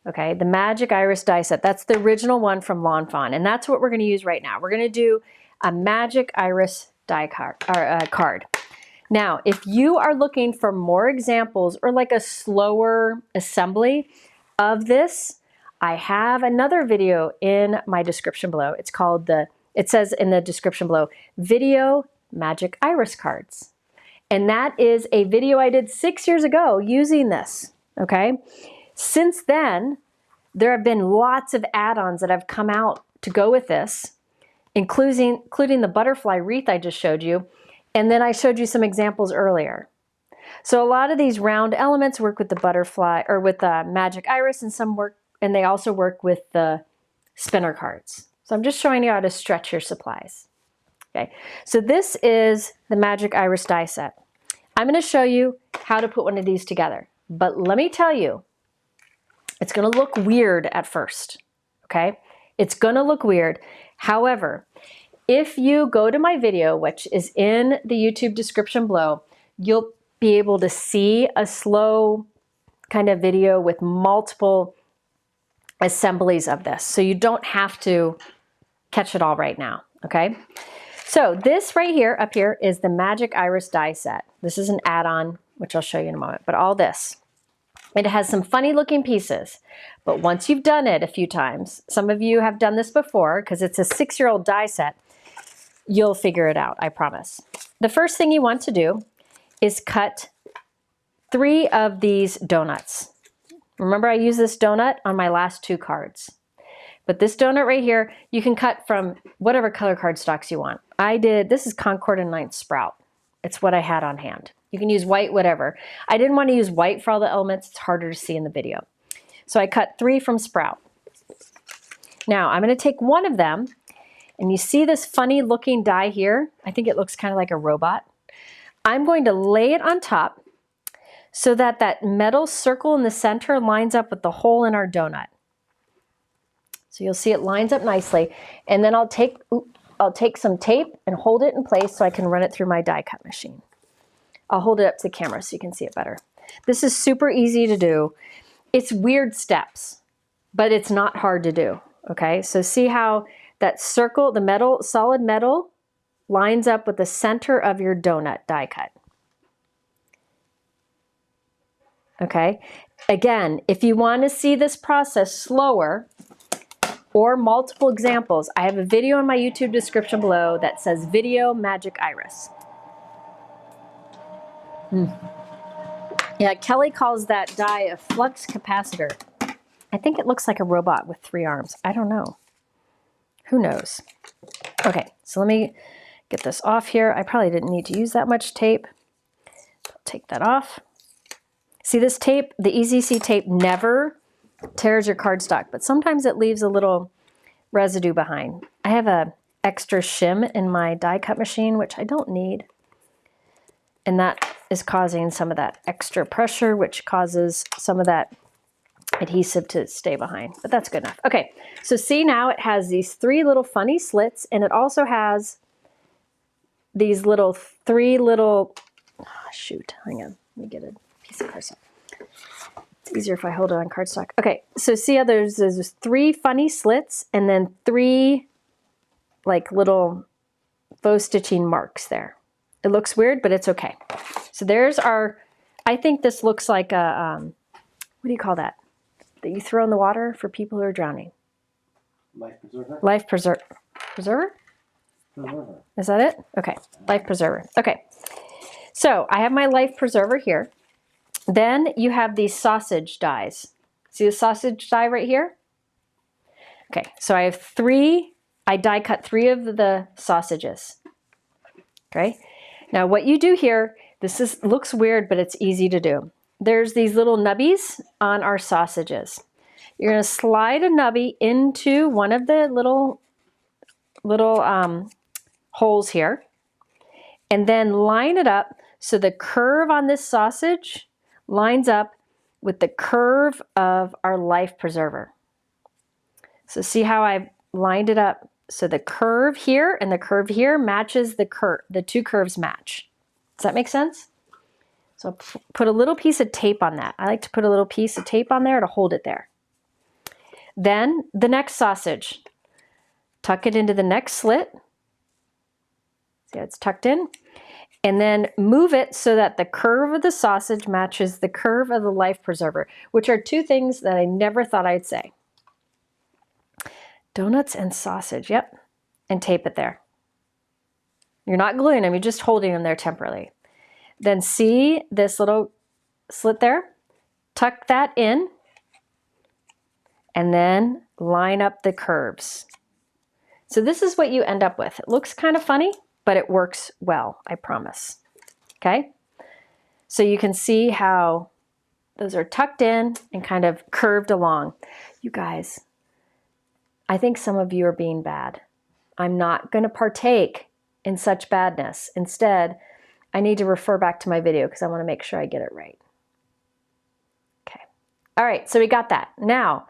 Okay, the Magic Iris die set. That's the original one from Lawn Fawn, and that's what we're going to use right now. We're going to do a Magic Iris die card. Now, if you are looking for more examples or like a slower assembly of this, I have another video in my description below. It's called it says in the description below, Video Magic Iris Cards. And that is a video I did 6 years ago using this, okay? Since then, there have been lots of add-ons that have come out to go with this, including the butterfly wreath I just showed you. And then I showed you some examples earlier. So a lot of these round elements work with the butterfly or with the magic iris, and some work, and they also work with the spinner cards. So I'm just showing you how to stretch your supplies. Okay, so this is the magic iris die set. I'm going to show you how to put one of these together. But let me tell you, it's going to look weird at first. Okay, it's going to look weird. However, if you go to my video, which is in the YouTube description below, you'll be able to see a slow kind of video with multiple assemblies of this. So you don't have to catch it all right now, okay? So this right here, up here, is the Magic Iris die set. This is an add-on, which I'll show you in a moment, but all this. It has some funny looking pieces, but once you've done it a few times, some of you have done this before because it's a 6-year-old die set, you'll figure it out, I promise. The first thing you want to do is cut 3 of these donuts. Remember, I used this donut on my last 2 cards. But this donut right here, you can cut from whatever color cardstocks you want. This is Concord and 9th Sprout. It's what I had on hand. You can use white, whatever. I didn't want to use white for all the elements. It's harder to see in the video. So I cut 3 from Sprout. Now I'm going to take one of them, and you see this funny looking die here? I think it looks kind of like a robot. I'm going to lay it on top so that that metal circle in the center lines up with the hole in our donut. So you'll see it lines up nicely. And then I'll take some tape and hold it in place so I can run it through my die cut machine. I'll hold it up to the camera so you can see it better. This is super easy to do. It's weird steps, but it's not hard to do, okay? So see how that circle, the metal, solid metal, lines up with the center of your donut die cut. Okay, again, if you want to see this process slower or multiple examples, I have a video in my YouTube description below that says Video Magic Iris. Yeah, Kelly calls that die a flux capacitor. I think it looks like a robot with 3 arms. I don't know. Who knows? Okay, so let me get this off here. I probably didn't need to use that much tape. I'll take that off. See this tape? The EZC tape never tears your cardstock, but sometimes it leaves a little residue behind. I have an extra shim in my die cut machine, which I don't need. And that is causing some of that extra pressure, which causes some of that adhesive to stay behind, but that's good enough. Okay, so see now it has these 3 little funny slits, and it also has these 3 little, oh, shoot, hang on, let me get a piece of cardstock. It's easier if I hold it on cardstock. Okay, so see how there's 3 funny slits and then 3 like little faux stitching marks there. It looks weird, but it's okay. So there's our, I think this looks like a, what do you call that? That you throw in the water for people who are drowning. Life preserver? Life preserver? Preserver? Is that it? Okay, life preserver. Okay, so I have my life preserver here. Then you have these sausage dies. See the sausage die right here? Okay, so I have 3, I die cut 3 of the sausages. Okay, now what you do here, looks weird, but it's easy to do. There's these little nubbies on our sausages. You're going to slide a nubby into one of the little holes here, and then line it up so the curve on this sausage lines up with the curve of our life preserver. So see how I've lined it up? So the curve here and the curve here matches the 2 curves match. Does that make sense? So I'll put a little piece of tape on that. I like to put a little piece of tape on there to hold it there. Then the next sausage, tuck it into the next slit. See how it's tucked in? And then move it so that the curve of the sausage matches the curve of the life preserver, which are 2 things that I never thought I'd say. Donuts and sausage, yep. And tape it there. You're not gluing them, you're just holding them there temporarily. Then see this little slit there? Tuck that in and then line up the curves. So this is what you end up with. It looks kind of funny, but it works well, I promise. Okay? So you can see how those are tucked in and kind of curved along. You guys, I think some of you are being bad. I'm not going to partake in such badness. Instead, I need to refer back to my video because I want to make sure I get it right. Okay. All right, so we got that. Now,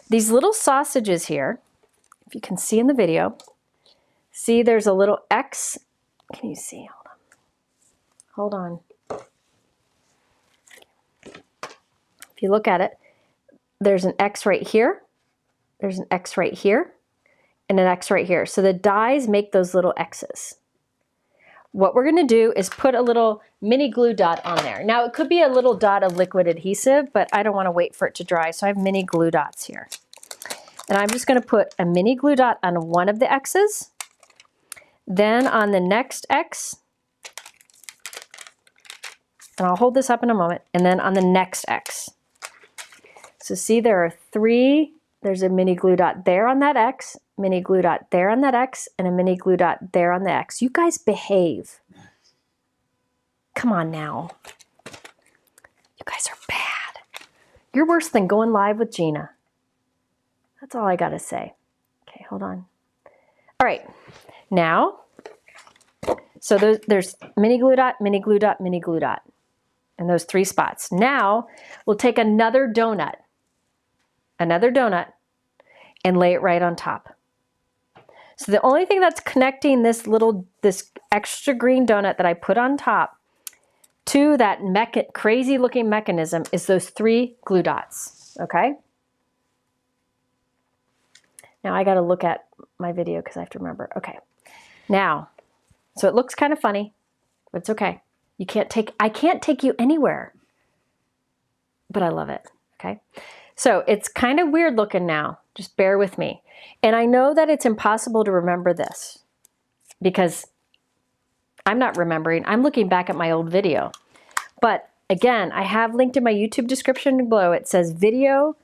these little sausages here, if you can see in the video, see there's a little X. Can you see? Hold on. If you look at it, there's an X right here, there's an X right here, and an X right here. So the dies make those little X's. What we're gonna do is put a little mini glue dot on there. Now it could be a little dot of liquid adhesive, but I don't wanna wait for it to dry, so I have mini glue dots here. And I'm just gonna put a mini glue dot on one of the X's, then on the next X, and I'll hold this up in a moment, and then on the next X. So see, there are three, there's a mini glue dot there on that X, mini glue dot there on that X, and a mini glue dot there on the X. You guys behave. Come on now. You guys are bad. You're worse than going live with Gina. That's all I gotta say. Okay, hold on. All right, now, so there's mini glue dot, mini glue dot, mini glue dot, and those three spots. Now, we'll take another donut, and lay it right on top. So the only thing that's connecting this extra green donut that I put on top to that crazy looking mechanism is those three glue dots, okay? Now I gotta look at my video because I have to remember. Okay, now, so it looks kind of funny, but it's okay. I can't take you anywhere, but I love it, okay? So it's kind of weird looking now, just bear with me. And I know that it's impossible to remember this because I'm not remembering, I'm looking back at my old video. But again, I have linked in my YouTube description below, it says video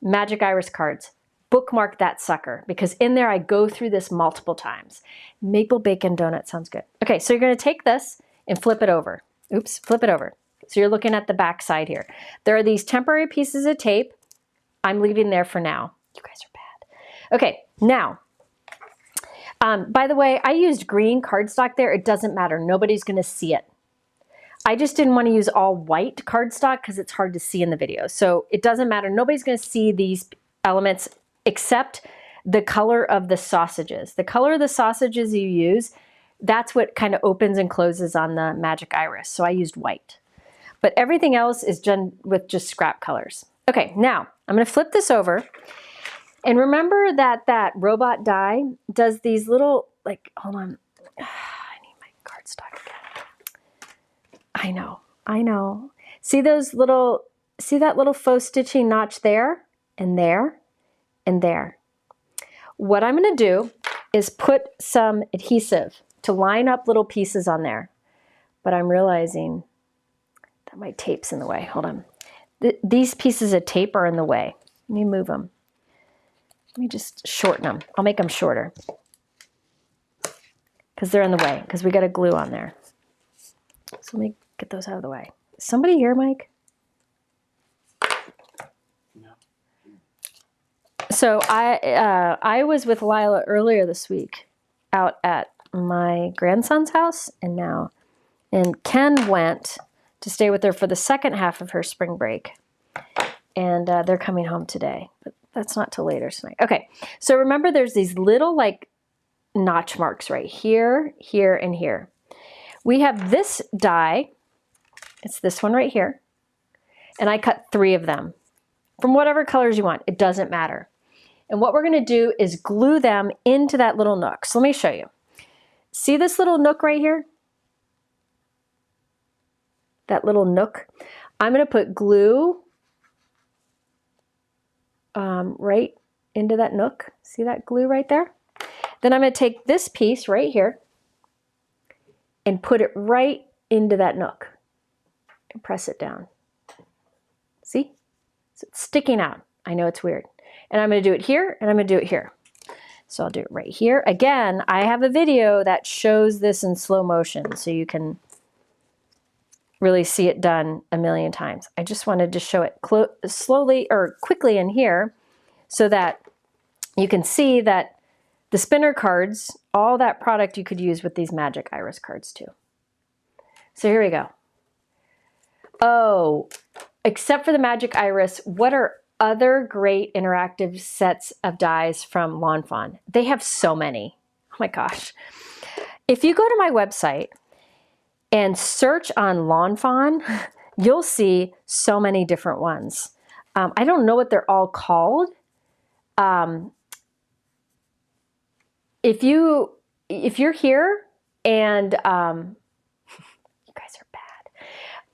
magic iris cards. Bookmark that sucker because in there I go through this multiple times. Maple bacon donut sounds good. Okay, so you're gonna take this and flip it over. Oops, flip it over. So you're looking at the back side here. There are these temporary pieces of tape. I'm leaving there for now. You guys are bad. Okay, now, by the way, I used green cardstock there. It doesn't matter, nobody's gonna see it. I just didn't wanna use all white cardstock because it's hard to see in the video. So it doesn't matter, nobody's gonna see these elements except the color of the sausages. The color of the sausages you use, that's what kind of opens and closes on the magic iris. So I used white. But everything else is done with just scrap colors. Okay, now I'm gonna flip this over. And remember that robot die does these little, like, hold on. I need my cardstock again. I know. See those little, see that little faux stitching notch there and there? And there. What I'm going to do is put some adhesive to line up little pieces on there. But I'm realizing that my tape's in the way. Hold on. These pieces of tape are in the way. Let me move them. Let me just shorten them. I'll make them shorter. Because they're in the way. Because we got a glue on there. So let me get those out of the way. Is somebody here, Mike? So I was with Lila earlier this week out at my grandson's house and Ken went to stay with her for the second half of her spring break. And they're coming home today, but that's not till later tonight. Okay, so remember there's these little like notch marks right here, here, and here. We have this die, it's this one right here, and I cut 3 of them from whatever colors you want, it doesn't matter. And what we're gonna do is glue them into that little nook. So let me show you. See this little nook right here? That little nook? I'm gonna put glue right into that nook. See that glue right there? Then I'm gonna take this piece right here and put it right into that nook and press it down. See? So it's sticking out. I know it's weird. And I'm going to do it here, and I'm going to do it here. So I'll do it right here. Again, I have a video that shows this in slow motion, so you can really see it done a million times. I just wanted to show it slowly or quickly in here so that you can see that the spinner cards, all that product you could use with these magic iris cards too. So here we go. Oh, except for the magic iris, what are other great interactive sets of dies from Lawn Fawn? They have so many. Oh my gosh. If you go to my website and search on Lawn Fawn, you'll see so many different ones. I don't know what they're all called. If you're here and you guys are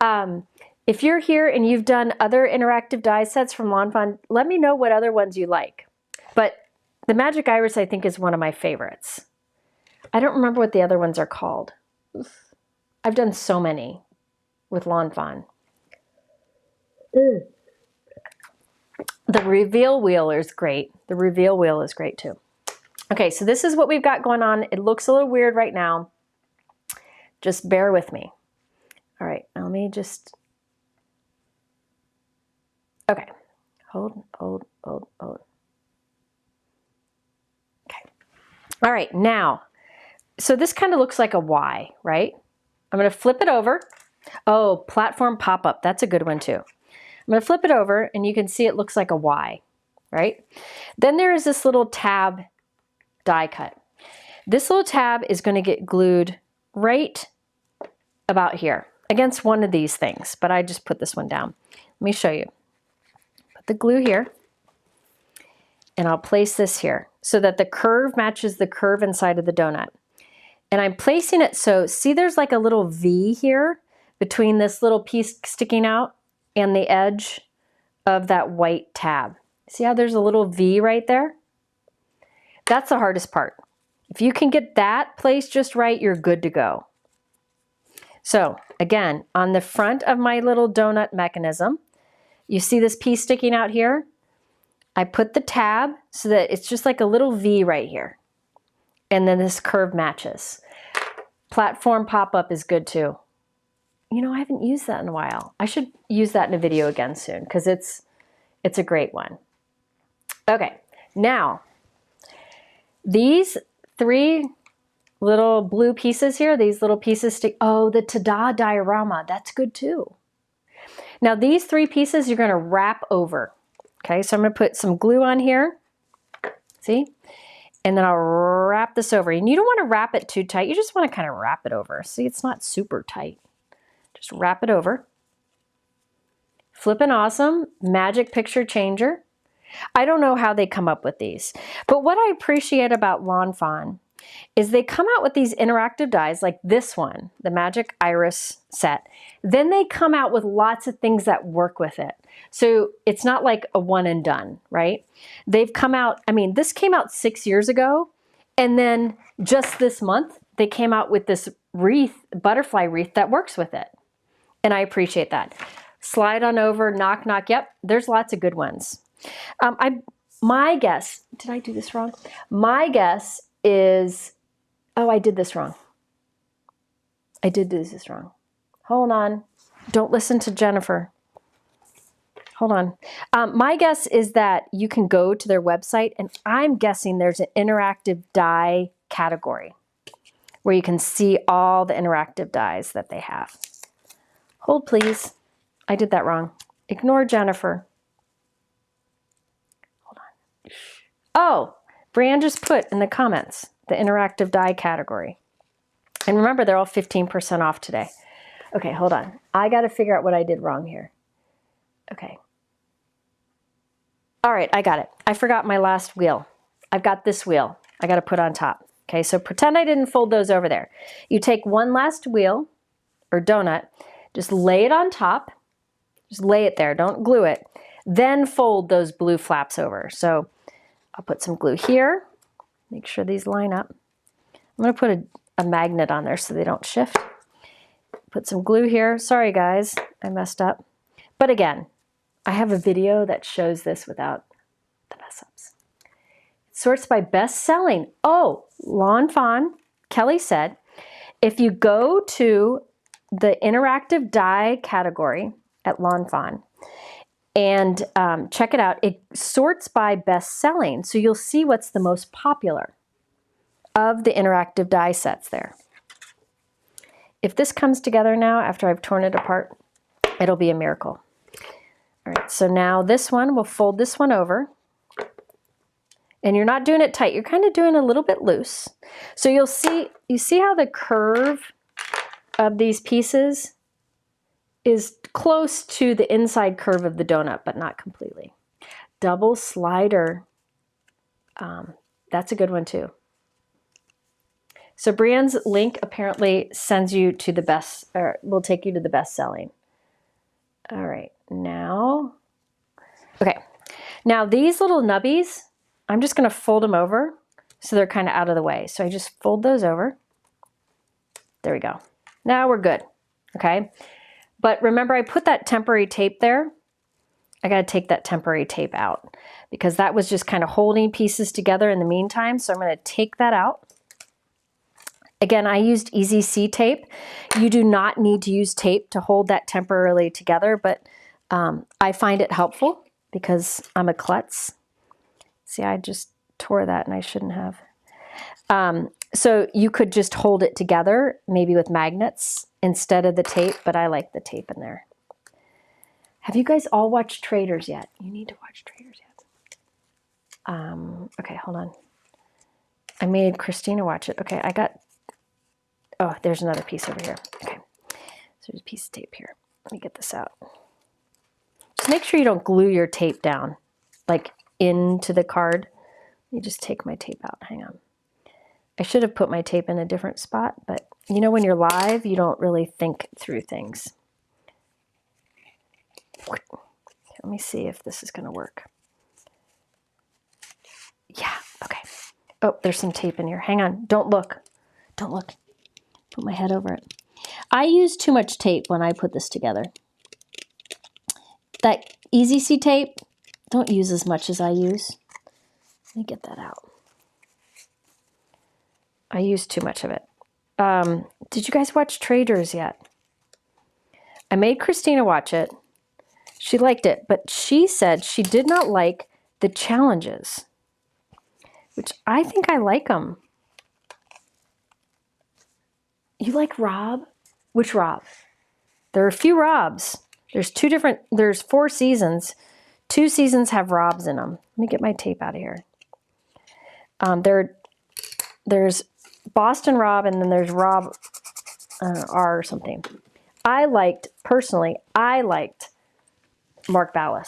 bad. If you're here and you've done other interactive die sets from Lawn Fawn, let me know what other ones you like. But the Magic Iris, I think, is one of my favorites. I don't remember what the other ones are called. I've done so many with Lawn Fawn. The reveal wheel is great. The reveal wheel is great too. Okay, so this is what we've got going on. It looks a little weird right now. Just bear with me. All right, now let me just... Okay, hold. Okay. All right, now, so this kind of looks like a Y, right? I'm going to flip it over. Oh, platform pop-up, that's a good one too. I'm going to flip it over and you can see it looks like a Y, right? Then there is this little tab die cut. This little tab is going to get glued right about here against one of these things, but I just put this one down. Let me show you. Put the glue here and I'll place this here so that the curve matches the curve inside of the donut. And I'm placing it so, see there's like a little V here between this little piece sticking out and the edge of that white tab. See how there's a little V right there? That's the hardest part. If you can get that placed just right, you're good to go. So again, on the front of my little donut mechanism, you see this piece sticking out here? I put the tab so that it's just like a little V right here. And then this curve matches. Platform pop-up is good too. You know, I haven't used that in a while. I should use that in a video again soon because it's a great one. Okay, now these three little blue pieces here, these little pieces stick, oh, the ta-da diorama, that's good too. Now these three pieces you're gonna wrap over. Okay, so I'm gonna put some glue on here, see? And then I'll wrap this over. And you don't wanna wrap it too tight, you just wanna kind of wrap it over. See, it's not super tight. Just wrap it over. Flippin' awesome, magic picture changer. I don't know how they come up with these, but what I appreciate about Lawn Fawn is they come out with these interactive dies like this one, the Magic Iris set. Then they come out with lots of things that work with it. So it's not like a one and done, right? They've come out, I mean, this came out 6 years ago, and then just this month, they came out with this wreath, butterfly wreath that works with it. And I appreciate that. Slide on over, knock, knock, yep, there's lots of good ones. My guess, did I do this wrong? My guess is, oh, I did this wrong. I did do this wrong. Hold on. Don't listen to Jennifer. Hold on. My guess is that you can go to their website, and I'm guessing there's an interactive die category where you can see all the interactive dies that they have. Hold, please. I did that wrong. Ignore Jennifer. Hold on. Oh, Brianne just put in the comments the interactive die category. And remember, they're all 15% off today. Okay, hold on. I got to figure out what I did wrong here. Okay. All right, I got it. I forgot my last wheel. I've got this wheel I got to put on top. Okay, so pretend I didn't fold those over there. You take one last wheel or donut, just lay it on top. Just lay it there, don't glue it. Then fold those blue flaps over. So I'll put some glue here. Make sure these line up. I'm going to put a magnet on there so they don't shift. Put some glue here. Sorry guys, I messed up. But again, I have a video that shows this without the mess ups. It sorts by best selling. Oh, Lawn Fawn, Kelly said, if you go to the interactive die category at Lawn Fawn and check it out, it sorts by best selling. So you'll see what's the most popular of the interactive die sets there. If this comes together now after I've torn it apart, it'll be a miracle. All right, so now this one, we'll fold this one over. And you're not doing it tight, you're kind of doing a little bit loose. So you see how the curve of these pieces is close to the inside curve of the donut, but not completely. Double slider, that's a good one too. So Brienne's link apparently sends you to the best, or will take you to the best selling. All right, now, okay. Now these little nubbies, I'm just gonna fold them over so they're kind of out of the way. So I just fold those over. There we go. Now we're good, okay? But remember I put that temporary tape there. I gotta take that temporary tape out because that was just kind of holding pieces together in the meantime. So I'm gonna take that out. Again, I used Easy C tape. You do not need to use tape to hold that temporarily together, but I find it helpful because I'm a klutz. See, I just tore that and I shouldn't have. So you could just hold it together, maybe with magnets instead of the tape, but I like the tape in there. Have you guys all watched Traders yet? You need to watch Traders yet. Okay, hold on. I made Christina watch it. Okay, I got, oh, there's another piece over here. Okay, so there's a piece of tape here. Let me get this out. Just make sure you don't glue your tape down, like into the card. Let me just take my tape out, hang on. I should have put my tape in a different spot, but you know when you're live, you don't really think through things. Okay, let me see if this is gonna work. Yeah, okay. Oh, there's some tape in here. Hang on, don't look. Don't look. Put my head over it. I use too much tape when I put this together. That Easy C tape, don't use as much as I use. Let me get that out. I use too much of it. Did you guys watch Traders yet? I made Christina watch it. She liked it, but she said she did not like the challenges, which I think I like them. You like Rob? Which Rob? There are a few Robs. There's 4 seasons. 2 seasons have Robs in them. Let me get my tape out of here. There's Boston Rob and then there's Rob R or something. Personally, I liked Mark Ballas.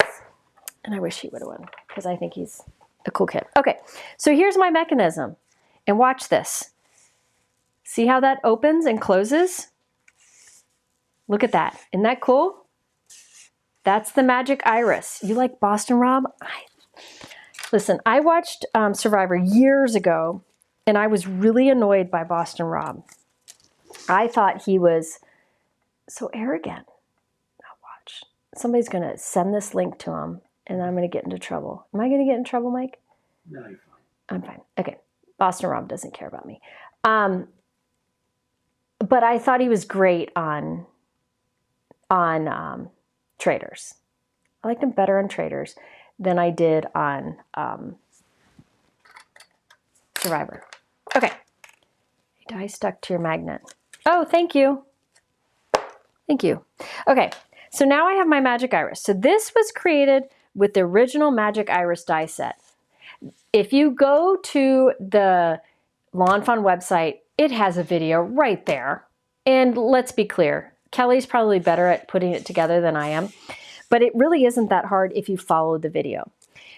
And I wish he would have won because I think he's a cool kid. Okay, so here's my mechanism. And watch this. See how that opens and closes? Look at that. Isn't that cool? That's the magic iris. You like Boston Rob? Listen, I watched Survivor years ago, and I was really annoyed by Boston Rob. I thought he was so arrogant. Now watch. Somebody's going to send this link to him, and I'm going to get into trouble. Am I going to get in trouble, Mike? No, you're fine. I'm fine. Okay. Boston Rob doesn't care about me. But I thought he was great on Traders. I liked him better on Traders than I did on Survivor. Okay. Die stuck to your magnet. Oh, thank you. Thank you. Okay, so now I have my magic iris. So this was created with the original magic iris die set. If you go to the Lawn Fawn website, it has a video right there. And let's be clear, Kelly's probably better at putting it together than I am, but it really isn't that hard if you follow the video.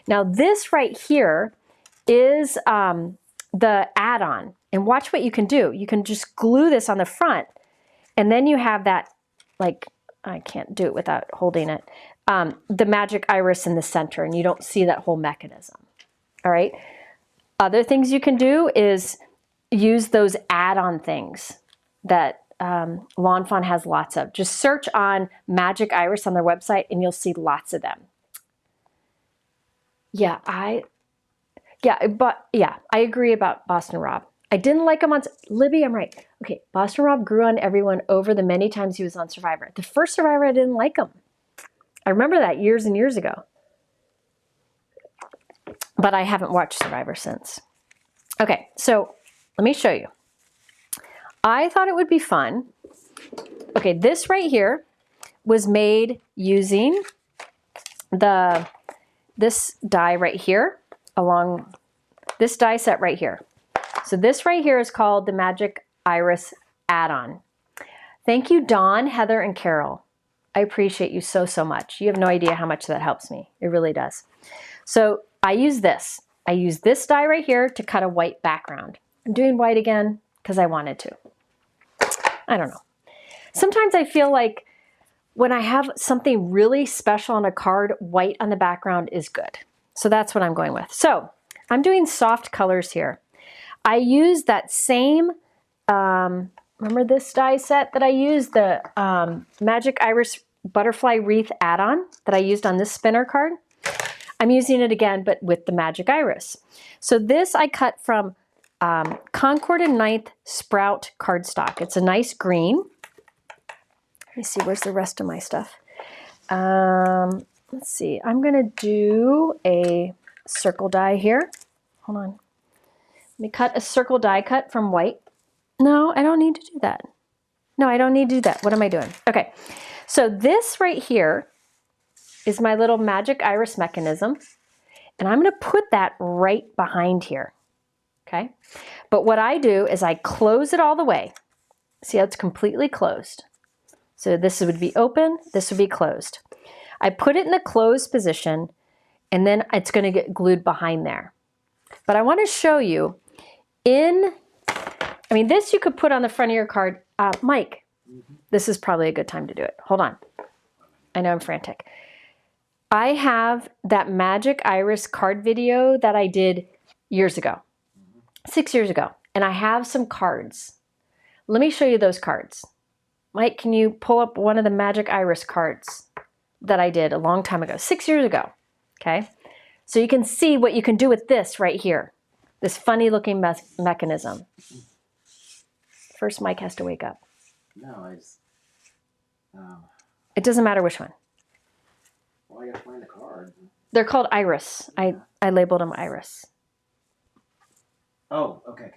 Now this right here is the add-on, and watch what you can do. You can just glue this on the front, and then you have that, like, I can't do it without holding it, the magic iris in the center, and you don't see that whole mechanism. All right. Other things you can do is use those add-on things that Lawn Fawn has lots of. Just search on Magic Iris on their website and you'll see lots of them. Yeah, I agree about Boston Rob. I didn't like him on, Libby, I'm right. Okay, Boston Rob grew on everyone over the many times he was on Survivor. The first Survivor, I didn't like him. I remember that years and years ago. But I haven't watched Survivor since. Okay, so let me show you. I thought it would be fun. Okay, this right here was made using this die right here, along this die set right here. So this right here is called the Magic Iris add-on. Thank you, Dawn, Heather, and Carol. I appreciate you so, so much. You have no idea how much that helps me. It really does. So I use this. I use this die right here to cut a white background. I'm doing white again because I wanted to. I don't know. Sometimes I feel like when I have something really special on a card, white on the background is good. So that's what I'm going with. So I'm doing soft colors here. I use that same, remember this die set that I used, the Magic Iris Butterfly Wreath add-on that I used on this spinner card? I'm using it again, but with the Magic Iris. So this I cut from Concord and Ninth Sprout cardstock. It's a nice green. Let me see, where's the rest of my stuff? Let's see, I'm gonna do a circle die here. Hold on. Let me cut a circle die cut from white. No, I don't need to do that. No, I don't need to do that. What am I doing? Okay, so this right here is my little Magic Iris mechanism, and I'm gonna put that right behind here, okay? But what I do is I close it all the way. See how it's completely closed? So this would be open, this would be closed. I put it in the closed position, and then it's gonna get glued behind there. But I wanna show you this you could put on the front of your card. Mike, this is probably a good time to do it. Hold on. I know I'm frantic. I have that Magic Iris card video that I did years ago, 6 years ago, and I have some cards. Let me show you those cards. Mike, can you pull up one of the Magic Iris cards that I did a long time ago, 6 years ago, okay? So you can see what you can do with this right here, this funny looking mechanism. First, Mike has to wake up. No, I just... It doesn't matter which one. Well, I gotta find the card. They're called Iris. I labeled them Iris. Oh, okay.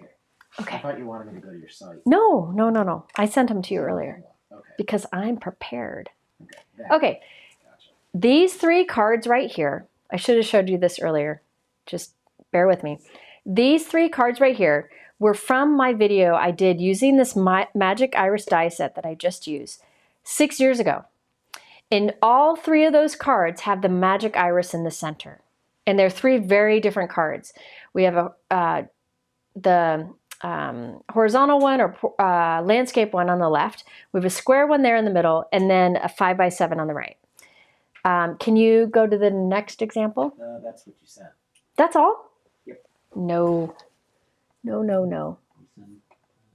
Okay. I thought you wanted me to go to your site. No. I sent them to you earlier. Okay. Because I'm prepared. Okay. Gotcha. These 3 cards right here, I should have showed you this earlier. Just bear with me. These 3 cards right here were from my video I did using this Magic Iris die set that I just used 6 years ago. And all 3 of those cards have the Magic Iris in the center. And they're 3 very different cards. We have the horizontal one or landscape one on the left. We have a square one there in the middle, and then a 5x7 on the right. Can you go to the next example? That's what you sent. That's all? Yep. No.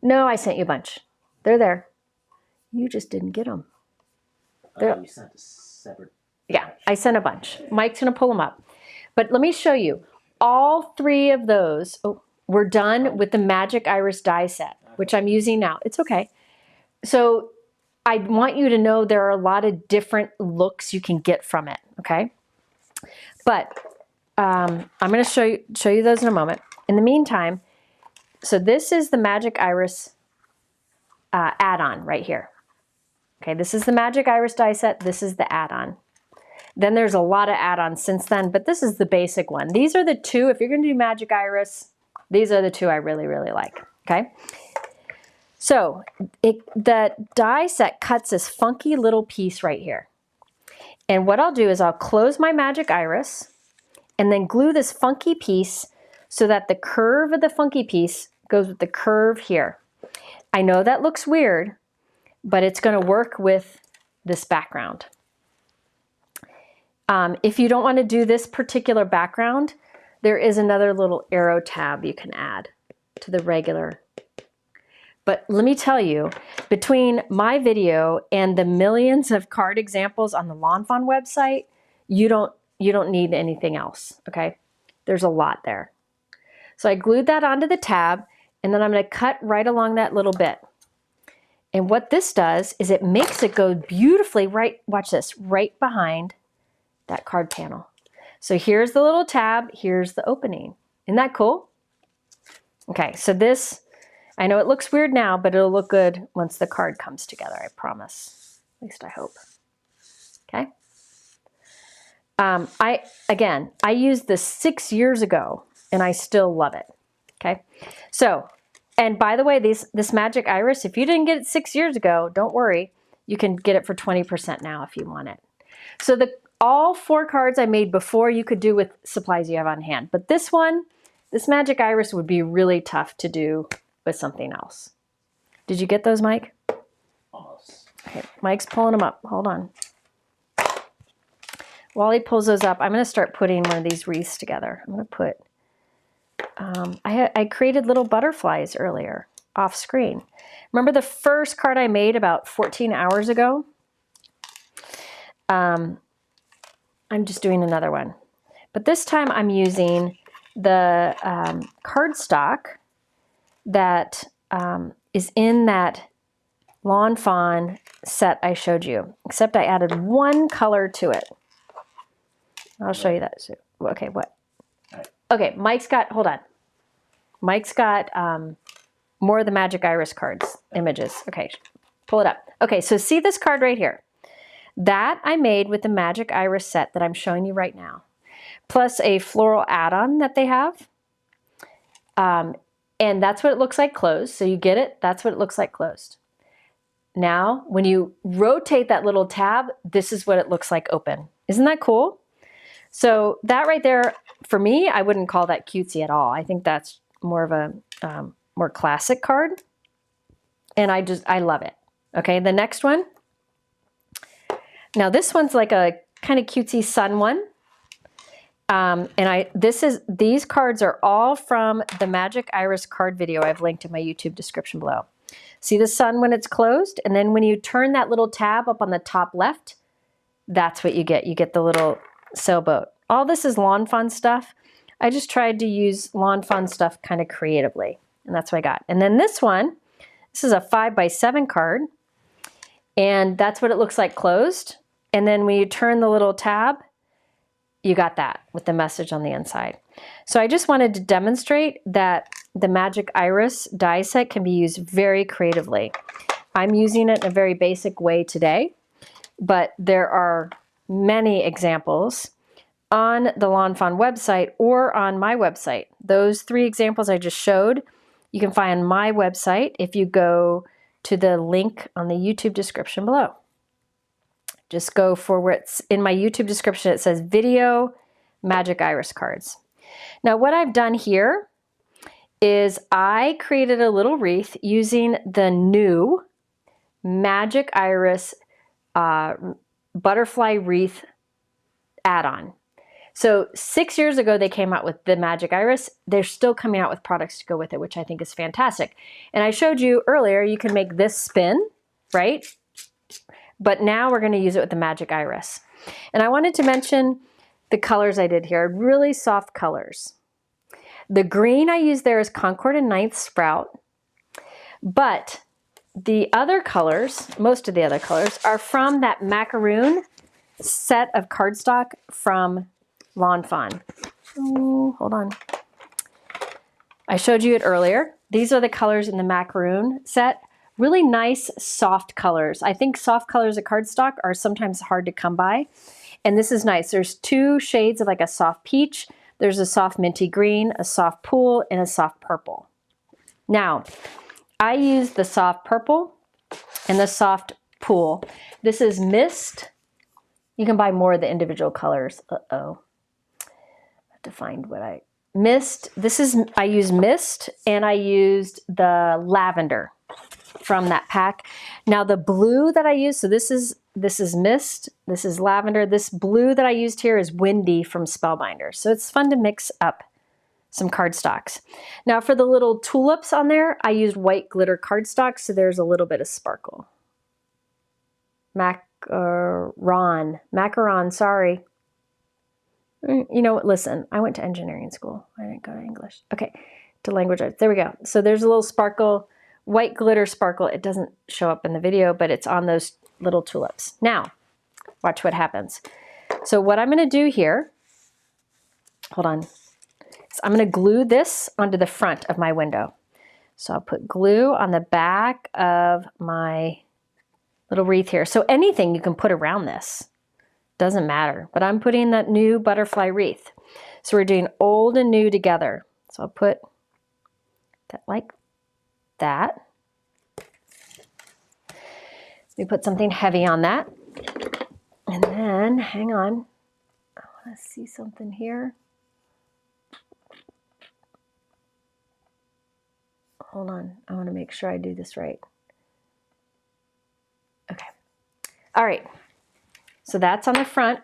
No, I sent you a bunch. They're there. You just didn't get them. You sent a separate... Yeah, I sent a bunch. Mike's going to pull them up. But let me show you. All 3 of those were done with the Magic Iris die set, which I'm using now. It's okay. So I want you to know there are a lot of different looks you can get from it, okay? But I'm going to show you those in a moment. In the meantime, so this is the Magic Iris add-on right here. Okay, this is the Magic Iris die set. This is the add-on. Then there's a lot of add-ons since then, but this is the basic one. These are the 2, if you're going to do Magic Iris, these are the 2 I really, really like, okay? So the die set cuts this funky little piece right here. And what I'll do is I'll close my Magic Iris and then glue this funky piece so that the curve of the funky piece goes with the curve here. I know that looks weird, but it's going to work with this background. If you don't want to do this particular background, there is another little arrow tab you can add to the regular. But let me tell you, between my video and the millions of card examples on the Lawn Fawn website, you don't need anything else, okay? There's a lot there. So I glued that onto the tab, and then I'm going to cut right along that little bit. And what this does is it makes it go beautifully right, watch this, right behind that card panel. So here's the little tab, here's the opening. Isn't that cool? Okay, so this, I know it looks weird now, but it'll look good once the card comes together, I promise. At least I hope. Okay. I used this 6 years ago and I still love it. Okay. So, and by the way, this Magic Iris, if you didn't get it 6 years ago, don't worry. You can get it for 20% now if you want it. So all 4 cards I made before you could do with supplies you have on hand. But this one, this Magic Iris would be really tough to do with something else. Did you get those, Mike? Almost. Okay, Mike's pulling them up. Hold on. While he pulls those up, I'm going to start putting one of these wreaths together. I'm going to put, I created little butterflies earlier off screen. Remember the first card I made about 14 hours ago? I'm just doing another one. But this time I'm using the cardstock that is in that Lawn Fawn set I showed you, except I added one color to it. I'll show you that. So, okay, what? Okay, Mike's got, hold on. Mike's got more of the Magic Iris cards, images. Okay, pull it up. Okay, so see this card right here. That I made with the Magic Iris set that I'm showing you right now, plus a floral add-on that they have. And that's what it looks like closed. So you get it, that's what it looks like closed. Now, when you rotate that little tab, this is what it looks like open. Isn't that cool? So that right there, for me, I wouldn't call that cutesy at all. I think that's more of a more classic card. And I love it. Okay, the next one. Now this one's like a kind of cutesy sun one. These cards are all from the Magic Iris card video I've linked in my YouTube description below. See the sun when it's closed? And then when you turn that little tab up on the top left, that's what you get. You get the little sailboat. All this is Lawn Fawn stuff. I just tried to use Lawn Fawn stuff kind of creatively, and that's what I got. And then this one, this is a 5x7 card, and that's what it looks like closed. And then when you turn the little tab, you got that with the message on the inside. So I just wanted to demonstrate that the Magic Iris die set can be used very creatively. I'm using it in a very basic way today, but there are many examples on the Lawn Fawn website or on my website. Those 3 examples I just showed, you can find on my website if you go to the link on the YouTube description below. Just go for where it's in my YouTube description, it says video Magic Iris cards. Now what I've done here is I created a little wreath using the new Magic Iris butterfly wreath add-on. So 6 years ago, they came out with the Magic Iris. They're still coming out with products to go with it, which I think is fantastic. And I showed you earlier, you can make this spin, right? But now we're going to use it with the Magic Iris. And I wanted to mention the colors I did here, really soft colors. The green I used there is Concord and Ninth Sprout. But the other colors, most of the other colors, are from that macaroon set of cardstock from Lawn Fawn. Oh, hold on. I showed you it earlier. These are the colors in the macaroon set. Really nice, soft colors. I think soft colors of cardstock are sometimes hard to come by. And this is nice. There's 2 shades of like a soft peach. There's a soft minty green, a soft pool, and a soft purple. Now, I use the soft purple and the soft pool. This is Mist. You can buy more of the individual colors. Uh-oh. I have to find what Mist. I used Mist and I used the lavender from that pack. Now the blue that I used, so this is Mist, this is lavender. This blue that I used here is Windy from Spellbinder. So it's fun to mix up some cardstocks. Now for the little tulips on there, I used white glitter cardstock, so there's a little bit of sparkle. Macaron, sorry. You know what, listen, I went to engineering school. I didn't go to English. Okay, to language arts. There we go. So there's a little sparkle, white glitter sparkle. It doesn't show up in the video, but it's on those little tulips. Now, watch what happens. So what I'm going to do here, hold on. So I'm going to glue this onto the front of my window. So I'll put glue on the back of my little wreath here. So anything you can put around this. Doesn't matter, but I'm putting that new butterfly wreath. So we're doing old and new together. So I'll put that like that. We put something heavy on that. And then, hang on, I want to see something here. Hold on, I want to make sure I do this right. Okay, all right. So that's on the front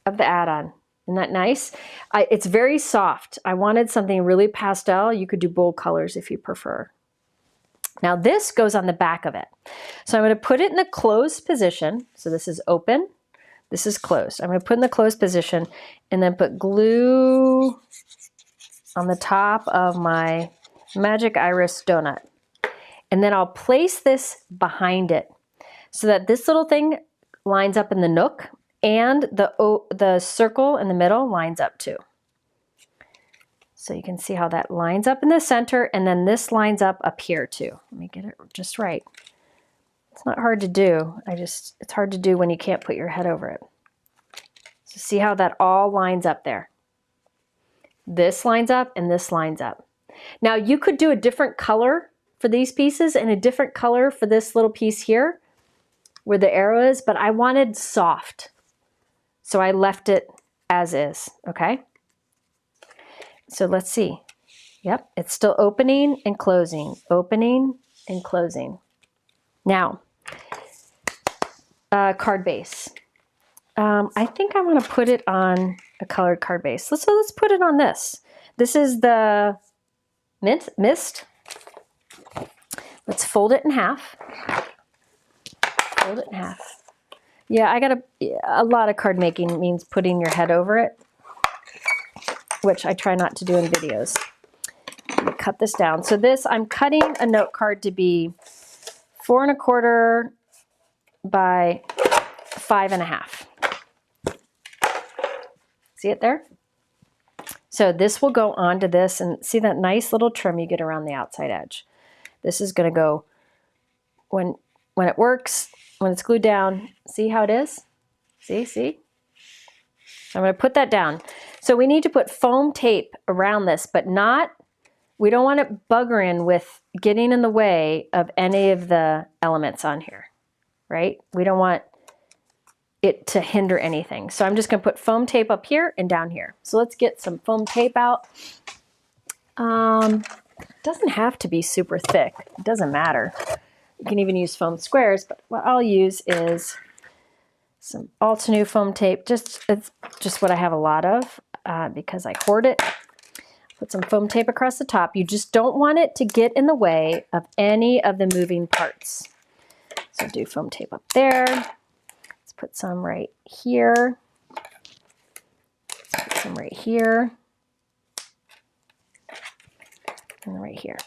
of the add-on. Isn't that nice? It's very soft. I wanted something really pastel. You could do bold colors if you prefer. Now this goes on the back of it. So I'm going to put it in the closed position. So this is open. This is closed. I'm going to put in the closed position and then put glue on the top of my Magic Iris donut. And then I'll place this behind it so that this little thing lines up in the nook and the circle in the middle lines up too. So you can see how that lines up in the center, and then this lines up here too. Let me get it just right. It's not hard to do. It's hard to do when you can't put your head over it. So see how that all lines up there. This lines up and this lines up. Now you could do a different color for these pieces and a different color for this little piece here where the arrow is, but I wanted soft. So I left it as is, okay? So let's see. Yep, it's still opening and closing, opening and closing. Now, card base. I think I want to put it on a colored card base. So let's put it on this. This is the mist. Let's fold it in half. Fold it in half. Yeah, a lot of card making means putting your head over it, which I try not to do in videos. Let me cut this down. So this, I'm cutting a note card to be 4 1/4 by 5 1/2. See it there? So this will go onto this, and see that nice little trim you get around the outside edge. This is going to go, when it works, when it's glued down, see how it is? See? So I'm going to put that down. So we need to put foam tape around this, but we don't want it buggering with getting in the way of any of the elements on here, right? We don't want it to hinder anything. So I'm just going to put foam tape up here and down here. So let's get some foam tape out. It doesn't have to be super thick. It doesn't matter. You can even use foam squares, but what I'll use is some Altenew foam tape. It's just what I have a lot of because I hoard it. Put some foam tape across the top. You just don't want it to get in the way of any of the moving parts. So do foam tape up there. Let's put some right here. Let's put some right here. And right here.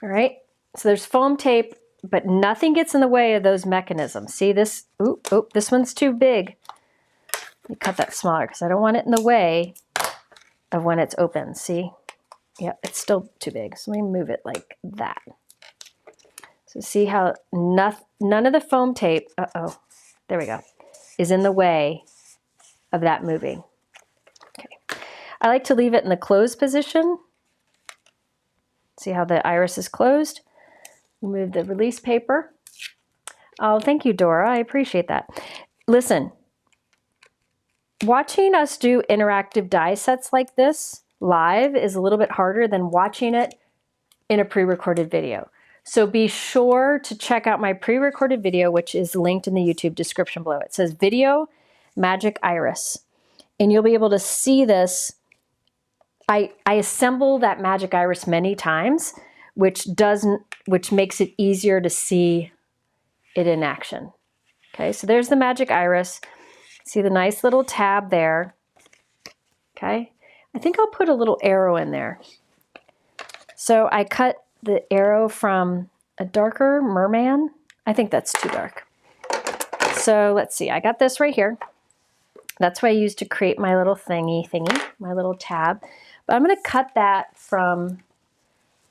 All right, so there's foam tape, but nothing gets in the way of those mechanisms. See this? Oop, this one's too big. Let me cut that smaller because I don't want it in the way of when it's open. See? Yep, it's still too big. So let me move it like that. So see how none of the foam tape, there we go, is in the way of that moving. Okay, I like to leave it in the closed position. See how the iris is closed? Remove the release paper. Oh, thank you, Dora. I appreciate that. Listen, watching us do interactive die sets like this live is a little bit harder than watching it in a pre-recorded video. So be sure to check out my pre-recorded video, which is linked in the YouTube description below. It says Video Magic Iris. And you'll be able to see this. I assemble that magic iris many times, which makes it easier to see it in action. Okay, so there's the magic iris. See the nice little tab there. Okay, I think I'll put a little arrow in there. So I cut the arrow from a darker merman. I think that's too dark. So let's see, I got this right here. That's what I used to create my little thingy, my little tab. But I'm gonna cut that from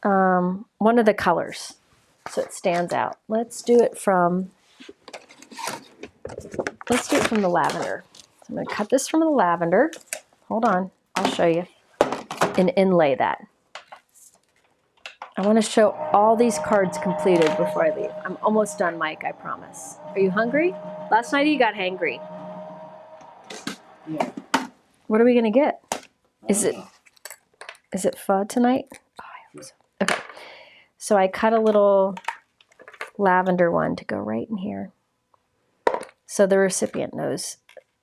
one of the colors so it stands out. Let's do it from the lavender. So I'm gonna cut this from the lavender. Hold on, I'll show you. And inlay that. I wanna show all these cards completed before I leave. I'm almost done, Mike, I promise. Are you hungry? Last night you got hangry. Yeah. What are we gonna get? Is it pho tonight? Oh, I hope so. Okay. So I cut a little lavender one to go right in here. So the recipient knows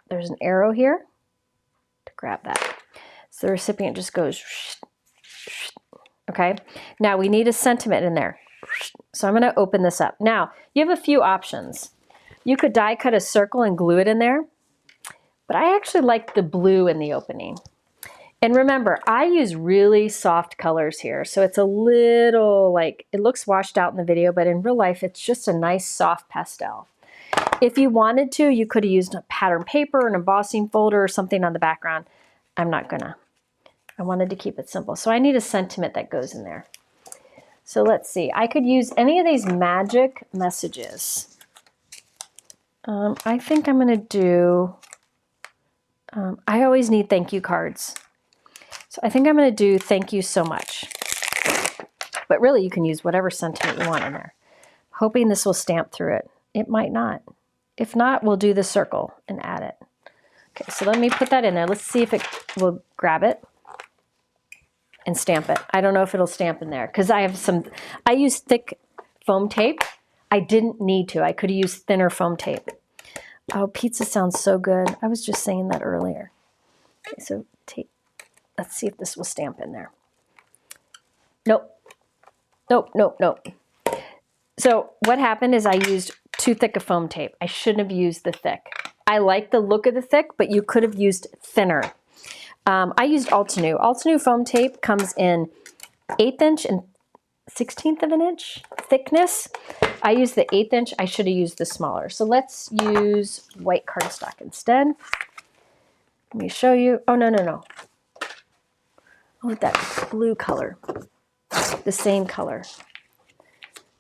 there's an arrow here to grab that. So the recipient just goes, okay? Now we need a sentiment in there. So I'm gonna open this up. Now, you have a few options. You could die cut a circle and glue it in there, but I actually like the blue in the opening. And remember, I use really soft colors here. So it's a little like, it looks washed out in the video, but in real life, it's just a nice soft pastel. If you wanted to, you could have used a pattern paper, an embossing folder, or something on the background. I'm not gonna. I wanted to keep it simple. So I need a sentiment that goes in there. So let's see, I could use any of these magic messages. I think I'm gonna do, I always need thank you cards. So I think I'm going to do thank you so much. But really, you can use whatever sentiment you want in there. Hoping this will stamp through it. It might not. If not, we'll do the circle and add it. Okay, so let me put that in there. Let's see if it will grab it and stamp it. I don't know if it'll stamp in there because I use thick foam tape. I didn't need to. I could have used thinner foam tape. Oh, pizza sounds so good. I was just saying that earlier. Okay, so tape. Let's see if this will stamp in there. Nope. Nope, nope, nope. So what happened is I used too thick a foam tape. I shouldn't have used the thick. I like the look of the thick, but you could have used thinner. I used Altenew. Altenew foam tape comes in 1/8 inch and 1/16 of an inch thickness. I used the 1/8 inch. I should have used the smaller. So let's use white cardstock instead. Let me show you. Oh, no, no, no. Oh, that blue color, the same color.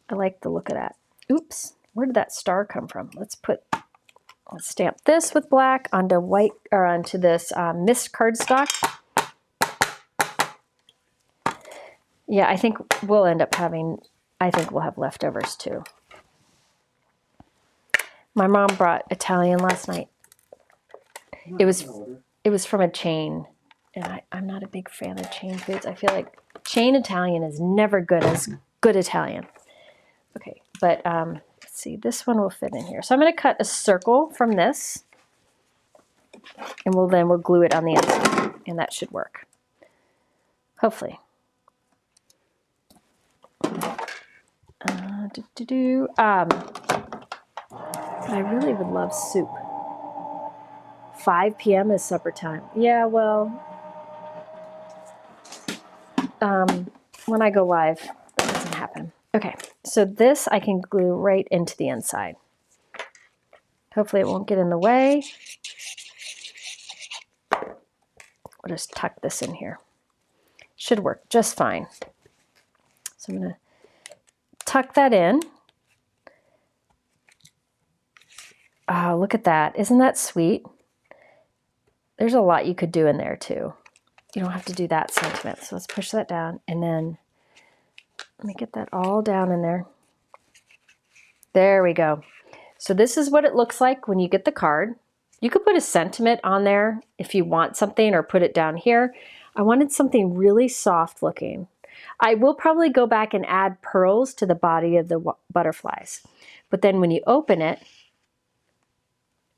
I like the look of that. Oops, where did that star come from? Let's stamp this with black onto white, or onto this mist cardstock. Yeah, I think we'll end up having, I think we'll have leftovers too. My mom brought Italian last night. It was from a chain. And I'm not a big fan of chain foods. I feel like chain Italian is never good as good Italian. Okay, but let's see, this one will fit in here. So I'm gonna cut a circle from this and we'll glue it on the inside and that should work. Hopefully. I really would love soup. 5 p.m. is supper time. Yeah, well, when I go live, that doesn't happen. Okay, so this I can glue right into the inside. Hopefully it won't get in the way. We'll just tuck this in here. Should work just fine. So I'm gonna tuck that in. Oh, look at that. Isn't that sweet? There's a lot you could do in there too. You don't have to do that sentiment. So let's push that down and then let me get that all down in there. There we go. So this is what it looks like when you get the card. You could put a sentiment on there if you want something or put it down here. I wanted something really soft looking. I will probably go back and add pearls to the body of the butterflies. But then when you open it,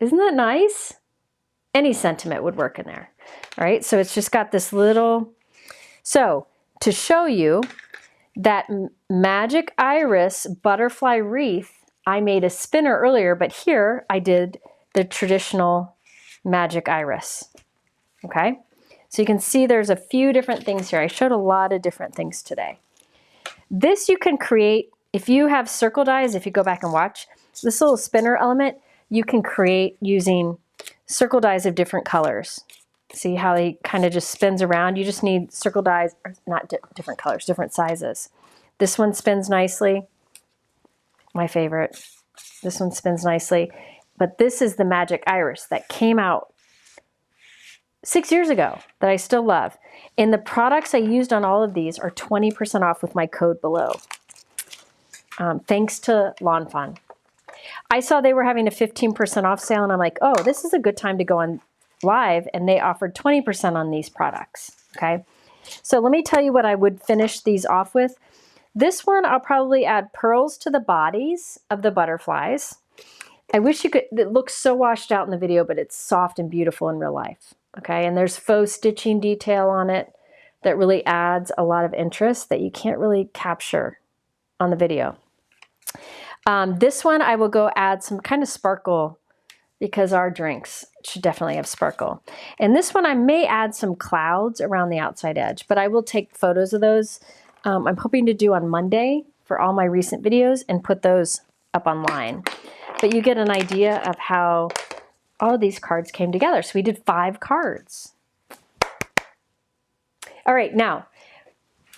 isn't that nice? Any sentiment would work in there. All right, so it's just got this little, so to show you that Magic Iris butterfly wreath, I made a spinner earlier, but here I did the traditional Magic Iris, okay? So you can see there's a few different things here. I showed a lot of different things today. This you can create, if you have circle dies, if you go back and watch, this little spinner element, you can create using circle dies of different colors. See how he kind of just spins around? You just need circle dies, or not different colors, different sizes. This one spins nicely. My favorite. This one spins nicely. But this is the Magic Iris that came out 6 years ago that I still love. And the products I used on all of these are 20% off with my code below. Thanks to Lawn Fawn. I saw they were having a 15% off sale and I'm like, oh, this is a good time to go on live, and they offered 20% on these products, okay? So let me tell you what I would finish these off with. This one, I'll probably add pearls to the bodies of the butterflies. I wish you could, it looks so washed out in the video, but it's soft and beautiful in real life, okay? And there's faux stitching detail on it that really adds a lot of interest that you can't really capture on the video. This one, I will go add some kind of sparkle because our drinks should definitely have sparkle. And this one, I may add some clouds around the outside edge, but I will take photos of those. I'm hoping to do on Monday for all my recent videos and put those up online. But you get an idea of how all of these cards came together. So we did 5 cards. All right, now,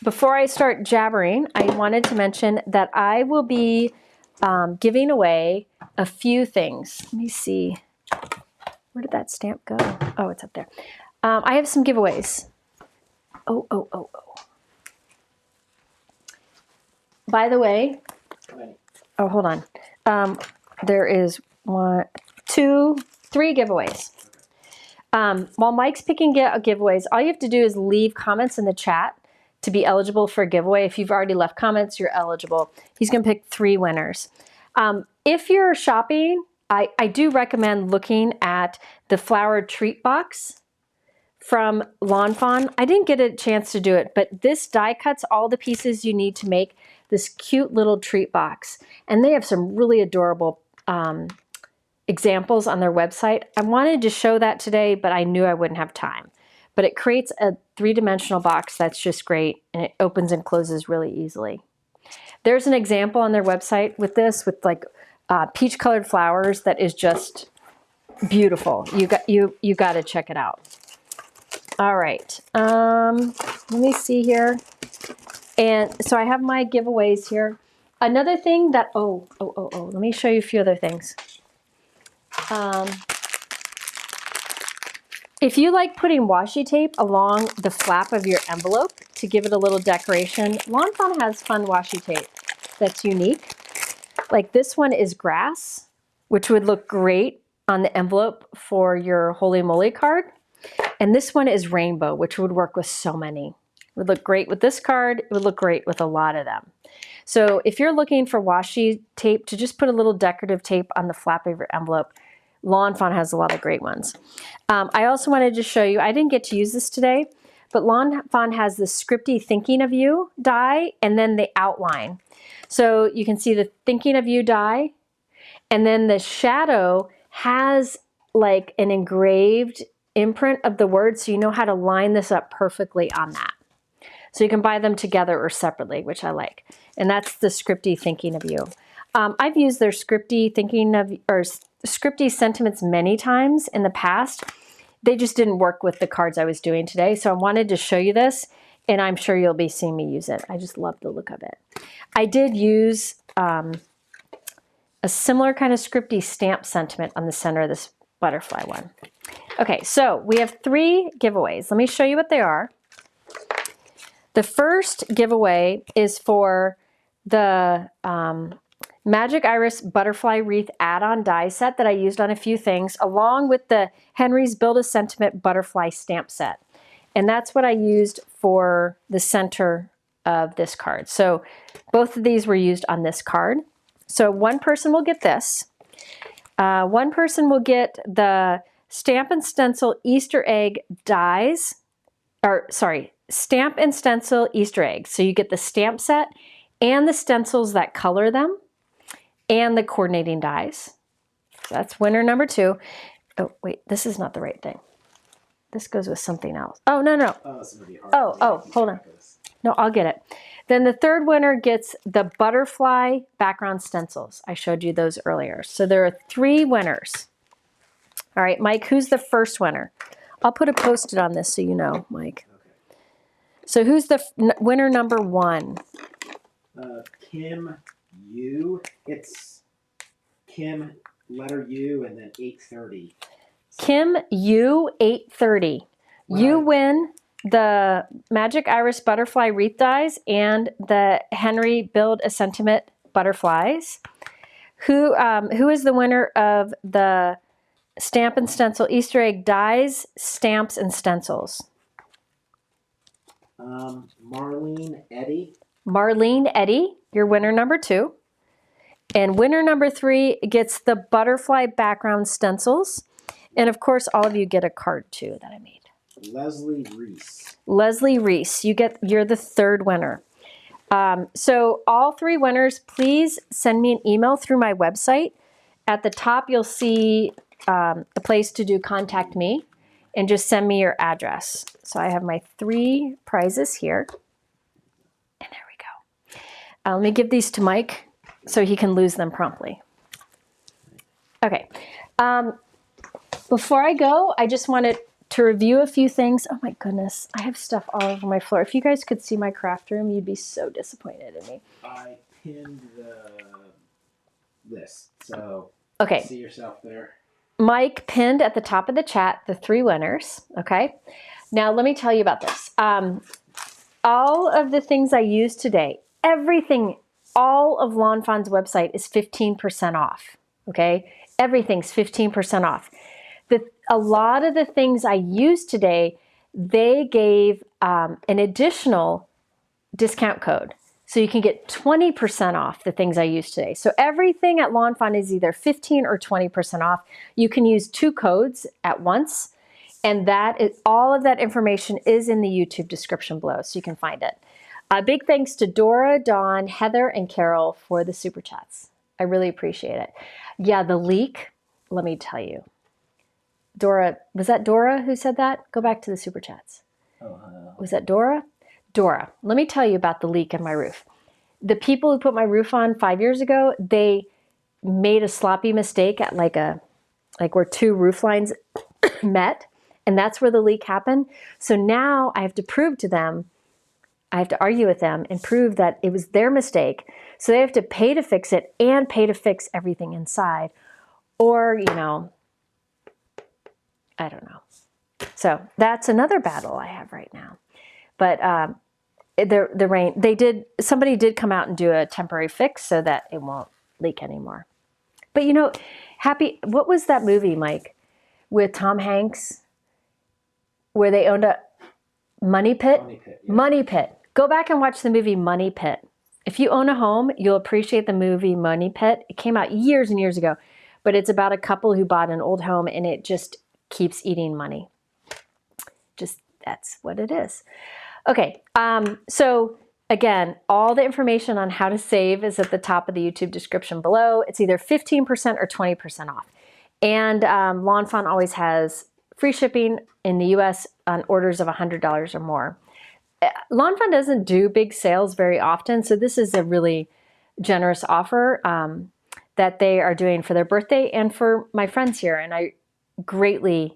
before I start jabbering, I wanted to mention that I will be giving away a few things. Let me see. Where did that stamp go? Oh, it's up there. I have some giveaways. Oh. By the way, oh, hold on. There is 1, 2, 3 giveaways. While Mike's picking giveaways, all you have to do is leave comments in the chat to be eligible for a giveaway. If you've already left comments, you're eligible. He's going to pick 3 winners. If you're shopping, I do recommend looking at the flower treat box from Lawn Fawn. I didn't get a chance to do it, but this die cuts all the pieces you need to make this cute little treat box. And they have some really adorable examples on their website. I wanted to show that today, but I knew I wouldn't have time. But it creates a 3-dimensional box that's just great, and it opens and closes really easily. There's an example on their website with this, with like peach-colored flowers that is just beautiful. You got to check it out. All right, let me see here. And so I have my giveaways here. Another thing that, let me show you a few other things. If you like putting washi tape along the flap of your envelope to give it a little decoration, Lawn Fawn has fun washi tape that's unique. Like this one is grass, which would look great on the envelope for your Holy Moly card. And this one is rainbow, which would work with so many. It would look great with this card. It would look great with a lot of them. So if you're looking for washi tape to just put a little decorative tape on the flap of your envelope, Lawn Fawn has a lot of great ones. I also wanted to show you, I didn't get to use this today, but Lawn Fawn has the Scripty Thinking of You die and then the outline. So you can see the Thinking of You die, and then the shadow has like an engraved imprint of the word, so you know how to line this up perfectly on that. So you can buy them together or separately, which I like. And that's the Scripty Thinking of You. I've used their Scripty Thinking of, or Scripty sentiments many times in the past. They just didn't work with the cards I was doing today. So I wanted to show you this, and I'm sure you'll be seeing me use it. I just love the look of it. I did use a similar kind of Scripty stamp sentiment on the center of this butterfly one. Okay, so we have 3 giveaways. Let me show you what they are. The first giveaway is for the Magic Iris Butterfly Wreath add-on die set that I used on a few things, along with the Henry's Build a Sentiment Butterfly stamp set. And that's what I used for the center of this card. So both of these were used on this card. So one person will get this. One person will get the Stamp and Stencil Easter egg dies, Stamp and Stencil Easter eggs. So you get the stamp set and the stencils that color them and the coordinating dies. So that's winner number 2. Oh, wait, this is not the right thing. This goes with something else. Oh, no. Oh, this is gonna be hard. Oh, hold on. No, I'll get it. Then the third winner gets the butterfly background stencils. I showed you those earlier. So there are 3 winners. All right, Mike, who's the first winner? I'll put a Post-it on this so you know, Mike. Okay. So who's the winner number 1? Kim U. It's Kim letter U and then 830. Kim U 830. You win the Magic Iris Butterfly Wreath dies and the Henry Build a Sentiment butterflies. Who is the winner of the Stamp and Stencil Easter egg dies, stamps, and stencils? Marlene Eddy. Marlene Eddy, your winner number 2. And winner number 3 gets the butterfly background stencils. And of course, all of you get a card too that I made. Leslie Reese. Leslie Reese, you're the 3rd winner. So all 3 winners, please send me an email through my website. At the top, you'll see a place to do contact me, and just send me your address. So I have my 3 prizes here. And there we go. Let me give these to Mike so he can lose them promptly. Okay. Before I go, I just wanted to review a few things. Oh my goodness, I have stuff all over my floor. If you guys could see my craft room, you'd be so disappointed in me. I pinned the list, so okay. See yourself there. Mike pinned at the top of the chat the 3 winners. Okay. Now let me tell you about this. All of the things I used today, everything, all of Lawn Fawn's website is 15% off. Okay. Everything's 15% off. A lot of the things I used today, they gave an additional discount code. So you can get 20% off the things I used today. So everything at Lawn Fawn is either 15 or 20% off. You can use 2 codes at once. And all of that information is in the YouTube description below, so you can find it. Big thanks to Dora, Dawn, Heather, and Carol for the super chats. I really appreciate it. Yeah, the leak, let me tell you. Dora, was that Dora who said that? Go back to the super chats. Was that Dora? Dora, let me tell you about the leak in my roof. The people who put my roof on 5 years ago, they made a sloppy mistake at like where 2 roof lines met, and that's where the leak happened. So now I have to prove to them, I have to argue with them and prove that it was their mistake. So they have to pay to fix it and pay to fix everything inside. Or, I don't know. So that's another battle I have right now. But the rain, somebody did come out and do a temporary fix so that it won't leak anymore. But what was that movie, Mike, with Tom Hanks, where they owned a Money Pit? Money Pit. Yeah. Money Pit. Go back and watch the movie Money Pit. If you own a home, you'll appreciate the movie Money Pit. It came out years and years ago, but it's about a couple who bought an old home and it just keeps eating money. Just, that's what it is. Okay, so again, all the information on how to save is at the top of the YouTube description below. It's either 15% or 20% off. And Lawn Fawn always has free shipping in the US on orders of $100 or more. Lawn Fawn doesn't do big sales very often, so this is a really generous offer that they are doing for their birthday and for my friends here. And I greatly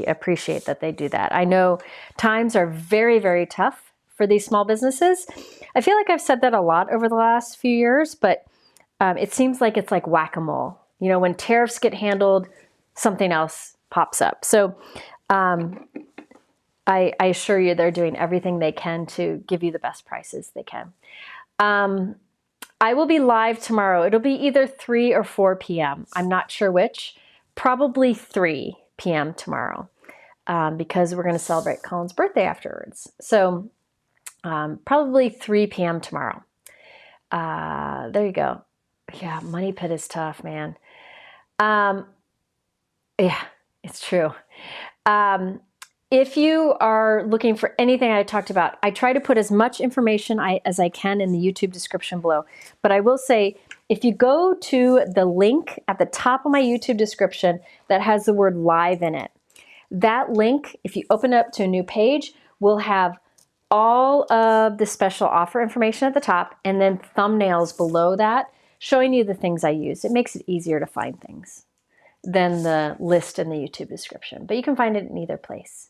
appreciate that they do that. I know times are very, very tough for these small businesses. I feel like I've said that a lot over the last few years, but it seems like it's like whack-a-mole. When tariffs get handled, something else pops up. So I assure you they're doing everything they can to give you the best prices they can. I will be live tomorrow. It'll be either 3 or 4 p.m. I'm not sure which. Probably 3 p.m. tomorrow because we're going to celebrate Colin's birthday afterwards. So probably 3 p.m. tomorrow. There you go. Yeah, Money Pit is tough, man. Yeah, It's true. If you are looking for anything I talked about, I try to put as much information as I can in the YouTube description below. But I will say, if you go to the link at the top of my YouTube description that has the word live in it, that link, if you open it up to a new page, will have all of the special offer information at the top and then thumbnails below that showing you the things I use. It makes it easier to find things than the list in the YouTube description, but you can find it in either place.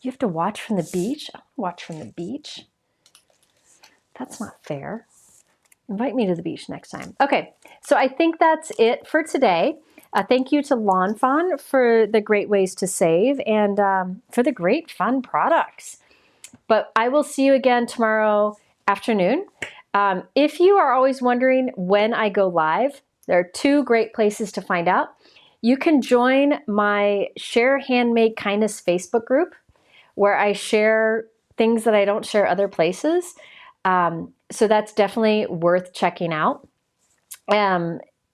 You have to watch from the beach? I watch from the beach. That's not fair. Invite me to the beach next time. Okay, so I think that's it for today. Thank you to Lawn Fawn for the great ways to save and for the great fun products. But I will see you again tomorrow afternoon. If you are always wondering when I go live, there are two great places to find out. You can join my Share Handmade Kindness Facebook group, where I share things that I don't share other places. So that's definitely worth checking out.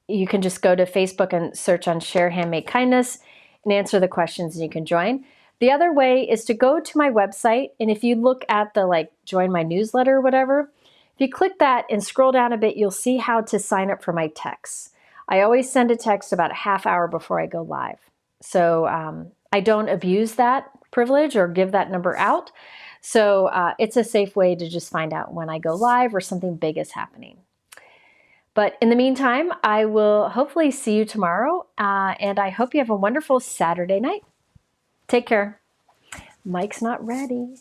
You can just go to Facebook and search on Share Handmade Kindness and answer the questions and you can join. The other way is to go to my website, and if you look at the join my newsletter or whatever, if you click that and scroll down a bit, you'll see how to sign up for my texts. I always send a text about a half hour before I go live. So I don't abuse that privilege or give that number out. So it's a safe way to just find out when I go live or something big is happening. But in the meantime, I will hopefully see you tomorrow, and I hope you have a wonderful Saturday night. Take care. Mike's not ready.